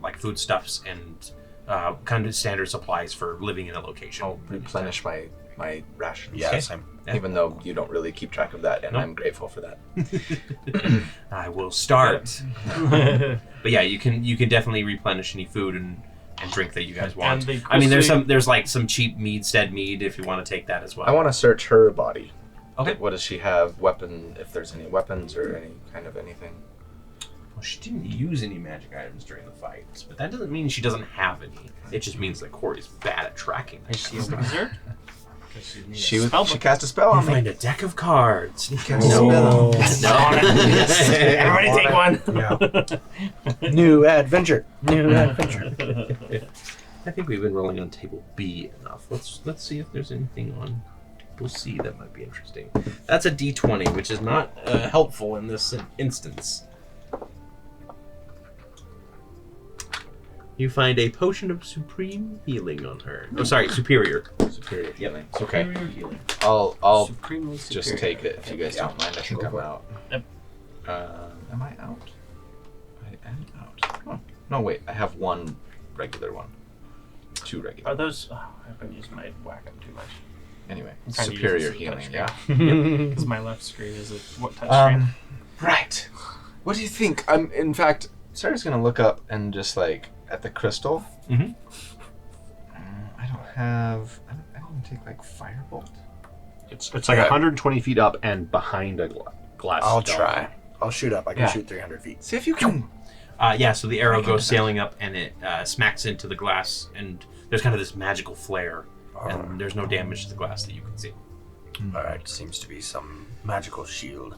like foodstuffs and kind of standard supplies for living in a location. I'll replenish my rations. Yeah, okay. same. Yeah. Even though you don't really keep track of that, and Nope. I'm grateful for that. I will start. But yeah, you can definitely replenish any food and drink that you guys want. And the I mean, crystal- there's like some cheap Meadstead mead if you want to take that as well. I want to search her body. Okay. What does she have? Weapon? If there's any weapons or any kind of anything. Well, she didn't use any magic items during the fight, but that doesn't mean she doesn't have any. It just means that Cory's bad at tracking them. Is she a wizard? She cast a spell on You me. find a deck of cards. Cast a spell. Everybody take one. Yeah. New adventure. New adventure. I think we've been rolling on table B enough. Let's see if there's anything on table C that might be interesting. That's a D20, which is not helpful in this instance. You find a potion of supreme healing on her. Oh, sorry, superior. Superior healing. It's okay. Superior healing. I'll Supremely just superior. take it if you guys don't mind. I think I'm out. Yep. Am I out? I am out. Oh. No, wait. I have one regular one. Two regular. Are those? Oh, I've been using my whack up too much. Anyway, I'm trying to use superior this as a healing. touch Yeah. Because my left screen is a what touch screen? Right. What do you think? In fact, Sarah's gonna look up and just like at the crystal. Mhm. I don't have. I don't take like firebolt. It's like 120 feet up and behind a glass. I'll dome. try. I'll shoot up. I can Yeah. shoot 300 feet. See if you can. Yeah, so the arrow goes sailing up and it smacks into the glass, and there's kind of this magical flare, and there's no damage to the glass that you can see. All right. Seems to be some magical shield.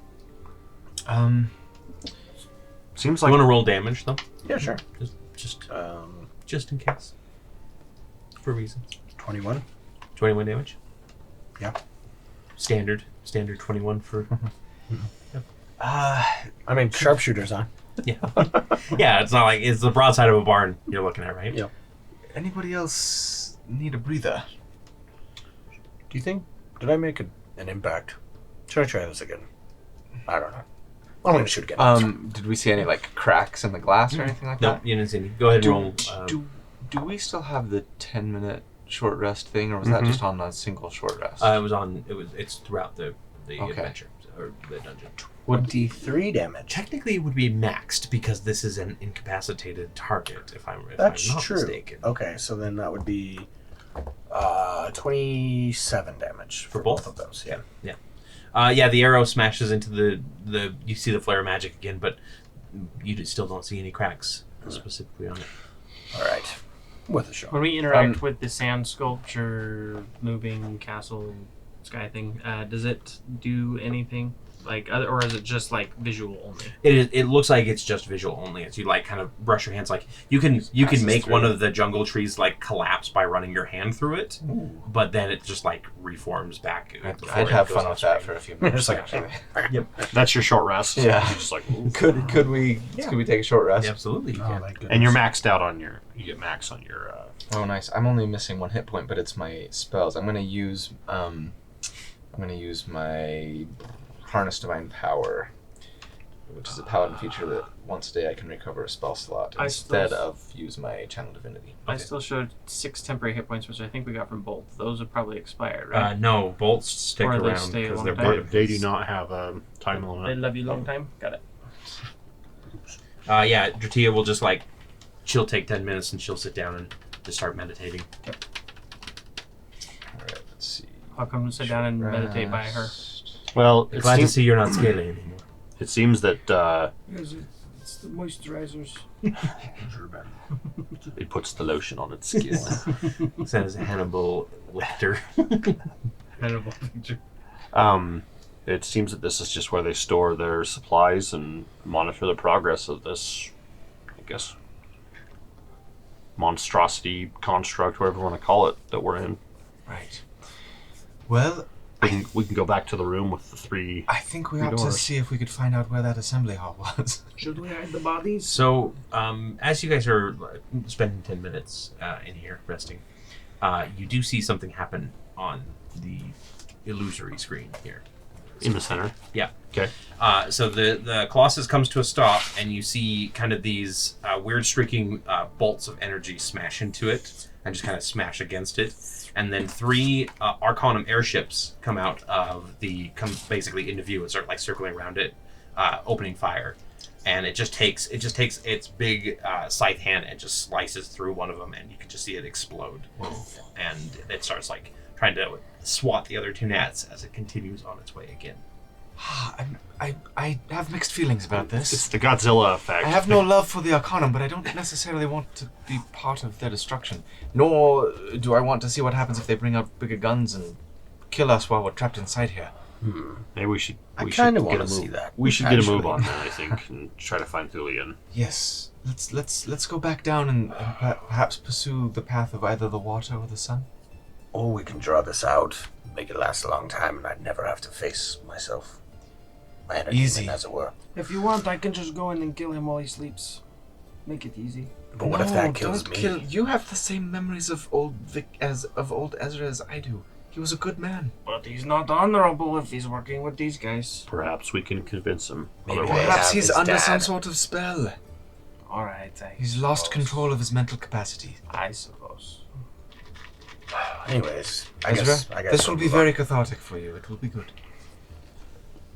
Seems You like want to roll damage though, Yeah, sure. just in case, for reasons. 21. 21 damage. Yeah. Standard 21 for. I mean, sharpshooter's on. Yeah. Yeah, it's not like it's the broadside of a barn you're looking at, right? Yeah. Anybody else need a breather? Do you think? Did I make an impact? Should I try this again? I don't know. I'm gonna shoot again. Did we see any like cracks in the glass or anything like No, that? you didn't see any. Go ahead and roll. Do we still have the 10-minute short rest thing, or was that just on a single short rest? It's throughout the Okay. adventure or the dungeon. 23 damage. Technically, it would be maxed because this is an incapacitated target. If I'm That's not true. mistaken. Okay, so then that would be 27 damage for both? of those. Yeah. Yeah, the arrow smashes into the. You see the flare magic again, but you still don't see any cracks specifically on it. All right. With a shot. When we interact with the sand sculpture, moving castle, sky thing, does it do anything? Like, or is it just like visual only? It looks like it's just visual only. As you like kind of brush your hands, like you can make one of the jungle trees like collapse by running your hand through it, but then it just like reforms back. before I'd it have goes fun off with that screen. for a few minutes. Just like- actually. that's your short rest. Yeah. You're just like, ooh. Could we take a short rest? Yeah, absolutely. You Oh, can. my goodness. And you're maxed out on your. You get max on your. Oh, nice. I'm only missing one hit point, but it's my spells. I'm gonna use my Harness Divine Power, which is a paladin feature that once a day I can recover a spell slot I instead still- of use my Channel Divinity. I still showed 6 temporary hit points, which I think we got from Bolt. Those have probably expired, right? No, bolts stick Or they around stay a because long they're time. part of. They do not have a time They limit. love you long time. Got it. Yeah, Dratia will just like, she'll take 10 minutes and she'll sit down and just start meditating. All right, let's see. I'll come sit down and meditate by her. Well, it Glad to seems, see you're not scaling anymore. it seems that It's the moisturizers. It puts the lotion on its skin. Says Hannibal Lecter. Hannibal feature. It seems that this is just where they store their supplies and monitor the progress of this, I guess, monstrosity, construct, whatever you want to call it, that we're in. Right. Well, We can go back to the room with the three. I think we ought to doors. see if we could find out where that assembly hall was. Should we hide the bodies? So, as you guys are spending 10 minutes in here resting, you do see something happen on the illusory screen here. In the center. Yeah. Okay. So the Colossus comes to a stop, and you see kind of these weird streaking bolts of energy smash into it, and just kind of smash against it. And then 3 Arcanum airships come out of basically into view and start like circling around it, opening fire. And it just takes its big scythe hand and just slices through one of them, and you can just see it explode. And it starts like trying to swat the other 2 gnats as it continues on its way again. I have mixed feelings about It's this. the Godzilla effect. I have no love for the Arcanum, but I don't necessarily want to be part of their destruction. Nor do I want to see what happens if they bring out bigger guns and kill us while we're trapped inside here. Maybe we should. I We kinda should get wanna a see move. that, We should get a move actually. on that, I think, and try to find Thulian. Yes, let's go back down and perhaps pursue the path of either the water or the sun. Or we can draw this out, make it last a long time, and I'd never have to face myself. My enemy, Easy. as it were. If you want, I can just go in and kill him while he sleeps. Make it easy. But what if that kills don't me? kill. You have the same memories of old Ezra as I do. He was a good man. But he's not honorable if he's working with these guys. Perhaps we can convince him. Maybe Otherwise, they Perhaps have he's his under dad. some sort of spell. Alright, He's lost control of his mental capacity. I suppose. Anyways, I Ezra, guess this will we'll be move very on. cathartic for you. It will be good.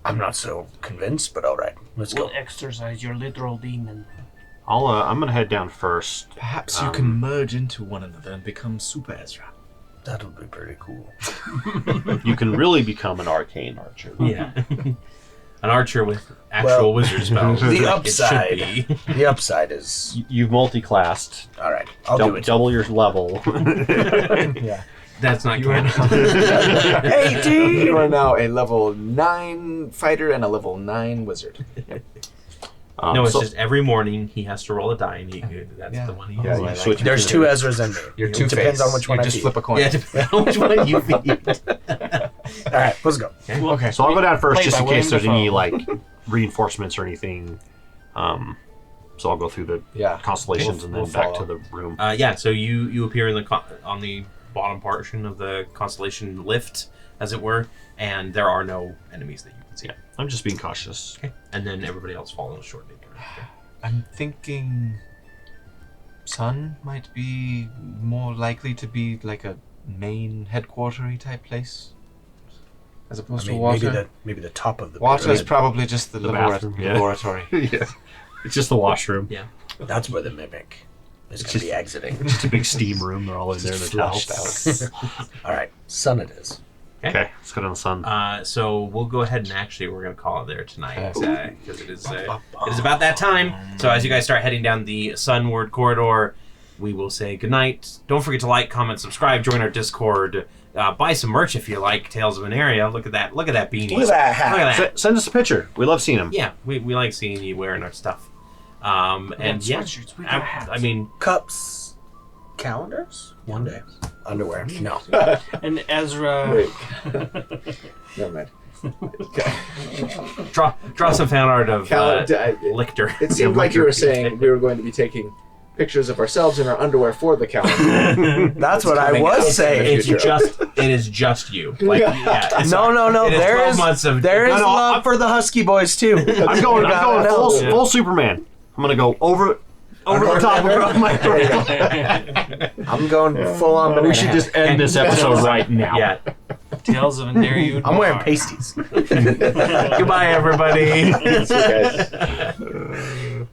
I'm not so convinced, but alright. Let's We'll go. exercise your literal demon. I'm gonna head down first. Perhaps you can merge into one another and become Super Ezra. That would be pretty cool. You can really become an arcane archer. Yeah. An archer with actual wizard spells. The like it upside. should be. The upside is You've multi-classed. alright. I'll do it. Double your level. Yeah. That's not You are canon. 18! You are now a level 9 fighter and a level 9 wizard. No, it's so- just every morning he has to roll a die, and that's Yeah. the one he Yeah, uses. you switch between There's 2 Ezras and me. You're It two-faced. depends on which one you I just feed. flip a coin. Yeah, depending on which one you feed. Alright, let's go. Okay. So I'll go down first Played just by in case there's William any Dafoe. like reinforcements or anything. So I'll go through the Yeah. constellations and then We'll back to follow. the room. Yeah, so you appear in on the bottom portion of the constellation lift, as it were, and there are no enemies that you can see. Yeah, I'm just being cautious. Okay. And then everybody else follows shortly. I'm thinking Sun might be more likely to be like a main headquartery type place as I opposed to mean, water. maybe the top of the Water is pyramid. probably just the, The bathroom, yeah. laboratory. Yeah, it's just the washroom. Yeah. That's where the mimic is going to just- be exiting. Just a big steam room. They're all in there. Just They're flushed towels. Alright, sun it is. Okay, let's go down the sun. So we'll go ahead and actually we're going to call it there tonight Okay. because it is about that time. So as you guys start heading down the sunward corridor, we will say goodnight. Don't forget to like, comment, subscribe, join our Discord, buy some merch if you like Tales of Aneria. Look at that beanie. Look at that hat. Look at that. Send us a picture. We love seeing them. Yeah, we like seeing you wearing our stuff. And yeah, sweatshirts, we got hats. I mean, Cups. Calendars? One day. Underwear? No. And Ezra. Wait. Never mind. draw some fan art of Lictor. It seemed like you were saying we were going to be taking pictures of ourselves in our underwear for the calendar. That's what I coming was out. saying. It is just you. Like, yeah, it's No. it is There 12 is months of there is No, love for the Husky Boys too. I'm going full Superman. I'm going to go over the top of my I'm going full on. We should just end this episode right now. Yeah. Tales of Aneria. I'm wearing pasties. Goodbye, everybody. See you guys.